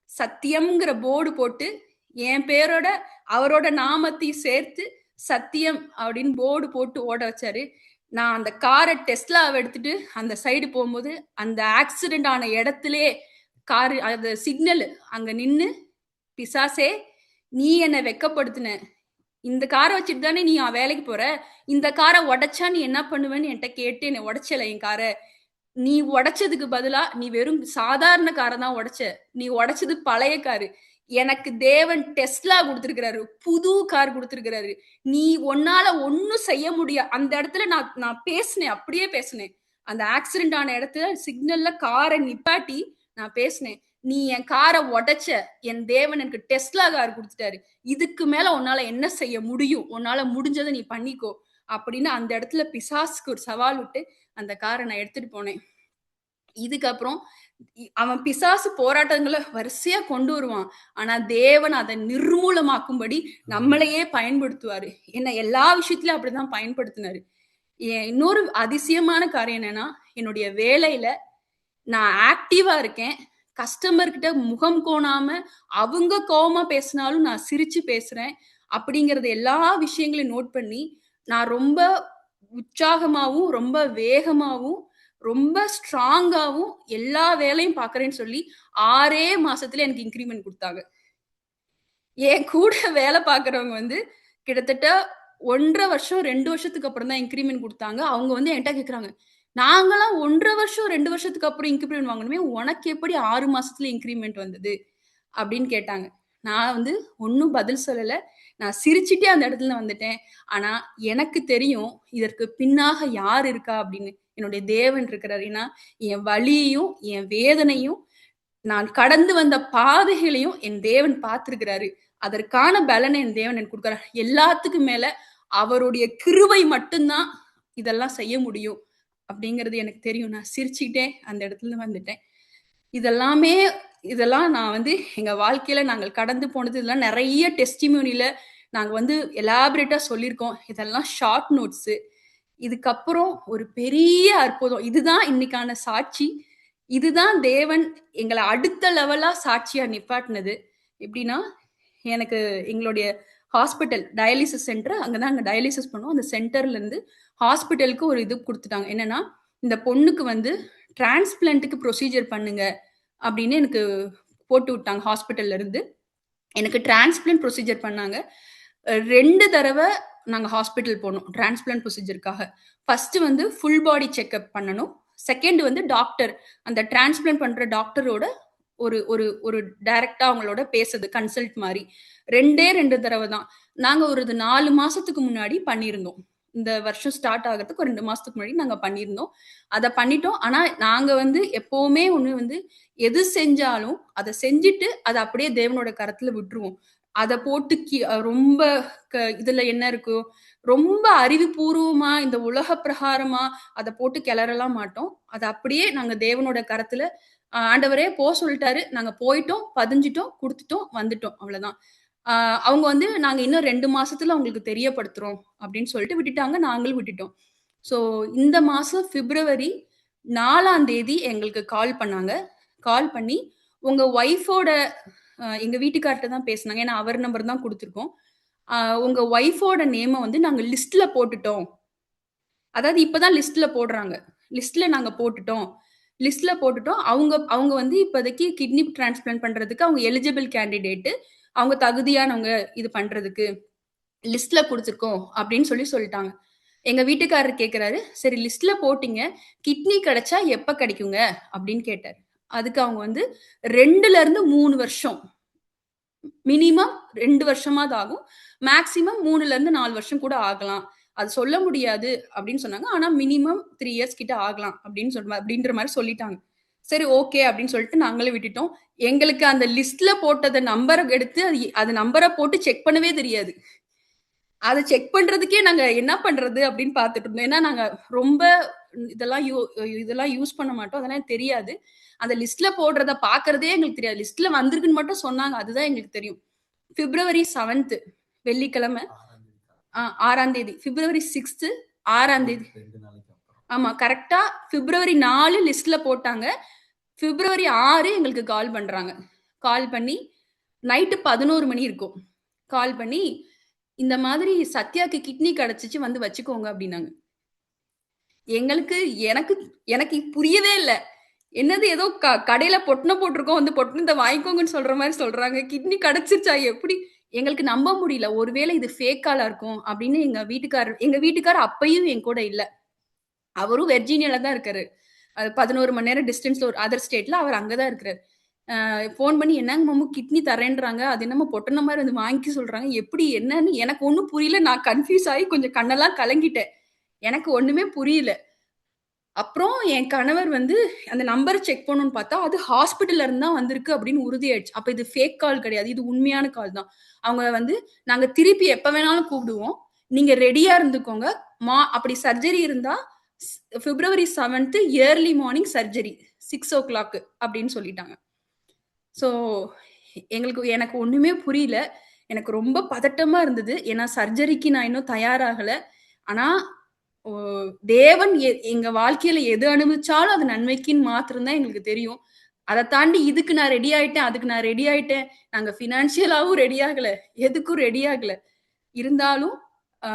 சத்தியம்ங்கிற போர்டு போட்டு என் பேரோட அவரோட நாமத்தையும் சேர்த்து சத்தியம் அப்படின்னு போர்டு போட்டு ஓட வச்சாரு. நான் அந்த காரை டெஸ்லாவை எடுத்துட்டு அந்த சைடு போகும்போது அந்த ஆக்சிடென்ட் ஆன இடத்திலே காரு அந்த சிக்னல் அங்க நின்னு, பிசாசே, நீ என்னை வெக்கப்படுத்தின. இந்த காரை வச்சுட்டு தானே நீ வேலைக்கு போற. இந்த காரை உடைச்சா நீ என்ன பண்ணுவேன்னு என்கிட்ட கேட்டு என்னை உடைச்சல என் காரை. நீ உடைச்சதுக்கு பதிலா நீ வெறும் சாதாரண காரை தான் உடைச்ச, நீ உடைச்சது பழைய காரு. எனக்கு தேவன் டெஸ்லா கொடுத்திருக்கிறாரு, புது கார் கொடுத்திருக்கிறாரு. நீ உன்னால ஒன்னும் செய்ய முடியாது. அந்த இடத்துல நான் பேசினேன், அப்படியே பேசினேன். அந்த ஆக்சிடென்ட் ஆன இடத்துல சிக்னல்ல காரை நிப்பாட்டி நான் பேசினேன். நீ என் காரை உடைச்ச, என் தேவன் எனக்கு டெஸ்லா கார் கொடுத்துட்டாரு. இதுக்கு மேல உன்னால என்ன செய்ய முடியும்? உன்னால முடிஞ்சதை நீ பண்ணிக்கோ அப்படின்னு அந்த இடத்துல பிசாசுக்கு ஒரு சவால் விட்டு அந்த காரை நான் எடுத்துட்டு போனேன். இதுக்கப்புறம் அவன் பிசாசு போராட்டங்களை வரிசையா கொண்டு வருவான். ஆனா தேவன் அதை நிர்மூலமாக்கும்படி நம்மளையே பயன்படுத்துவாரு. என்ன எல்லா விஷயத்திலும் அப்படிதான் பயன்படுத்தினாரு. இன்னொரு அதிசயமான காரியம் என்னன்னா, என்னுடைய வேலையில நான் ஆக்டிவா இருக்கேன். கஸ்டமர் கிட்ட முகம் கோணாம அவங்க கோவமா பேசினாலும் நான் சிரிச்சு பேசுறேன். அப்படிங்கறது எல்லா விஷயங்களையும் நோட் பண்ணி நான் ரொம்ப உற்சாகமாவும் ரொம்ப வேகமாவும் ரொம்ப ஸ்ட்ராங்காவும் எல்லா வேலையும் பாக்குறேன்னு சொல்லி 6 மாசத்துல எனக்கு இன்கிரிமெண்ட் கொடுத்தாங்க. என் கூட வேலை பாக்குறவங்க வந்து கிட்டத்தட்ட 1.5 வருஷம் 2 வருஷத்துக்கு அப்புறம் தான் இன்கிரிமெண்ட் கொடுத்தாங்க. அவங்க வந்து என்கிட்ட கேக்குறாங்க, நாங்களாம் 1.5 வருஷம் 2 வருஷத்துக்கு அப்புறம் இன்கிரிமெண்ட் வாங்கணுமே, உனக்கு எப்படி 6 மாசத்துல இன்கிரிமெண்ட் வந்தது அப்படின்னு கேட்டாங்க. நான் வந்து ஒன்னும் பதில் சொல்லல. நான் சிரிச்சுட்டே அந்த இடத்துல வந்துட்டேன். ஆனா எனக்கு தெரியும் இதற்கு பின்னாக யார் இருக்கா அப்படின்னு. என்னுடைய தேவன் இருக்கிறார். ஏன்னா என் வலியையும் என் வேதனையும் நான் கடந்து வந்த பாதைகளையும் என் தேவன் பார்த்திருக்கிறாரு. அதற்கான பலனை என் தேவன் எனக்கு கொடுக்கிறார். எல்லாத்துக்கும் மேல அவருடைய கிருபை மட்டும்தான் இதெல்லாம் செய்ய முடியும் அப்படிங்கிறது எனக்கு தெரியும். நான் சிரிச்சுக்கிட்டே அந்த இடத்துல வந்துட்டேன். இதெல்லாம் நான் வந்து எங்க வாழ்க்கையில நாங்கள் கடந்து போனது இதெல்லாம் நிறைய டெஸ்டிமோனியில நாங்க வந்து எலாபரேட்டா சொல்லியிருக்கோம். இதெல்லாம் ஷார்ட் நோட்ஸ். இதுக்கப்புறம் ஒரு பெரிய அற்புதம். இதுதான் இன்னைக்கான சாட்சி. இதுதான் தேவன் எங்களை அடுத்த லெவலா சாட்சியா நிப்பாட்டினது. எப்படின்னா, எனக்கு எங்களுடைய ஹாஸ்பிட்டல் டயாலிசிஸ் சென்டர், அங்கதான் அங்க டயாலிசிஸ் பண்ணுவோம். அந்த சென்டர்ல இருந்து ஹாஸ்பிட்டலுக்கு ஒரு இது கொடுத்துட்டாங்க. என்னன்னா, இந்த பொண்ணுக்கு வந்து டிரான்ஸ்பிளான்ட்டுக்கு ப்ரொசீஜர் பண்ணுங்க அப்படின்னு எனக்கு போட்டு விட்டாங்க ஹாஸ்பிட்டல்ல இருந்து. எனக்கு டிரான்ஸ்பிளான்ட் ப்ரொசீஜர் பண்ணாங்க. 2 தடவை நாங்க ஹாஸ்பிட்டல் போனோம் டிரான்ஸ்பிளான்ட் ப்ரொசீஜருக்காக. ஃபர்ஸ்ட் வந்து ஃபுல் பாடி செக்அப் பண்ணணும். செகண்ட் வந்து டாக்டர், அந்த டிரான்ஸ்பிளான்ட் பண்ற டாக்டரோட ஒரு ஒரு ஒரு டைரக்டா அவங்களோட பேசுறது கன்சல்ட் மாதிரி. 2 தடவை தான். நாங்க ஒரு 4 மாசத்துக்கு முன்னாடி பண்ணியிருந்தோம். இந்த வருஷம் ஸ்டார்ட் ஆகிறதுக்கு ஒரு 2 மாசத்துக்கு முன்னாடி நாங்க பண்ணியிருந்தோம். அதை பண்ணிட்டோம். ஆனா நாங்க வந்து எப்பவுமே ஒண்ணு வந்து எது செஞ்சாலும் அதை செஞ்சுட்டு அதை அப்படியே தேவனோட கரத்துல விட்டுருவோம். அதை போட்டு ரொம்ப இதுல என்ன இருக்கோ ரொம்ப அறிவுபூர்வமா இந்த உலக பிரகாரமா அதை போட்டு கிளறலாம் மாட்டோம். அதை அப்படியே நாங்க தேவனோட கரத்துல ஆண்டவரே போ சொல்லிட்டாரு, நாங்க போயிட்டோம், பதிஞ்சிட்டோம், கொடுத்துட்டோம், வந்துட்டோம், அவ்வளவுதான். அவங்க வந்து நாங்க இன்னும் 2 மாசத்துல அவங்களுக்கு தெரியப்படுத்துறோம் அப்படின்னு சொல்லிட்டு விட்டுட்டாங்க. நாங்களும் விட்டுட்டோம். ஸோ இந்த மாசம் பிப்ரவரி 4ஆம் தேதி எங்களுக்கு கால் பண்ணாங்க. கால் பண்ணி உங்க ஒய்ஃபோட எங்க வீட்டுக்கார்ட்ட தான் பேசினாங்க. ஏன்னா அவர் நம்பர் தான் கொடுத்துருக்கோம். உங்க ஒய்ஃபோட நேமை வந்து நாங்க லிஸ்ட்ல போட்டுட்டோம். அதாவது இப்பதான் லிஸ்ட்ல போடுறாங்க. லிஸ்ட்ல நாங்க போட்டுட்டோம். லிஸ்ட்ல போட்டுட்டோம். அவங்க வந்து இப்போதைக்கு கிட்னி டிரான்ஸ்பிளான்ட் பண்றதுக்கு அவங்க எலிஜிபிள் கேண்டிடேட், அவங்க தகுதியானவங்க இது பண்றதுக்கு லிஸ்ட்ல கொடுத்துருக்கோம் அப்படின்னு சொல்லிட்டாங்க. எங்க வீட்டுக்காரர் கேட்கிறாரு, சரி லிஸ்ட்ல போட்டீங்க, கிட்னி கிடைச்சா எப்ப கிடைக்குங்க அப்படின்னு கேட்டாரு. அதுக்கு அவங்க வந்து 2ல இருந்து 3 வருஷம், மினிமம் 2 வருஷமாவது ஆகும், மேக்சிமம் 3ல இருந்து 4 வருஷம் கூட ஆகலாம், அது சொல்ல முடியாது அப்படின்னு சொன்னாங்க. ஆனா மினிமம் 3 இயர்ஸ் கிட்ட ஆகலாம் அப்படின்ற மாதிரி சொல்லிட்டாங்க. சரி ஓகே அப்படின்னு சொல்லிட்டு நாங்களே விட்டுட்டோம். எங்களுக்கு அந்த லிஸ்ட்ல போட்டத நம்பரை எடுத்து அது நம்பரை போட்டு செக் பண்ணவே தெரியாது. அதை செக் பண்றதுக்கே நாங்க என்ன பண்றது அப்படின்னு பார்த்துட்டு இருந்தோம். ஏன்னா நாங்க ரொம்ப இதெல்லாம் யூஸ் பண்ண மாட்டோம், அதெல்லாம் தெரியாது. அந்த லிஸ்ட்ல போடுறத பாக்குறதே எங்களுக்கு தெரியாது. லிஸ்ட்ல வந்திருக்குன்னு மட்டும் சொன்னாங்க, அதுதான் எங்களுக்கு தெரியும். பிப்ரவரி 7th வெள்ளிக்கிழமை 6ஆம் தேதி, பிப்ரவரி 6th 6ஆம் தேதி, ஆமா கரெக்டா பிப்ரவரி 4 லிஸ்ட்ல போட்டாங்க. பிப்ரவரி 6 எங்களுக்கு கால் பண்றாங்க. கால் பண்ணி நைட்டு 11 மணி இருக்கும். கால் பண்ணி இந்த மாதிரி சத்யாக்கு கிட்னி கிடைச்சிச்சு, வந்து வச்சுக்கோங்க அப்படின்னாங்க. எனக்கு புரியவே இல்லை. என்னது ஏதோ கடையில பொட்டனை போட்டிருக்கோம், வந்து பொட்டனத்தை வாங்கிக்கோங்கன்னு சொல்ற மாதிரி சொல்றாங்க. கிட்னி கிடைச்சிருச்சா எப்படி? எங்களுக்கு நம்ப முடியல. ஒருவேளை இது ஃபேக் காலா இருக்கும் அப்படின்னு எங்க வீட்டுக்காரர் அப்பையும் என் கூட இல்ல. அவரும் வெர்ஜீனியால தான் இருக்காரு. அது 11 மணி நேரம் டிஸ்டன்ஸ்ல ஒரு அதர் ஸ்டேட்ல அவர் அங்கதான் இருக்கிறாரு. ஃபோன் பண்ணி என்னங்க மாமு கிட்னி தரேன்றாங்க. அது என்னமோ பொட்டன மாரி வந்து வாங்கிக்க சொல்றாங்க. எப்படி என்னன்னு எனக்கு ஒண்ணும் புரியல. நான் கன்ஃப்யூஸ் ஆகி கொஞ்சம் கண்ணெல்லாம் கலங்கிட்டேன். எனக்கு ஒண்ணுமே புரியல. அப்புறம் என் கணவர் வந்து அந்த நம்பர செக் பண்ணணும்னு பார்த்தா, அது ஹாஸ்பிட்டல்ல இருந்து தான் வந்திருக்கு அப்படின்னு உறுதியாயிடுச்சு. அப்ப இது ஃபேக் கால் கிடையாது. இது உண்மையான கால் தான். அவங்க வந்து, "நாங்க திருப்பி எப்ப வேணாலும் கூப்பிடுவோம். நீங்க ரெடியா இருந்துக்கோங்க. அப்படி சர்ஜரி இருந்தா பிப்ரவரி 7th இயர்லி மார்னிங் சர்ஜரி 6:00 அப்படின்னு சொல்லிட்டாங்க. ஸோ எனக்கு ஒண்ணுமே புரியல. எனக்கு ரொம்ப பதட்டமா இருந்தது. ஏன்னா சர்ஜரிக்கு நான் இன்னும் தயாராகல. ஆனா ஓ தேவன் எங்க வாழ்க்கையில எது அனுமதிச்சாலும் அது நன்மைக்குன்னு மாத்திரம் தான் எங்களுக்கு தெரியும். அத தாண்டி இதுக்கு நான் ரெடி ஆயிட்டேன், அதுக்கு நான் ரெடி ஆயிட்டேன். நாங்க ஃபினான்ஷியலாவும் ரெடி ஆகல. எதுக்கும் ரெடி ஆகல. இருந்தாலும் அ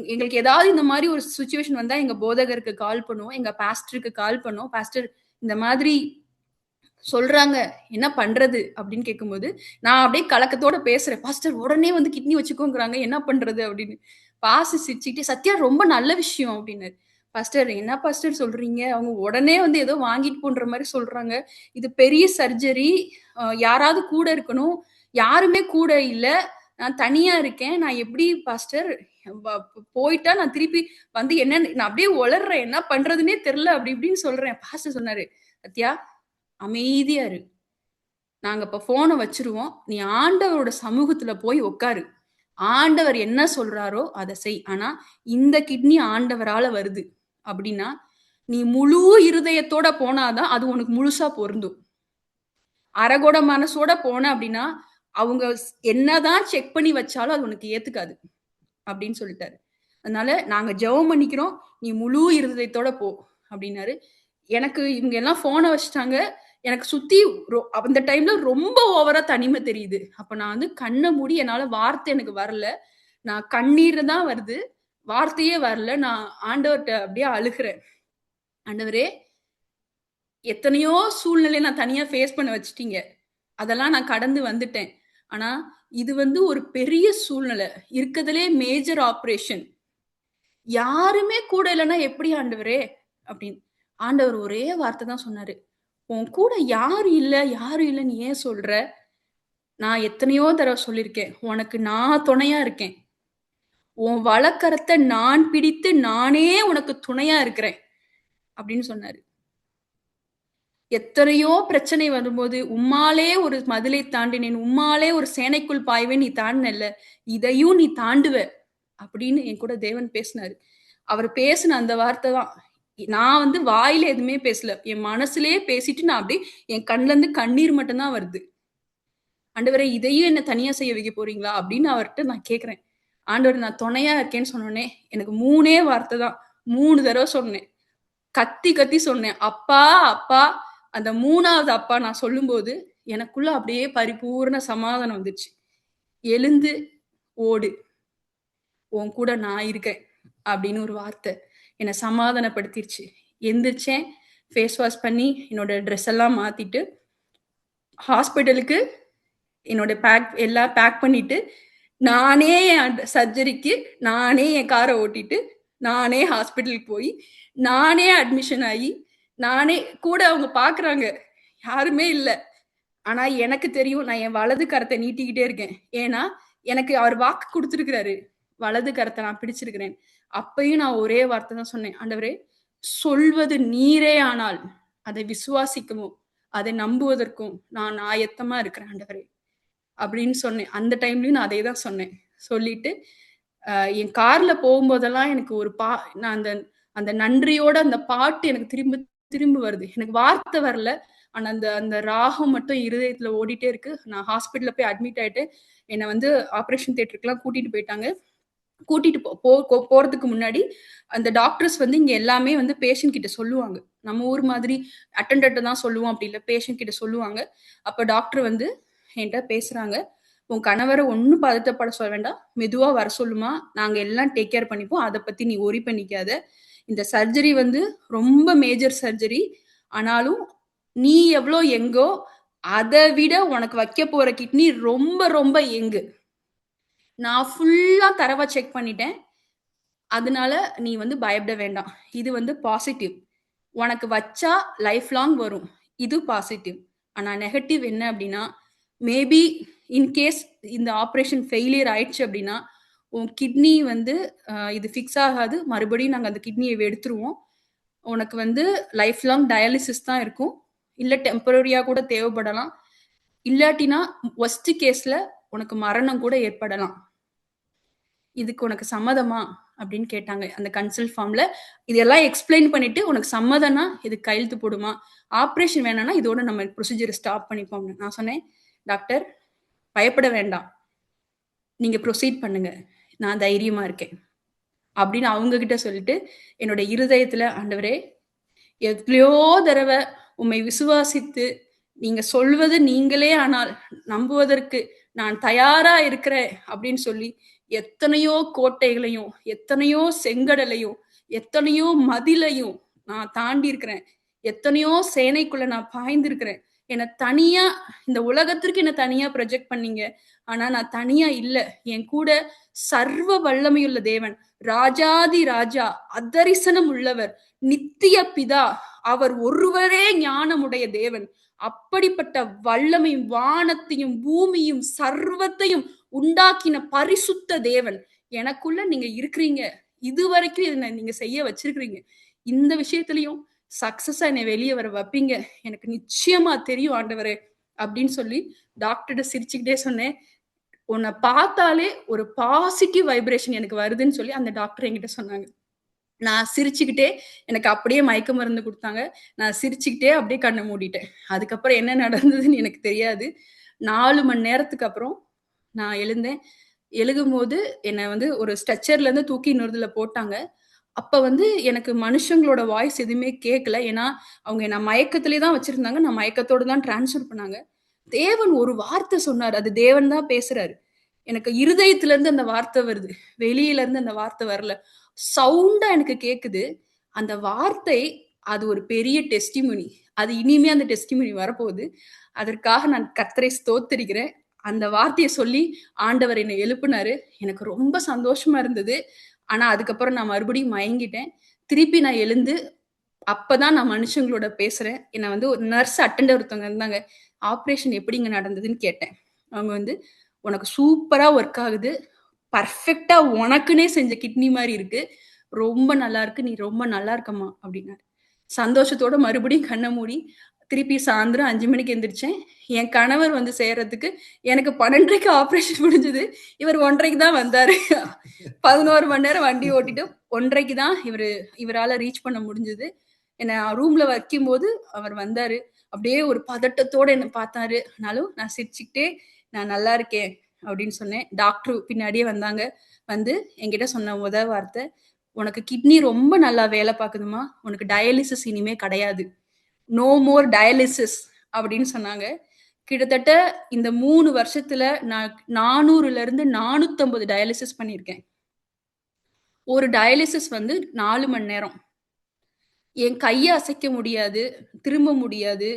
எங்களுக்கு ஏதாவது இந்த மாரி ஒரு சிச்சுவேஷன் வந்தா எங்க போதகருக்கு கால் பண்ணுவோம். எங்க பாஸ்டருக்கு கால் பண்ணோம். பாஸ்டர் இந்த மாதிரி சொல்றாங்க. என்ன பண்றது? அப்படின்னு கேட்கும்போது, நான் அப்படியே கலக்கத்தோட பேசுறேன். பாஸ்டர் உடனே வந்து கிட்னி வச்சுக்கோங்கிறாங்க. என்ன பண்றது? அப்படின்னு. பாஸ்டர் சிரிச்சுக்கிட்டே, சத்யா ரொம்ப நல்ல விஷயம் அப்படின்னாரு. பாஸ்டர் என்ன பாஸ்டர் சொல்றீங்க? அவங்க உடனே வந்து ஏதோ வாங்கிட்டு போன்ற மாரி சொல்றாங்க. இது பெரிய சர்ஜரி. யாராவது கூட இருக்கணும். யாருமே கூட இல்ல. நான் தனியா இருக்கேன். நான் எப்படி பாஸ்டர் வ போயிட்டா நான் திருப்பி வந்து என்னன்னு நான் அப்படியே உளறுறேன். என்ன பண்றதுன்னே தெரியல. அப்படி இப்படின்னு சொல்றேன். பாஸ்டர் சொன்னாரு, "சத்யா அமைதியா இரு. நாங்க இப்ப ஃபோன வச்சுருவோம். நீ ஆண்டவரோட சமூகத்துல போய் உட்காரு. ஆண்டவர் என்ன சொல்றாரோ அத செய். ஆனா, இந்த கிட்னி ஆண்டவரால வருது அப்படின்னா, நீ முழு இருதயத்தோட போனா தான் அது உனக்கு முழுசா பொருந்தும். அரைகுறை மனசோட போன அப்படின்னா, அவங்க என்னதான் செக் பண்ணி வச்சாலும் அது உனக்கு ஏத்துக்காது." அப்படின்னு சொல்லிட்டாரு. அதனால நாங்க ஜெபம் பண்ணிக்கிறோம். நீ முழு இருதயத்தோட போ அப்படின்னாரு. எனக்கு இவங்க எல்லாம் ஃபோன வச்சுட்டாங்க. எனக்கு சுத்தி அந்த டைம்ல ரொம்ப ஓவரா தனிமை தெரியுது. அப்ப நான் வந்து கண்ண மூடி என்னால வார்த்தை எனக்கு வரல. நான் கண்ணீர் தான் வருது. வார்த்தையே வரல. நான் ஆண்டவர்ட்ட அப்படியே அழுகுறேன். ஆண்டவரே! எத்தனையோ சூழ்நிலைய நான் தனியா ஃபேஸ் பண்ண வச்சுட்டீங்க. அதெல்லாம் நான் கடந்து வந்துட்டேன். ஆனா, இது வந்து ஒரு பெரிய சூழ்நிலை. இருக்கதுலயே மேஜர் ஆப்பரேஷன். யாருமே கூட இல்லன்னா எப்படி ஆண்டவரே? அப்படின்னு. ஆண்டவர் ஒரே வார்த்தை தான் சொன்னாரு. உன் கூட யாரும் இல்ல, யாரும் இல்லன்னு ஏன் சொல்ற? நான் எத்தனையோ தடவ சொல்லியிருக்கேன். உனக்கு நான் துணையா இருக்கேன். உன் வலக்கரத்த நான் பிடித்து நானே உனக்கு துணையா இருக்கிறேன். அப்படின்னு சொன்னாரு. எத்தனையோ பிரச்சனை வரும்போது, உம்மாலே ஒரு மதிலை தாண்டினேன். உம்மாலே ஒரு சேனைக்குள் பாய்வேன். நீ தாண்டுனல்ல. இதையும் நீ தாண்டுவ. அப்படின்னு என் கூட தேவன் பேசினாரு. அவர் பேசின அந்த வார்த்தை தான். நான் வந்து வாயில எதுவுமே பேசல. என் மனசுலயே பேசிட்டு நான் அப்படியே என் கண்ல இருந்து கண்ணீர் மட்டும் தான் வருது. ஆண்டவரே இதையும் என்ன தனியா செய்ய வைக்க போறீங்களா? அப்படின்னு அவர்ட்ட நான் கேட்கிறேன். ஆண்டவர் நான் துணையா இருக்கேன்னு சொன்னோனே, எனக்கு 3 வார்த்தை தான். 3 தடவ சொன்னேன். கத்தி கத்தி சொன்னேன். அப்பா, அப்பா. அந்த 3வது அப்பா நான் சொல்லும்போது, எனக்குள்ள அப்படியே பரிபூரண சமாதானம் வந்துச்சு. எழுந்து ஓடு. உன் கூட நான் இருக்கேன். அப்படின்னு ஒரு வார்த்தை. என்ன சமாதானப்படுத்திருச்சு. எந்திரிச்சேன். ஃபேஸ் வாஷ் பண்ணி, என்னோட ட்ரெஸ் எல்லாம் மாத்திட்டு, ஹாஸ்பிட்டலுக்கு என்னோட எல்லாம் பேக் பண்ணிட்டு, நானே என் சர்ஜரிக்கு நானே என் கார ஓட்டிட்டு, நானே ஹாஸ்பிட்டலுக்கு போய், நானே அட்மிஷன் ஆயி, நானே கூட அவங்க பார்க்குறாங்க. யாருமே இல்ல. ஆனா எனக்கு தெரியும் நான் என் வலது கரத்த நீட்டிக்கிட்டே இருக்கேன். ஏன்னா, எனக்கு அவர் வாக்கு குடுத்திருக்கிறாரு. வலது கரத்த நான் பிடிச்சிருக்கிறேன். அப்பயும் நான் ஒரே வார்த்தை தான் சொன்னேன். ஆண்டவரே, சொல்வது நீரே ஆனால், அதை விசுவாசிக்கவும், அதை நம்புவதற்கும் நான் ஆயத்தமா இருக்கிறேன் ஆண்டவரே. அப்படின்னு சொன்னேன். அந்த டைம்லயும் நான் அதே தான் சொன்னேன். சொல்லிட்டு, என் கார்ல போகும்போதெல்லாம் எனக்கு ஒரு நான் அந்த அந்த நன்றியோட அந்த பாட்டு எனக்கு திரும்ப திரும்ப வருது. எனக்கு வார்த்தை வரல. ஆனா அந்த அந்த ராகம் மட்டும் இருதயத்துல ஓடிட்டே இருக்கு. நான் ஹாஸ்பிட்டல்ல போய் அட்மிட் ஆயிட்டு, என்ன வந்து ஆப்பரேஷன் தியேட்டருக்குலாம் கூட்டிட்டு போயிட்டாங்க. கூட்டிட்டு போறதுக்கு முன்னாடி, அந்த டாக்டர்ஸ் வந்து இங்க எல்லாமே வந்து பேஷண்ட் கிட்ட சொல்லுவாங்க. நம்ம ஊர் மாதிரி அட்டெண்டன்ட்ட தான் சொல்லுவோம் அப்படி இல்ல. பேஷண்ட் கிட்ட சொல்லுவாங்க. அப்ப டாக்டர் வந்து என்ட்ட பேசுறாங்க. "உன் கணவர ஒண்ணும் பதட்டப்பட சொல்ல வேண்டாம். மெதுவா வர சொல்லுமா. நாங்க எல்லாம் டேக் கேர் பண்ணிப்போம். அத பத்தி நீ வொரி பண்ணிக்காத. இந்த சர்ஜரி வந்து ரொம்ப மேஜர் சர்ஜரி. ஆனாலும் நீ எவ்ளோ யங்கோ, அத விட உனக்கு வைக்க போற கிட்னி ரொம்ப ரொம்ப யங்கு. நான் ஃபுல்லா தரவா செக் பண்ணிட்டேன். அதனால நீ வந்து பயப்பட வேண்டாம். இது வந்து பாசிட்டிவ். உனக்கு வச்சா லைஃப் லாங் வரும். இது பாசிட்டிவ். ஆனா நெகட்டிவ் என்ன அப்படின்னா, மேபி இன்கேஸ் இந்த ஆப்ரேஷன் ஃபெயிலியர் ஆயிடுச்சு அப்படின்னா, உன் கிட்னி வந்து இது ஃபிக்ஸ் ஆகாது. மறுபடியும் நாங்க அந்த கிட்னிய எடுத்துருவோம். உனக்கு வந்து லைஃப் லாங் டயாலிசிஸ் தான் இருக்கும். இல்ல டெம்பரரியா கூட தேவைப்படலாம். இல்லாட்டினா வொர்ஸ்ட் கேஸ்ல உனக்கு மரணம் கூட ஏற்படலாம். இதுக்கு உனக்கு சம்மதமா அப்படின்னு கேட்டாங்க அந்த கன்சல்ட் ஃபார்ம்ல. இதெல்லாம் எக்ஸ்பிளைன் பண்ணிட்டு உனக்கு சம்மதம்னா இதுக்கு கையெழுத்து போடுமா, ஆப்ரேஷன் வேணாம்னா இதோட நம்ம ப்ரொசீஜரை ஸ்டாப் பண்ணிப்போம். நான் சொன்னேன், டாக்டர் பயப்பட வேண்டாம், நீங்க ப்ரொசீட் பண்ணுங்க, நான் தைரியமா இருக்கேன் அப்படின்னு அவங்க கிட்ட சொல்லிட்டு என்னோட இருதயத்துல, ஆண்டவரே எவ்வளோ தடவை உம்மை விசுவாசித்து நீங்க சொல்வது நீங்களே ஆனால் நம்புவதற்கு நான் தயாரா இருக்கிறேன் அப்படின்னு சொல்லி எத்தனையோ கோட்டைகளையும் எத்தனையோ செங்கடலையும் எத்தனையோ மதிலையும் நான் தாண்டி இருக்கிறேன். எத்தனையோ சேனைக்குள்ள நான் பாய்ந்திருக்கிறேன். என்னை தனியா இந்த உலகத்திற்கு என்ன தனியா ப்ரொஜெக்ட் பண்ணீங்க. ஆனா நான் தனியா இல்ல. என் கூட சர்வ வல்லமையுள்ள தேவன், ராஜாதி ராஜா, அதரிசனம் உள்ளவர், நித்திய பிதா, அவர் ஒருவரே ஞானமுடைய தேவன். அப்படிப்பட்ட வல்லமையும் வானத்தையும் பூமியும் சர்வத்தையும் உண்டாக்கின பரிசுத்த தேவன் எனக்குள்ள நீங்க இருக்கிறீங்க. இதுவரைக்கும் இதை நீங்க செய்ய வச்சிருக்கிறீங்க. இந்த விஷயத்திலையும் சக்சஸா என்னை வெளியே வர வைப்பீங்க, எனக்கு நிச்சயமா தெரியும் ஆண்டவரே அப்படின்னு சொல்லி டாக்டர்கிட்ட சிரிச்சுக்கிட்டே சொன்னேன். உன்னை பார்த்தாலே ஒரு பாசிட்டிவ் வைப்ரேஷன் எனக்கு வருதுன்னு சொல்லி அந்த டாக்டர் என்கிட்ட சொன்னாங்க. நான் சிரிச்சுக்கிட்டே, எனக்கு அப்படியே மயக்க மருந்து கொடுத்தாங்க. நான் சிரிச்சுக்கிட்டே அப்படியே கண்ணை மூடிட்டேன். அதுக்கப்புறம் என்ன நடந்ததுன்னு எனக்கு தெரியாது. 4 மணி நேரத்துக்கு அப்புறம் நான் எழுந்தேன். எழுகும்போது என்னை வந்து ஒரு ஸ்ட்ரெச்சர்ல இருந்து தூக்கி இன்னொருதுல போட்டாங்க. அப்ப வந்து எனக்கு மனுஷங்களோட வாய்ஸ் எதுவுமே கேட்கல. ஏன்னா அவங்க என்ன மயக்கத்திலே தான் வச்சிருந்தாங்க. நான் மயக்கத்தோட தான் டிரான்ஸ்ஃபர் பண்ணாங்க. தேவன் ஒரு வார்த்தை சொன்னார். அது தேவன் தான் பேசுறாரு. எனக்கு இருதயத்துல இருந்து அந்த வார்த்தை வருது, வெளியில இருந்து அந்த வார்த்தை வரல. சவுண்டா எனக்கு கேக்குது. அந்த வார்த்தை அது ஒரு பெரிய டெஸ்டிமோனி. அது இனிமே அந்த டெஸ்டிமோனி வரப்போகுது. அதற்காக நான் கர்த்தரை ஸ்தோத்திரிக்கிறேன். அந்த வார்த்தையை சொல்லி ஆண்டவர் என்னை எழுப்புனாரு. எனக்கு ரொம்ப சந்தோஷமா இருந்தது. ஆனா அதுக்கப்புறம் நான் மறுபடியும் மயங்கிட்டேன். திருப்பி நான் எழுந்து அப்பதான் நான் மனுஷங்களோட பேசுறேன். என்னை வந்து ஒரு நர்ஸ் அட்டெண்டர் ஒருத்தவங்க இருந்தாங்க. ஆப்ரேஷன் எப்படிங்க நடந்ததுன்னு கேட்டேன். அவங்க வந்து, உனக்கு சூப்பரா ஒர்க் ஆகுது, பர்ஃபெக்டா உனக்குன்னே செஞ்ச கிட்னி மாதிரி இருக்கு, ரொம்ப நல்லா இருக்கு, நீ ரொம்ப நல்லா இருக்கம்மா அப்படின்னாரு. சந்தோஷத்தோட மறுபடியும் கண்ணை மூடி திருப்பி சாயந்தரம் 5 மணிக்கு எந்திரிச்சேன். என் கணவர் வந்து சேர்றதுக்கு எனக்கு 12:30க்கு ஆப்ரேஷன் முடிஞ்சது. இவர் 1:30க்கு தான் வந்தாரு. 11 மணி நேரம் வண்டி ஓட்டிட்டு 1:30க்கு தான் இவரால ரீச் பண்ண முடிஞ்சது. என்னை ரூம்ல வைக்கும்போது அவர் வந்தாரு. அப்படியே ஒரு பதட்டத்தோட என்னை பார்த்தாரு. ஆனாலும் நான் சிரிச்சுக்கிட்டே, நான் நல்லா இருக்கேன் அப்படின்னு சொன்னேன். டாக்டர் பின்னாடியே வந்தாங்க. வந்து என்கிட்ட சொன்ன வார்த்தை, உனக்கு கிட்னி ரொம்ப நல்லா வேலை பார்க்குதுமா, உனக்கு டயாலிசிஸ் இனிமே கிடையாது, நோ மோர் டயாலிசிஸ் அப்படின்னு சொன்னாங்க. கிட்டத்தட்ட இந்த 3 வருஷத்துல நான் 400ல இருந்து 450 டயாலிசிஸ் பண்ணியிருக்கேன். ஒரு டயாலிசிஸ் வந்து 4 மணி நேரம். என் கையை அசைக்க முடியாது, திரும்ப முடியாது.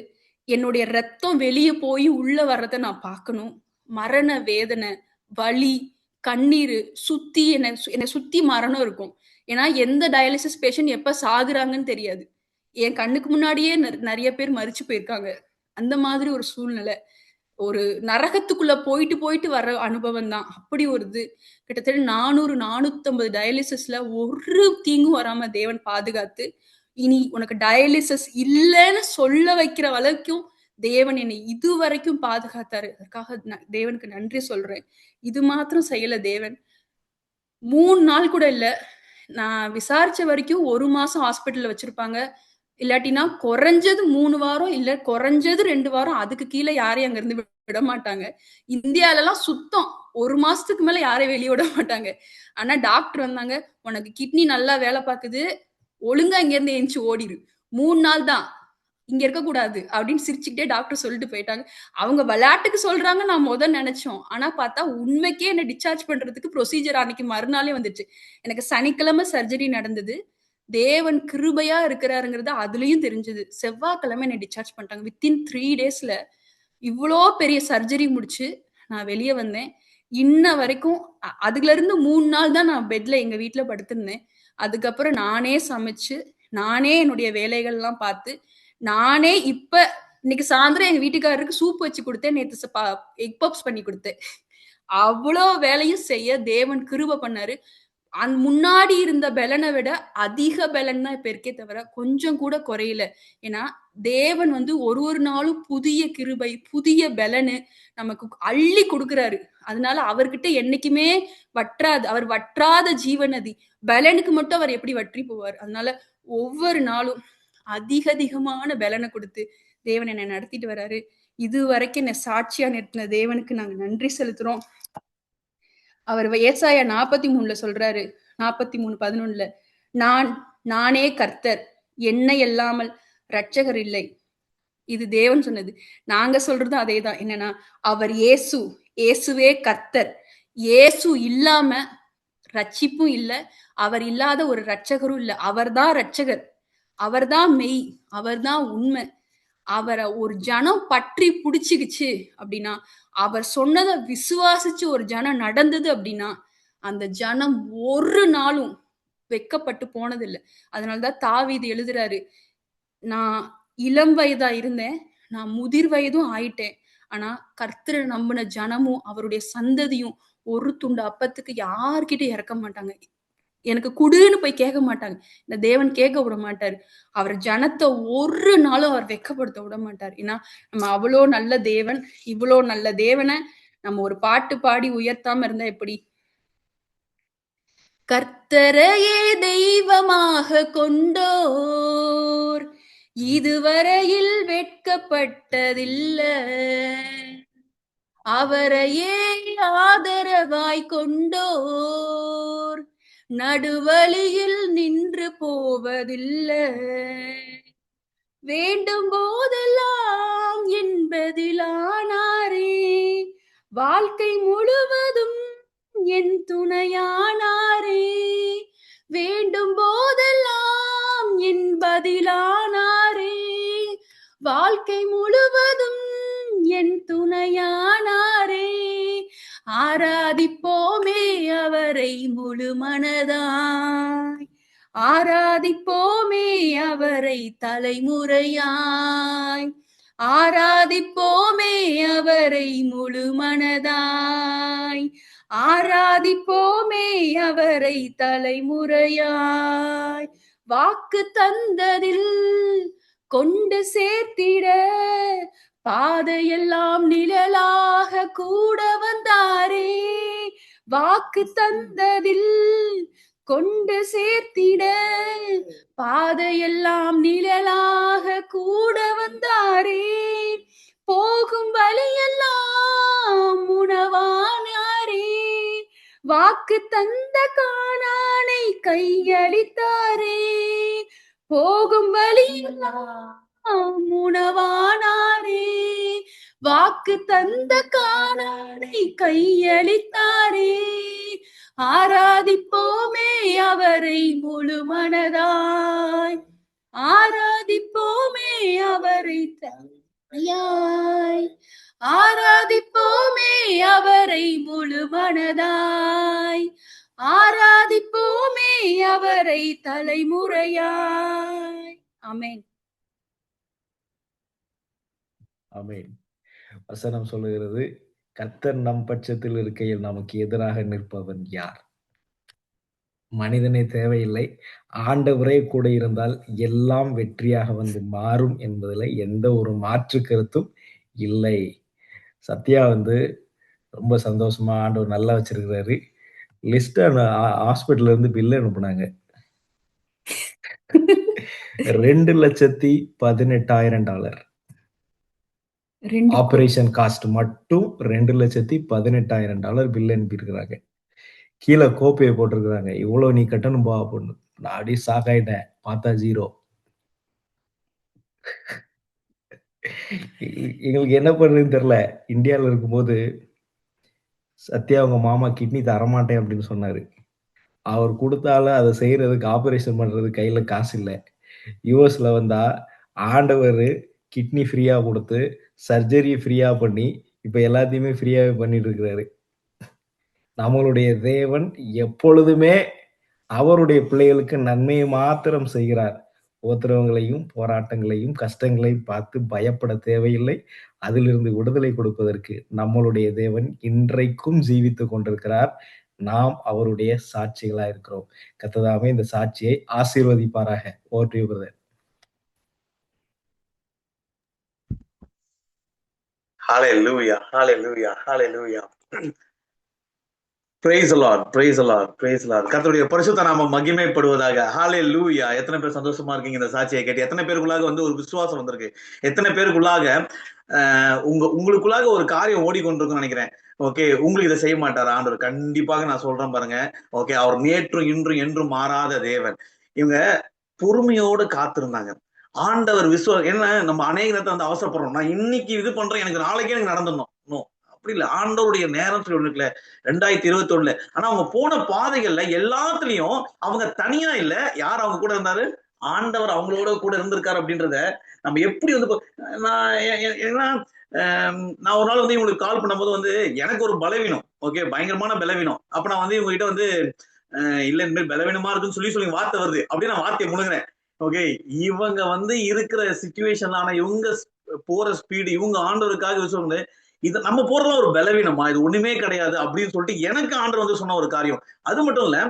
என்னுடைய ரத்தம் வெளியே போய் உள்ள வர்றதை நான் பார்க்கணும். மரண வேதனை, வலி, கண்ணீர், சுத்தி என்னை சுத்தி மரணம் இருக்கும். ஏன்னா எந்த டயாலிசிஸ் பேஷண்ட் எப்ப சாகுறாங்கன்னு தெரியாது. என் கண்ணுக்கு முன்னாடியே நிறைய பேர் மரிச்சு போயிருக்காங்க. அந்த மாதிரி ஒரு சூழ்நிலை. ஒரு நரகத்துக்குள்ள போயிட்டு போயிட்டு வர்ற அனுபவம் தான். அப்படி ஒரு இது. கிட்டத்தட்ட 400-450 டயாலிசிஸ்ல ஒரு தீங்கும் வராம தேவன் பாதுகாத்து, இனி உனக்கு டயாலிசிஸ் இல்லைன்னு சொல்ல வைக்கிற வரைக்கும் தேவன் என்னை இதுவரைக்கும் பாதுகாத்தாரு. அதுக்காக தேவனுக்கு நன்றி சொல்றேன். இது மாத்திரம் செய்யல தேவன். 3 நாள் கூட இல்ல, நான் விசாரிச்ச வரைக்கும் 1 மாசம் ஹாஸ்பிட்டல்ல வச்சிருப்பாங்க. இல்லாட்டினா குறைஞ்சது 3 வாரம், இல்ல குறைஞ்சது 2 வாரம். அதுக்கு கீழே யாரையும் அங்க இருந்து விட மாட்டாங்க. இந்தியால எல்லாம் சுத்தம். 1 மாசத்துக்கு மேல யாரையும் வெளியே விட மாட்டாங்க. ஆனா டாக்டர் வந்தாங்க, உனக்கு கிட்னி நல்லா வேலை பார்க்குது, ஒழுங்கா இங்க இருந்து எந்திச்சு ஓடிடு, 3 நாள் தான், இங்க இருக்க கூடாது அப்படின்னு சிரிச்சுக்கிட்டே டாக்டர் சொல்லிட்டு போயிட்டாங்க. அவங்க விளையாட்டுக்கு சொல்றாங்க நான் நினைச்சோம். ஆனா பார்த்தா உண்மைக்கே என்ன டிஸ்சார்ஜ் பண்றதுக்கு ப்ரொசீஜர் அன்னைக்கு மறுநாளே வந்துச்சு. எனக்கு சனிக்கிழமை சர்ஜரி நடந்தது. தேவன் கிருபையா இருக்கிறாருங்கிறது அதுலயும் தெரிஞ்சது. செவ்வாய்க்கிழமை என்னை டிஸ்சார்ஜ் பண்ணிட்டாங்க. வித்தின் 3 டேஸ்ல இவ்வளோ பெரிய சர்ஜரி முடிச்சு நான் வெளியே வந்தேன். இன்ன வரைக்கும் அதுல இருந்து 3 நாள் தான் நான் பெட்ல எங்க வீட்டுல படுத்திருந்தேன். அதுக்கப்புறம் நானே சமைச்சு நானே என்னுடைய வேலைகள்லாம் பார்த்து, நானே இப்ப இன்னைக்கு சாயந்தரம் எங்க வீட்டுக்காரருக்கு சூப் வச்சு கொடுத்தேன். நேத்து எக் பப்ஸ் பண்ணி கொடுத்தேன். அவ்வளோ வேலையும் செய்ய தேவன் கிருபை பண்ணாரு. முன்னாடி இருந்த பெலனை விட அதிக பெலன் தான் இப்ப இருக்கே தவிர கொஞ்சம் கூட குறையல. ஏன்னா தேவன் வந்து ஒரு ஒரு நாளும் புதிய கிருபை, புதிய பெலனு நமக்கு அள்ளி கொடுக்குறாரு. அதனால அவர்கிட்ட என்னைக்குமே வற்றாது. அவர் வற்றாத ஜீவநதி. பெலனுக்கு மட்டும் அவர் எப்படி வற்றி போவார்? அதனால ஒவ்வொரு நாளும் அதிகமான பெலனை கொடுத்து தேவன் என்னை நடத்திட்டு வர்றாரு. இது வரைக்கும் என்னை சாட்சியா நிறுத்தின தேவனுக்கு நாங்க நன்றி செலுத்துறோம். அவர் ஏசாயா 43 சொல்றாரு, 43:11 நானே கர்த்தர், என்னை அல்லாமல் இரட்சகர் இல்லை. இது தேவன் சொன்னது. நாங்க சொல்றதும் அதேதான். என்னன்னா அவர் இயேசுவே கர்த்தர். இயேசு இல்லாம ரட்சிப்பும் இல்ல, அவர் இல்லாத ஒரு இரட்சகரும் இல்ல. அவர்தான் இரட்சகர், அவர்தான் மெய், அவர்தான் உண்மை. அவரை ஒரு ஜனம் பற்றி பிடிச்சுக்கிச்சு அப்படின்னா, அவர் சொன்னதை விசுவாசிச்சு ஒரு ஜனம் நடந்தது அப்படின்னா, அந்த ஜனம் ஒரு நாளும் வெக்கப்பட்டு போனதில்லை. அதனாலதான் தாவீது எழுதுறாரு, நான் இளம் வயதா இருந்தேன், நான் முதிர் வயதும் ஆயிட்டேன். ஆனா கர்த்தரை நம்பின ஜனமும் அவருடைய சந்ததியும் ஒரு துண்டு அப்பத்துக்கு யார்கிட்ட இறக்க மாட்டாங்க. எனக்கு குடுன்னு போய் கேட்க மாட்டாங்க. இந்த தேவன் கேட்க விட மாட்டாரு. அவர் ஜனத்தை ஒரு நாளும் அவர் வெட்கப்படுத்த விட மாட்டார். ஏன்னா நம்ம அவ்வளோ நல்ல தேவன். இவ்வளோ நல்ல தேவனை நம்ம ஒரு பாட்டு பாடி உயர்த்தாம இருந்தா எப்படி? கர்த்தரையே தெய்வமாக கொண்டோர் இதுவரையில் வெட்கப்பட்டதில்லை, அவரையே ஆதரவாய் கொண்டோர் நடுவழியில் நின்று போவதில்லை. வேண்டும் போதெல்லாம் என்பதிலானாரே, வாழ்க்கை முழுவதும் என் துணையானாரே. வேண்டும் போதெல்லாம் என்பதிலானாரே, வாழ்க்கை முழுவதும் என் துணையானாரே. ஆராதிப்போமே அவரை முழு மனதாய், ஆராதிப்போமே அவரை தலைமுறையாய், ஆராதிப்போமே அவரை முழு மனதாய், ஆராதிப்போமே அவரை தலைமுறையாய். வாக்கு தந்ததில் கொண்டு சேர்த்திட பாதையெல்லாம் நிழலாக கூட வந்தாரே. வாக்கு தந்ததில் கொண்டு சேர்த்திட பாதையெல்லாம் நிழலாக கூட வந்தாரே. போகும் வழியெல்லாம் உணவானாரே, வாக்கு தந்த கானானை கையளித்தாரே. போகும் வழியெல்லாம் உணவானாரே, வாக்கு தந்த கானானை கையளித்தாரே. ஆராதிப்போமே அவரை முழு மனதாய், ஆராதிப்போமே அவரை தலையாய், ஆராதிப்போமே அவரை முழு மனதாய், ஆராதிப்போமே அவரை தலைமுறையாய். ஆமென். ஆமென். வசனம் சொல்லுகிறது, கர்த்தர் நம் பட்சத்தில் இருக்கையில் நமக்கு எதிராக நிற்பவன் யார்? மனிதனே தேவையில்லை, ஆண்டவரே கூட இருந்தால் எல்லாம் வெற்றியாக வந்து மாறும் என்பதில் எந்த ஒரு மாற்று கருத்தும் இல்லை. சத்யா வந்து ரொம்ப சந்தோஷமா ஆண்டவர் நல்லா வச்சிருக்கிறாரு. லிஸ்ட் ஹாஸ்பிட்டல்ல இருந்து பில் அனுப்புனாங்க. $2,18,000 ஆபரேஷன் காஸ்ட் மட்டும் $2,18,000 பில் அனுப்பியிருக்கிறாங்க. கீழே கோப்பையை போட்டிருக்கிறாங்க, இவ்வளவு நீ கட்டணும் பா அப்படின்னு. நான் அப்படியே ஷாக் ஆயிட்டேன். பார்த்தா ஜீரோ. எங்களுக்கு என்ன பண்றதுன்னு தெரியல. இந்தியாவில் இருக்கும்போது சத்யா அவங்க மாமா கிட்னி தரமாட்டேன் அப்படின்னு சொன்னாரு. அவர் கொடுத்தாலும் அதை செய்யறதுக்கு, ஆபரேஷன் பண்றது கையில காசு இல்லை. யூஎஸ்ல வந்தா ஆண்டவர் கிட்னி ஃப்ரீயா கொடுத்து சர்ஜரி ஃப்ரீயா பண்ணி இப்ப எல்லாத்தையுமே ஃப்ரீயாவே பண்ணிட்டு இருக்கிறாரு. நம்மளுடைய தேவன் எப்பொழுதுமே அவருடைய பிள்ளைகளுக்கு நன்மையை மாத்திரம் செய்கிறார். உபத்திரவங்களையும் போராட்டங்களையும் கஷ்டங்களையும் பார்த்து பயப்பட தேவையில்லை. அதிலிருந்து விடுதலை கொடுப்பதற்கு நம்மளுடைய தேவன் இன்றைக்கும் ஜீவித்துக் கொண்டிருக்கிறார். நாம் அவருடைய சாட்சிகளா இருக்கிறோம். கர்த்தர் இந்த சாட்சியை ஆசீர்வதிப்பாராக. Over to you brother. Hallelujah, hallelujah, hallelujah. Praise the Lord, praise the Lord, praise the Lord. கர்த்தருடைய பரிசுத்த நாமம் மகிமைப்படுவதாக. ஹalleluya. எத்தனை பேர் சந்தோஷமா இருக்கீங்க இந்த சாட்சியை கேட்டு? எத்தனை பேருக்குள்ளாக வந்து ஒரு விசுவாசம் வந்திருக்கு? எத்தனை பேருக்குள்ளாக உங்களுக்குள்ளாக ஒரு காரியம் ஓடிக்கொண்டிருக்குன்னு நினைக்கிறேன். ஓகே, உங்களுக்கு இதை செய்ய மாட்டார் ஆண்டவர்? கண்டிப்பாக நான் சொல்றேன் பாருங்க. ஓகே, அவர் நேற்றும் இன்றும் என்றும் மாறாத தேவன். இவங்க பொறுமையோடு காத்திருந்தாங்க. ஆண்டவர் என்ன நம்ம அநேக நேரத்தை வந்து அவசரப்படுறோம். நான் இன்னைக்கு இது பண்றேன், எனக்கு நாளைக்கே எனக்கு நடந்துடணும். அப்படி இல்ல. ஆண்டவருடைய நேரம் சொல்லி ஒண்ணு இருக்குல்ல, 2021. ஆனா அவங்க போன பாதைகள்ல எல்லாத்துலயும் அவங்க தனியா இல்ல, யார் அவங்க கூட இருந்தாரு? ஆண்டவர் அவங்களோட கூட இருந்திருக்காரு. அப்படின்றத நம்ம எப்படி வந்து நான் ஒரு நாள் வந்து இவங்களுக்கு கால் பண்ணும்போது வந்து எனக்கு ஒரு பலவீனம், ஓகே, பயங்கரமான பலவீனம். அப்ப நான் வந்து இவங்க கிட்ட வந்து இல்ல இந்த மாதிரி பலவீனமா இருக்குன்னு சொல்லி வார்த்தை வருது அப்படின்னு நான் வார்த்தையை முழுங்குறேன். ஓகே, இவங்க வந்து இருக்கிற சிச்சுவேஷன்ல, ஆனா இவங்க போற ஸ்பீடு, இவங்க ஆண்டவருக்காக சொல்லுங்க, இது நம்ம போறதுலாம் ஒரு பலவீனமா, இது ஒண்ணுமே கிடையாது அப்படின்னு சொல்லிட்டு எனக்கு ஆண்டவர் வந்து சொன்ன ஒரு காரியம். அது மட்டும் இல்ல,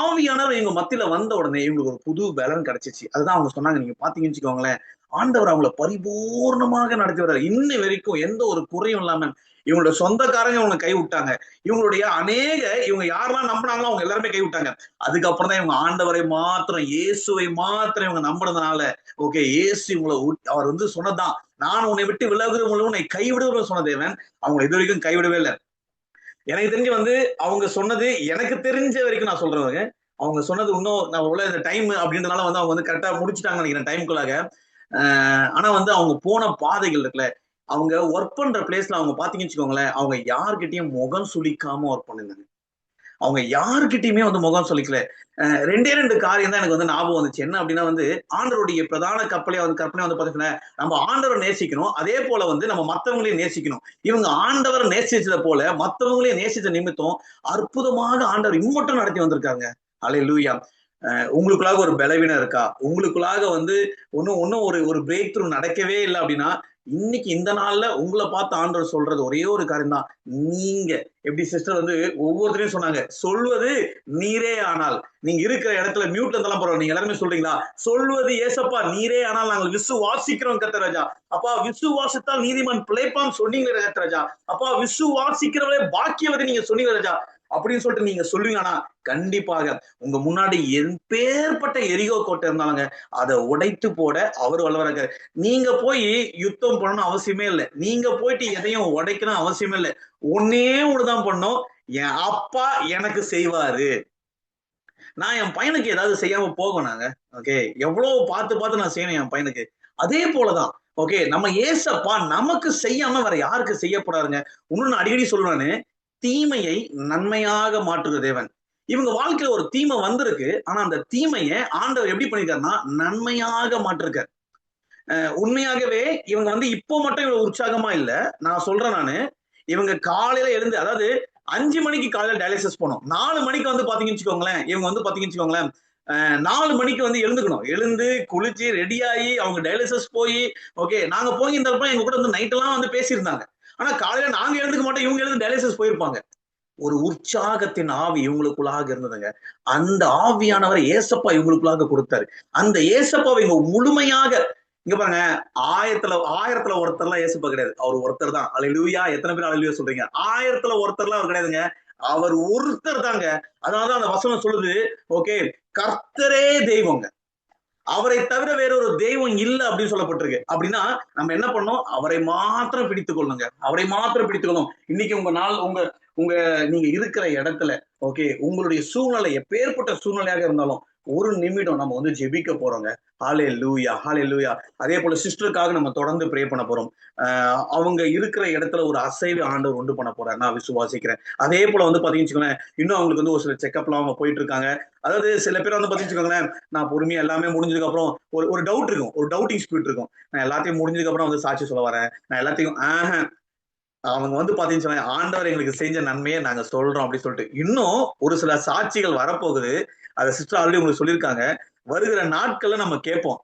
ஆவியானவர் இவங்க மத்தியில வந்த உடனே இவங்களுக்கு ஒரு புது பலன் கிடைச்சிச்சு. அதுதான் அவங்க சொன்னாங்க. நீங்க பாத்தீங்கன்னு வச்சுக்கோங்களேன், ஆண்டவர் அவங்கள பரிபூர்ணமாக நடத்தி வர்றாரு. இன்ன வரைக்கும் எந்த ஒரு குறையும் இல்லாம. இவங்களோட சொந்தக்காரங்க இவங்க கை விட்டாங்க. இவங்களுடைய இவங்க யாரெல்லாம் நம்பினாங்களோ அவங்க எல்லாருமே கை விட்டாங்க. அதுக்கப்புறம் தான் இவங்க ஆண்டவரை மாத்திரம், இயேசுவை மாத்திரம் இவங்க நம்பினதுனால, ஓகே, இயேசு இவங்களை அவர் வந்து சொன்னதான், நான் உன்னை விட்டு விலகுறவங்களும் உன்னை கைவிடுவதும் சொன்ன தேவன் அவங்க இது வரைக்கும் கைவிடவே இல்லை. எனக்கு தெரிஞ்சு வந்து அவங்க சொன்னது, எனக்கு தெரிஞ்ச வரைக்கும் நான் சொல்றேன், அவங்க சொன்னது இன்னும் நான் உள்ள இந்த டைம் அப்படின்றதுனால வந்து அவங்க வந்து கரெக்டா முடிச்சுட்டாங்க நினைக்கிறேன் டைமுக்குள்ளாக. ஆனா வந்து அவங்க போன பாதைகள் இருக்குல்ல, அவங்க ஒர்க் பண்ற பிளேஸ்ல அவங்க பாத்தீங்கன்னு வச்சுக்கோங்களேன், அவங்க யார்கிட்டயும் முகம் சுளிக்காம ஒர்க் பண்ணிருந்தாங்க. அவங்க யாருக்கிட்டையுமே வந்து முகம் சொல்லிக்கல. 2 காரியம் தான் எனக்கு வந்து ஞாபகம் வந்துச்சு. என்ன அப்படின்னா வந்து, ஆண்டவருடைய பிரதான கற்பனை வந்து பாத்தீங்கன்னா, நம்ம ஆண்டவரை நேசிக்கணும், அதே போல வந்து நம்ம மத்தவங்களையும் நேசிக்கணும். இவங்க ஆண்டவரை நேசிச்சத போல மத்தவங்களையும் நேசிச்ச நிமித்தம் அற்புதமாக ஆண்டவர் இம்மட்டும் நடத்தி வந்திருக்காங்க. அல்லேலூயா. உங்களுக்குள்ளாக ஒரு பலவீனம் இருக்கா? உங்களுக்குள்ளாக வந்து ஒன்னும் ஒரு பிரேக் த்ரூ நடக்கவே இல்லை அப்படின்னா, இன்னைக்கு இந்த நாள்ல உங்களை பார்த்து ஆண்டவர் சொல்றது ஒரே ஒரு காரியம் தான். நீங்க எப்படி சிஸ்டர் வந்து ஒவ்வொருத்தரையும் சொன்னாங்க, சொல்வது நீரே ஆனால். நீங்க இருக்கிற இடத்துல மியூட்ல இருந்தாலும் பரவாயில்ல, நீங்க எல்லாருமே சொல்றீங்களா? சொல்வது ஏசப்பா நீரே ஆனால் நாங்கள் விசுவாசிக்கிறோம் கர்த்தராஜா. அப்பா, விசுவாசித்தால் நீதிமான் பிழைப்பான் சொன்னீங்க கர்த்தராஜா. அப்பா, விசுவாசிக்கிறவளே பாக்கியவதை நீங்க சொன்னீங்க ராஜா அப்படின்னு சொல்லிட்டு நீங்க சொல்லுவீங்க. ஆனா கண்டிப்பாக உங்க முன்னாடி எப்பேற்பட்ட எரிகோ கோட்டை இருந்தாலுங்க, அதை உடைத்து போட அவர் வல்லவராக. நீங்க போய் யுத்தம் பண்ணணும் அவசியமே இல்லை. நீங்க போயிட்டு எதையும் உடைக்கணும் அவசியமே இல்லை. ஒன்னே ஒண்ணுதான் பண்ணும், என் அப்பா எனக்கு செய்வாரு. நான் என் பையனுக்கு ஏதாவது செய்யாம போகணாங்க. ஓகே, எவ்வளவு பார்த்து நான் செய்யணும் என் பையனுக்கு. அதே போலதான் ஓகே, நம்ம ஏசப்பா நமக்கு செய்யாம வேற யாருக்கு செய்யப்படாருங்க. இன்னொன்னு அடிக்கடி சொல்லுவானு, தீமையை நன்மையாக மாற்றுகிற தேவன். இவங்க வாழ்க்கையில ஒரு தீமை வந்திருக்கு, ஆனா அந்த தீமையை ஆண்டவர் எப்படி பண்ணிருக்காருன்னா நன்மையாக மாற்றிருக்காரு. உண்மையாகவே இவங்க வந்து இப்போ மட்டும் இவ்வளவு உற்சாகமா இல்ல. நான் சொல்றேன், நானு இவங்க காலையில எழுந்து, அதாவது 5 மணிக்கு காலையில டயாலிசிஸ் போனோம், 4 மணிக்கு வந்து பாத்தீங்கன்னு வச்சுக்கோங்களேன், இவங்க வந்து பாத்தீங்கன்னு வச்சுக்கோங்களேன் 4 மணிக்கு வந்து எழுந்துக்கணும். எழுந்து குளிச்சு ரெடியாகி அவங்க டயாலிசிஸ் போய், ஓகே, நாங்க போய் இந்த எங்க கூட வந்து நைட் எல்லாம் வந்து பேசியிருந்தாங்க. ஆனா காலையில நாங்க எழுந்துக்க மாட்டோம், இவங்க எழுந்து டயாலிசிஸ் போயிருப்பாங்க. ஒரு உற்சாகத்தின் ஆவி இவங்களுக்குள்ளாக இருந்ததுங்க. அந்த ஆவியானவரை ஏசப்பா இவங்களுக்குள்ளாக கொடுத்தாரு. அந்த ஏசப்பாவை இவங்க முழுமையாக, இங்க பாருங்க, ஆயிரத்துல ஒருத்தர்லாம் ஏசப்பா கிடையாது, அவர் ஒருத்தர் தான். அல்லேலூயா. எத்தனை பேர் அல்லேலூயா சொல்றீங்க? ஆயிரத்துல ஒருத்தர்லாம் அவர் கிடையாதுங்க, அவர் ஒருத்தர் தாங்க. அதனாலதான் அந்த வசனம் சொல்லுது, ஓகே, கர்த்தரே தெய்வங்க, அவரை தவிர வேற ஒரு தெய்வம் இல்லை அப்படின்னு சொல்லப்பட்டிருக்கு. அப்படின்னா நம்ம என்ன பண்ணோம்? அவரை மாத்திரம் பிடித்துக் கொள்ளுங்க, அவரை மாத்திரம் பிடித்துக்கணும். இன்னைக்கு உங்க நாள், உங்க நீங்க இருக்கிற இடத்துல, ஓகே, உங்களுடைய சூழ்நிலை எப்பேற்பட்ட சூழ்நிலையாக இருந்தாலும் ஒரு நிமிடம் நம்ம வந்து ஜெபிக்க போறோங்க. ஹல்லேலூயா, ஹல்லேலூயா. அதே போல சிஸ்டருக்காக நம்ம தொடர்ந்து ப்ரே பண்ண போறோம். அவங்க இருக்கிற இடத்துல ஒரு அசைவு ஆண்டவர் உண்டு பண்ண போறாரு, நான் விசுவாசிக்கிறேன். அதே போல வந்து பாத்தீங்கன்னு இன்னும் அவங்களுக்கு வந்து ஒரு சில செக்அப்லாம் அவங்க போயிட்டு இருக்காங்க. அதாவது சில பேர் வந்து பாத்தீங்கன்னு நான் பொறுமையா எல்லாமே முடிஞ்சதுக்கு அப்புறம் ஒரு டவுட் இருக்கும், ஒரு டவுட்டிங் ஸ்பிரிட் இருக்கும். நான் எல்லாத்தையும் முடிஞ்சதுக்கு அப்புறம் வந்து சாட்சி சொல்ல வரேன், நான் எல்லாத்தையும் அவங்க வந்து பாத்தீங்கன்னா ஆண்டவர் எங்களுக்கு செஞ்ச நன்மையை நாங்க சொல்றோம் அப்படின்னு சொல்லிட்டு இன்னும் ஒரு சில சாட்சிகள் வரப்போகுது. அதை சிஸ்டர் ஆல்ரெடி உங்களுக்கு சொல்லியிருக்காங்க. வருகிற நாட்கள்ல நம்ம கேட்போம்.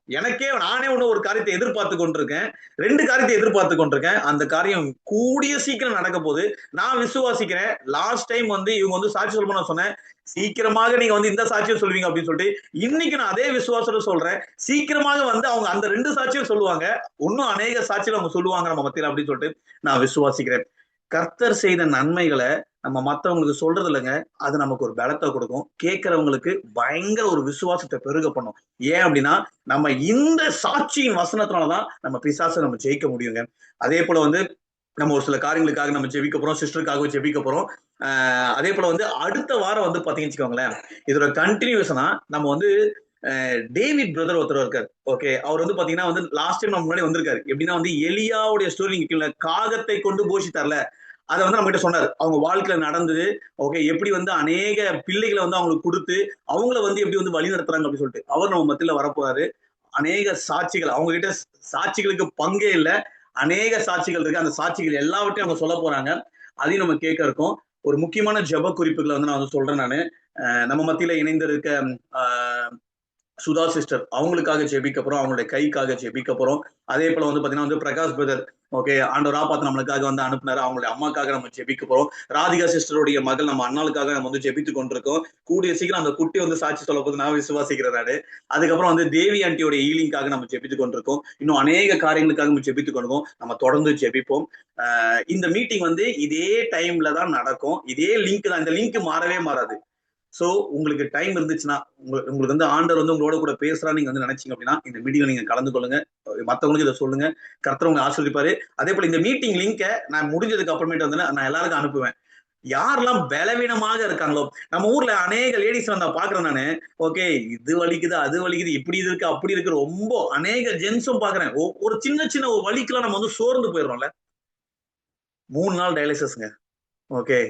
நானே ஒரு காரியத்தை எதிர்பார்த்து கொண்டிருக்கேன், 2 காரியத்தை எதிர்பார்த்து கொண்டிருக்கேன். அந்த காரியம் கூடிய சீக்கிரம் நடக்க போகுது. நான் விசுவாசிக்கிறேன். லாஸ்ட் டைம் இவங்க சாட்சி சொல்லும்போது நான் சொன்னேன், சீக்கிரமாக நீங்க இந்த சாட்சியை சொல்லுவீங்க அப்படின்னு சொல்லிட்டு, இன்னைக்கு நான் அதே விசுவாசத்தை சொல்றேன். சீக்கிரமாக அவங்க அந்த 2 சாட்சியும் சொல்லுவாங்க. இன்னும் அநேக சாட்சிகள் அவங்க சொல்லுவாங்க நம்ம மத்தியில அப்படின்னு சொல்லிட்டு நான் விசுவாசிக்கிறேன். கர்த்தர் செய்த நன்மைகளை நம்ம மத்தவங்களுக்கு சொல்றது இல்லைங்க, அது நமக்கு ஒரு பலத்தை கொடுக்கும். கேட்கிறவங்களுக்கு பயங்கர ஒரு விசுவாசத்தை பெருக பண்ணும். ஏன் அப்படின்னா, நம்ம இந்த சாட்சியின் வசனத்தினாலதான் நம்ம பிசாசை நம்ம ஜெயிக்க முடியுங்க. அதே போல நம்ம ஒரு சில காரியங்களுக்காக நம்ம ஜெபிக்க போறோம், சிஸ்டருக்காக ஜெபிக்க போறோம். அதே போல அடுத்த வாரம் பாத்தீங்கன்னு வச்சுக்கோங்களேன், இதோட கண்டினியூஷனா நம்ம டேவிட் பிரதர் ஒருத்தர் இருக்காரு. ஓகே, அவர் பாத்தீங்கன்னா லாஸ்ட் டைம் நம்ம முன்னாடி வந்திருக்காரு. எப்படின்னா எலியாவுடைய ஸ்டோரி நீங்க காகத்தை கொண்டு போஷித்தார்ல, அதை நம்ம கிட்ட சொன்னாரு. அவங்க வாழ்க்கையில நடந்தது. ஓகே, எப்படி அநேக பிள்ளைகளை அவங்களுக்கு கொடுத்து அவங்கள எப்படி வழி நடத்துறாங்க அப்படின்னு சொல்லிட்டு அவர் நம்ம மத்தியில வரப்போறாரு. அநேக சாட்சிகள், அவங்க கிட்ட சாட்சிகளுக்கு பங்கே இல்லை, அநேக சாட்சிகள் இருக்கு. அந்த சாட்சிகள் எல்லாவற்றையும் அவங்க சொல்ல போறாங்க. அதையும் நம்ம கேட்க இருக்கோம். ஒரு முக்கியமான ஜெப குறிப்புகளை நான் சொல்றேன். நானு நம்ம மத்தியில இணைந்திருக்க சுதா சிஸ்டர், அவங்களுக்காக ஜெபிக்க போறோம், அவங்களுடைய கைக்காக ஜெபிக்க போறோம். அதே போல பாத்தீங்கன்னா பிரகாஷ் பிரதர், ஓகே, ஆண்டவரா பார்த்து நம்மளுக்காக அனுப்புனாரு, அவங்களுடைய அம்மாக்காக நம்ம ஜெபிக்க போறோம். ராதிகா சிஸ்டருடைய மகள் நம்ம அண்ணாளுக்காக நம்ம ஜெபித்து கொண்டிருக்கோம். கூடிய சீக்கிரம் அந்த குட்டி சாட்சி சொல்ல போது நான் விசுவாசிக்கிறேன் நாடு. அதுக்கப்புறம் தேவி ஆண்டியோட ஈலிங்காக நம்ம ஜெபித்து கொண்டிருக்கோம். இன்னும் அநேக காரியங்களுக்காக நம்ம ஜெபித்து கொண்டிருக்கோம். நம்ம தொடர்ந்து ஜெபிப்போம். இந்த மீட்டிங் இதே டைம்ல தான் நடக்கும். இதே லிங்க் தான். இந்த லிங்க் மாறவே மாறாது. சோ உங்களுக்கு டைம் இருந்துச்சுன்னா, உங்களுக்கு ஆண்டவர் உங்களோட கூட பேசுறான்னு நீங்க நினைச்சீங்க அப்படின்னா, இந்த மீட்டிங்ல நீங்க கலந்து கொள்ளுங்க. மத்தவங்களுக்கு இதை சொல்லுங்க. கர்த்தர் உங்களை ஆசீர்வதிப்பாரு. அதே போல இந்த மீட்டிங் லிங்கை நான் முடிஞ்சதுக்கு அப்புறமேட்டு நான் எல்லாருக்கும் அனுப்புவேன். யாரெல்லாம் பலவீனமாக இருக்காங்களோ, நம்ம ஊர்ல அநேக லேடிஸ் நான் பாக்குறேன் நானு. ஓகே, இது வலிக்குது, அது வலிக்குது, இப்படி இருக்கு, அப்படி இருக்கு, ரொம்ப அநேக ஜென்ஸும் பாக்குறேன். ஒரு சின்ன சின்ன ஒரு வலிக்கெல்லாம் நம்ம சோர்ந்து போயிடுறோம்ல. 3 நாள் டயாலிசிஸ்ங்க. ஓகே,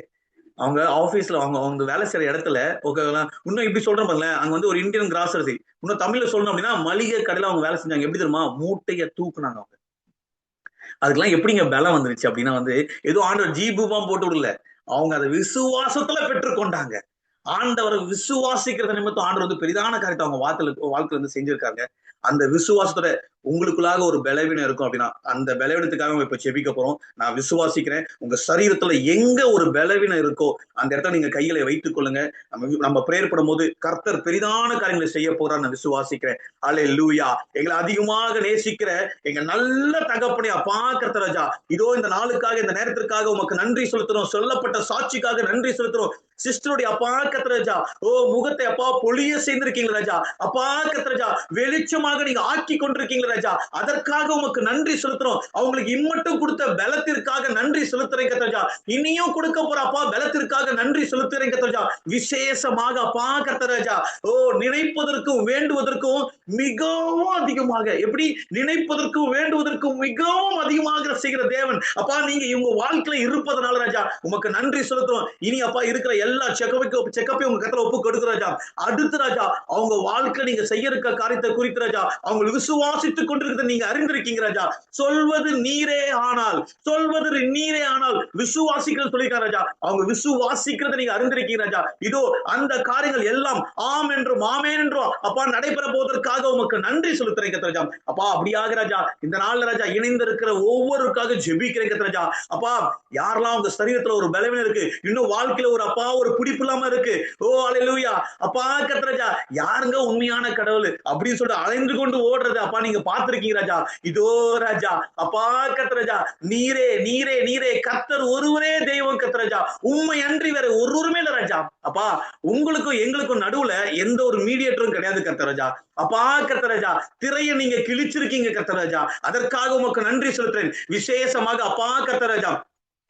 அவங்க ஆபீஸ்ல அவங்க வேலை செய்யற இடத்துல, ஓகே, இன்னும் இப்படி சொல்றேன் பாருங்களேன், அங்க ஒரு இந்தியன் கிராசரி, இன்னும் தமிழ்ல சொல்லணும் அப்படின்னா மளிகை கடையில அவங்க வேலை செஞ்சாங்க. எப்படி தெரியுமா? மூட்டைய தூக்குனாங்க அவங்க. அதுக்கெல்லாம் எப்படிங்க பலம் வந்துருச்சு அப்படின்னா, ஏதோ ஆண்டவர் ஜீபூபாம் போட்டு விடல, அவங்க அதை விசுவாசத்துல பெற்றுக்கொண்டாங்க. ஆண்டவரை விசுவாசிக்கிறத நிமித்தம் ஆண்டவர் பெரிதான காரியத்தை அவங்க வாழ்க்கையில செஞ்சிருக்காங்க. அந்த விசுவாசத்தோட உங்களுக்குள்ளாக ஒரு பலவீனம் இருக்கும் அப்படின்னா, அந்த பலவீனத்துக்காக நம்ம இப்ப ஜெபிக்க போறோம். நான் விசுவாசிக்கிறேன், உங்க சரீரத்துல எங்க ஒரு பலவீனம் இருக்கோ அந்த இடத்துல நீங்க கைகளை வைத்துக் கொள்ளுங்க. நம்ம பிரேயர் பண்ணும்போது கர்த்தர் பெரிதான காரியங்களை செய்ய போறான்னு நான் விசுவாசிக்கிறேன். அல்லேலூயா. எங்களை அதிகமாக நேசிக்கிற எங்க நல்ல தகப்பனே அப்பா கர்த்தர் ராஜா, இதோ இந்த நாளுக்காக, இந்த நேரத்திற்காக உமக்கு நன்றி செலுத்துறோம். சொல்லப்பட்ட சாட்சிக்காக நன்றி செலுத்துறோம். சிஸ்டருடைய அப்பா கர்த்தர் ராஜா, முகத்தை அப்பா பொழிய செய்திருக்கீங்க ராஜா. அப்பா கர்த்தர் ராஜா, வெளிச்சமாக நீங்க ஆக்கி கொண்டிருக்கீங்க ராஜா. அதற்காக உமக்கு நன்றி செலுத்துறோம். அவங்களுக்கு இம்மட்டும் கொடுத்த பலத்திற்காக நன்றி செலுத்துறேன் கர்த்தர் ராஜா. இனியும் கொடுக்க போற அப்பா பலத்திற்காக நன்றி செலுத்துறேன் கர்த்தர் ராஜா. விசேஷமாக அப்பா கர்த்தர் ராஜா, நினைப்பதற்கும் வேண்டுவதற்கும் மிகவும் அதிகமாக, எப்படி நினைப்பதற்கும் வேண்டுவதற்கும் மிகவும் அதிகமாக செய்கிற தேவன் அப்பா, நீங்க இவங்க வாழ்க்கையில இருப்பதனால ராஜா உமக்கு நன்றி செலுத்துறோம். இனி அப்பா இருக்கிற எல்லா செக்கப்பையும் உங்க கருத்துல ஒப்பு கொடுக்குற ராஜா. அடுத்து ராஜா, அவங்க வாழ்க்கை நீங்க செய்ய இருக்க காரியத்தை குறித்து ராஜா, அவங்க விசுவாசித்துக் கொண்டிருக்கிறது நீங்க அறிந்திருக்கீங்க ராஜா. சொல்வது நீரே ஆனால், சொல்வது நீரே ஆனால் விசுவாசிக்கிறது சொல்லிருக்காங்க ராஜா. அவங்க விசுவாசிக்கிறத நீங்க அறிந்திருக்கீங்க ராஜா. இதோ அந்த காரியங்கள் எல்லாம் ஆம் என்றும் ஆமேன் என்றும் அப்பா நடைபெற போவதற்காக உமக்கு நன்றி செலுத்துறேன் ராஜா. அப்பா அப்படியாக ராஜா, இந்த நாள்ல ராஜா இணைந்து இருக்கிற ஒவ்வொருக்காக ஜெபிக்கிறேன் ராஜா. அப்பா, யாரெல்லாம் உங்க சரீரத்துல ஒரு பலவீனம் இருக்கு, இன்னும் வாழ்க்கையில ஒரு அப்பா ஒரு பிடிப்பு இல்லாம இருக்கு, அல்லேலூயா அப்பா கர்த்தர் ராஜா, யாருங்க உண்மையான கடவுள் அப்படின்னு சொல்லிட்டு அலைந்து கொண்டு ஓடுறது அப்பா நீங்க பார்த்திருக்கீங்க ராஜா. இதோ ராஜா அப்பா கர்த்தர் ராஜா, நீரே நீரே நீரே கர்த்தர் ஒருவரே தெய்வம் கர்த்தர் ராஜா. உண்மை அன்றி வேற ஒருவருமே இல்ல ராஜா. அப்பா, உங்களுக்கும் எங்களுக்கும் நடுவுல எந்த ஒரு மீடியேட்டரும் கிடையாது கர்த்தர் ராஜா. அப்பா கர்த்தர் ராஜா, திரையை நீங்க கிழிச்சிருக்கீங்க கர்த்தர் ராஜா. அதற்காக உமக்கு நன்றி செலுத்துறேன். விசேஷமாக அப்பா கர்த்தர் ராஜா,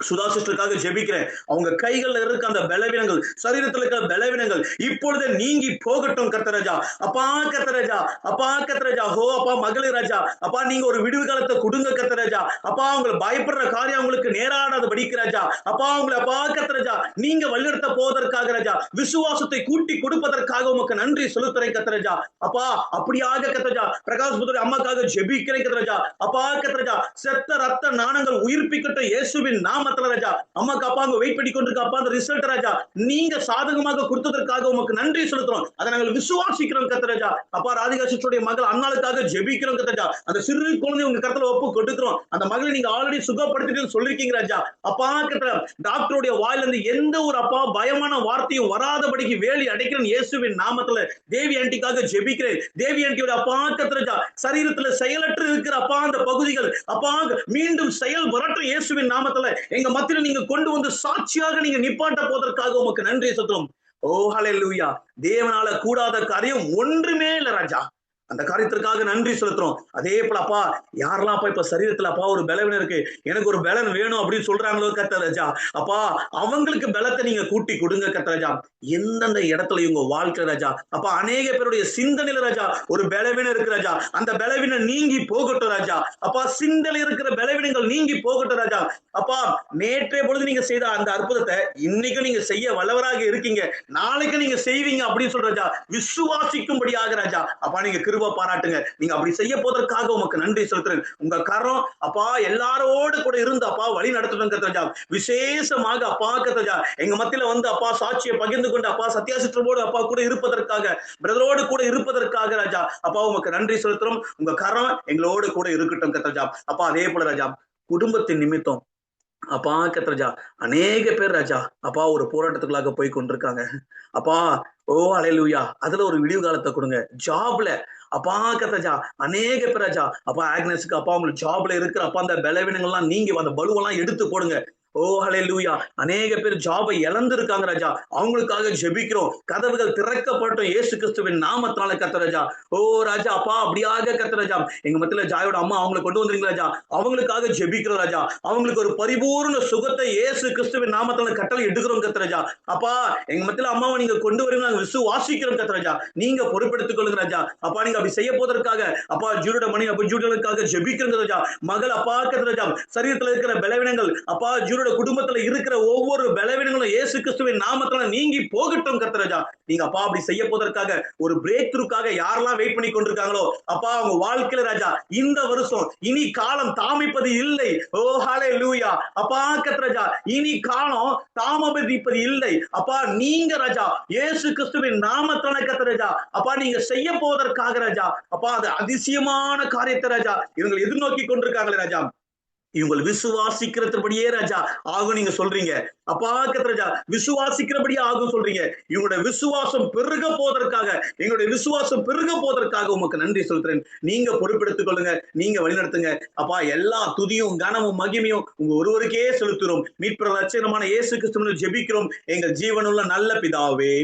சுதா சிஸ்டருக்காக ஜெபிக்கிறேன். அவங்க கைகள்ல இருக்க அந்த பலவீனங்கள், சரீரத்துல இருக்கிற பலவீனங்கள் இப்பொழுது நீங்கி போகட்டும் கர்த்தர் ராஜா. அப்பா கர்த்தர் ராஜா, அப்பா கர்த்தர் ராஜா, அப்பா மகளே ராஜா, அப்பா நீங்க ஒரு விடுவு காலத்தை கொடுங்க கர்த்தர் ராஜா. அப்பா அவங்களை பயப்படுற காரியம் அவங்களுக்கு நேராடாத படிக்க ராஜா. அப்பா அவங்களை அப்பா கர்த்தர் ராஜா நீங்க வழிநடத்த போவதற்காக ராஜா, விசுவாசத்தை கூட்டி கொடுப்பதற்காக உமக்கு நன்றி செலுத்துறேன் கர்த்தர் ராஜா. அப்பா அப்படியாக கர்த்தர் ராஜா, பிரகாஷ் புத்தர் அம்மாக்காக ஜெபிக்கிறேன் கர்த்தர் ராஜா. அப்பா கர்த்தர் ராஜா, செத்த ரத்த நாணங்கள் உயிர்ப்பிக்கட்டும் இயேசுவின் நாம நாமத்துல ராஜா. அம்மாக்கு அப்பா அங்க வெயிட் பண்ணி கொண்டிருக்க அப்பா அந்த ரிசல்ட் ராஜா நீங்க சாதகமாக கொடுத்ததற்காக உமக்கு நன்றி செலுத்துறோம். அதை நாங்கள் விசுவாசிக்கிறோம் கர்த்தராஜா. அப்பா ராதிகா சிஸ்டருடைய மகள் அண்ணாளுக்காக ஜெபிக்கிறோம் கர்த்தராஜா. அந்த சிறு குழந்தை உங்க கருத்துல ஒப்பு கொடுக்கிறோம். அந்த மகளை நீங்க ஆல்ரெடி சுகப்படுத்திட்டு சொல்லிருக்கீங்க ராஜா. அப்பா கர்த்தரா டாக்டருடைய வாயில இருந்து எந்த ஒரு அப்பா பயமான வார்த்தையும் வராதபடிக்கு வேலி அடைக்கிறேன் இயேசுவின் நாமத்துல. தேவி ஆண்டிக்காக ஜெபிக்கிறேன். தேவி ஆண்டியோட அப்பா கர்த்தராஜா சரீரத்துல செயலற்று இருக்கிற அப்பா அந்த பகுதிகள் அப்பா மீண்டும் செயல் வரட்டும் இயேசுவின் நாமத்துல. எங்க மத்தியில நீங்க கொண்டு வந்து சாட்சியாக நீங்க நிப்பாட்ட போவதற்காக உமக்கு நன்றி செலுத்துறோம். ஓ ஹல்லேலூயா. தேவனால கூடாத காரியம் ஒன்றுமே இல்ல ராஜா. அந்த காரியத்திற்காக நன்றி செலுத்துறோம். அதே போல அப்பா யாரெல்லாம் அப்பா இப்ப சரீரத்துல அப்பா ஒரு பலவீனம் இருக்கு, எனக்கு ஒரு பலன் வேணும் அப்படின்னு சொல்றாங்களோ கர்த்தராஜா, அப்பா அவங்களுக்கு பலத்தை நீங்க கூட்டி கொடுங்க கர்த்தராஜா. எந்தெந்த இடத்துல இவங்க வாழ்க்கை ராஜா அப்பா அநேக பேருடைய சிந்தனையில ராஜா ஒரு பலவீனம் இருக்கு ராஜா. அந்த பலவீனம் நீங்கி போகட்டும் ராஜா. அப்பா சிந்தனை இருக்கிற பலவீனங்கள் நீங்கி போகட்டும் ராஜா. அப்பா நேற்றைய பொழுது நீங்க செய்த அந்த அற்புதத்தை இன்னைக்கு நீங்க செய்ய வல்லவராக இருக்கீங்க, நாளைக்கு நீங்க செய்வீங்க அப்படின்னு சொல்ற ராஜா. விசுவாசிக்கும்படியாக ராஜா அப்பா நீங்க கிருபை பாராட்டுங்க. நீங்க அப்படி செய்ய போவதற்காக உமக்கு நன்றி செலுத்துறேன். உங்க கரம் அப்பா எல்லாரோடு கூட இருந்து அப்பா வழி நடத்தணும் கர்த்தராஜா. விசேஷமாக அப்பா கர்த்தராஜா எங்க மத்தியில வந்து அப்பா சாட்சியை பகிர்ந்து கொண்டு அப்பா சத்தியாசிற்றமோடு அப்பா கூட இருப்பதற்காக பிரதரோடு கூட இருப்பதற்காக ராஜா அப்பா உமக்கு நன்றி செலுத்துறோம். உங்க கரம் எங்களோடு கூட இருக்கட்டும் கர்த்தராஜா. அப்பா அதே போல ராஜா குடும்பத்தின் நிமித்தம் அப்பா கர்த்தராஜா அநேக பேர் ராஜா அப்பா ஒரு போராட்டத்துக்குள்ளாக போய் கொண்டிருக்காங்க அப்பா. ஓ ஹல்லேலூயா. அதுல ஒரு விடிவு காலத்தை கொடுங்க. ஜாப்ல அப்பா கர்த்தராஜா அநேக பேர் ராஜா அப்பா ஆக்னஸ்க்கு அப்பா உங்களுக்கு ஜாப்ல இருக்கிற அப்பா அந்த பலவீனங்கள்லாம் நீங்க அந்த பலுவெல்லாம் எடுத்து போடுங்க. ஓ ஹல்லேலூயா. அநேக பேர் ஜாபை இழந்து இருக்காங்க ராஜா. அவங்களுக்காக ஜெபிக்கிறோம். கதவுகள் திறக்கப்பட்டோம் இயேசு கிறிஸ்துவின் நாமத்தால கர்த்தராஜா. ஓ ராஜா அப்பா அப்படியாக கர்த்தராஜா எங்க மத்தியில ஜாயோட அம்மா அவங்களை கொண்டு வந்துருங்க ராஜா. அவங்களுக்காக ஜெபிக்கிறோம் ராஜா. அவங்களுக்கு ஒரு பரிபூர்ண சுகத்தை இயேசு கிறிஸ்துவின் நாமத்தால கட்டளை எடுக்கிறோம் கர்த்தராஜா. அப்பா எங்க மத்தியில அம்மாவை நீங்க கொண்டு வருவீங்க நாங்க விசுவாசிக்கிறோம் கர்த்தராஜா. நீங்க பொறுப்பெடுத்துக் கொள்ளுங்க ராஜா. அப்பா நீங்க அப்படி செய்ய போவதற்காக அப்பா ஜூடோட மணி அப்பா ஜூடோக்காக ஜெபிக்கிறோம் ராஜா. மகள் அப்பா கர்த்தராஜா சரீரத்துல இருக்கிற பலவீனங்கள் அப்பா ஜூடோட குடும்பத்துல இருக்கிற ஒவ்வொரு பலவீனங்களும் இயேசு கிறிஸ்துவின் நாமத்தால நீங்கி போகட்டும் கர்த்தராஜா. நீங்க அப்பா அப்படி செய்ய போவதற்காக ஒரு பிரேக் த்ரூக்காக யாரெல்லாம் வெயிட் பண்ணி கொண்டிருக்காங்களோ அப்பா அவங்க வாழ்க்கையில ராஜா இந்த வருஷம் இனி காலம் தாமிப்பது இல்லை. ஓ ஹல்லேலூயா. அப்பா கர்த்தராஜா இனி காலம் தாமதிப்பது இல்லை அப்பா. நீங்க ராஜா இயேசு கிறிஸ்துவின் நாமத்தால கர்த்தராஜா அப்பா நீங்க செய்ய போவதற்காக ராஜா அப்பா அது அதிசயமான காரியத்தை ராஜா இவங்க எதிர்நோக்கி கொண்டிருக்காங்களே ராஜா. இவங்க விசுவாசிக்கிறபடியே ராஜா ஆகும் நீங்க சொல்றீங்க அப்பா கர்த்தராஜா. விசுவாசிக்கிறபடியே ஆகும் சொல்றீங்க. இவங்களுடைய விசுவாசம் பெருக போவதற்காக எங்களுடைய விசுவாசம் பெருக போவதற்காக உமக்கு நன்றி சொல்றேன். நீங்க பொறுப்பெடுத்துக் கொள்ளுங்க. நீங்க வழிநடத்துங்க அப்பா. எல்லா துதியும் கனமும் மகிமையும் உங்க ஒருவருக்கே செலுத்துறோம். மீட்பர் ரட்சகருமான இயேசு கிறிஸ்துவின் ஜெபிக்கிறோம் எங்கள் ஜீவனுள்ள நல்ல பிதாவே.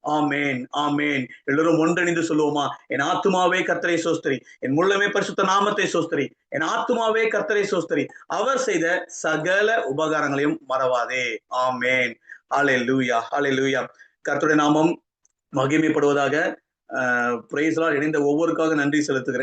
ஆமேன் ஆமேன். எல்லாரும் ஒன்றிணைந்து சொல்லுவோமா? என் ஆத்துமாவே கர்த்தரை சோஸ்திரி, என் முள்ளமே பரிசுத்த நாமத்தை சோஸ்திரி, என் ஆத்துமாவே கர்த்தரை சோஸ்திரி, அவர் செய்த சகல உபகாரங்களையும் மறவாதே. ஆமேன். ஹல்லேலூயா ஹல்லேலூயா. கர்த்தருடைய நாமம் மகிமைப்படுவதாக. Praise lord. இணைந்த ஒவ்வொருக்காக நன்றி செலுத்துகிறேன்.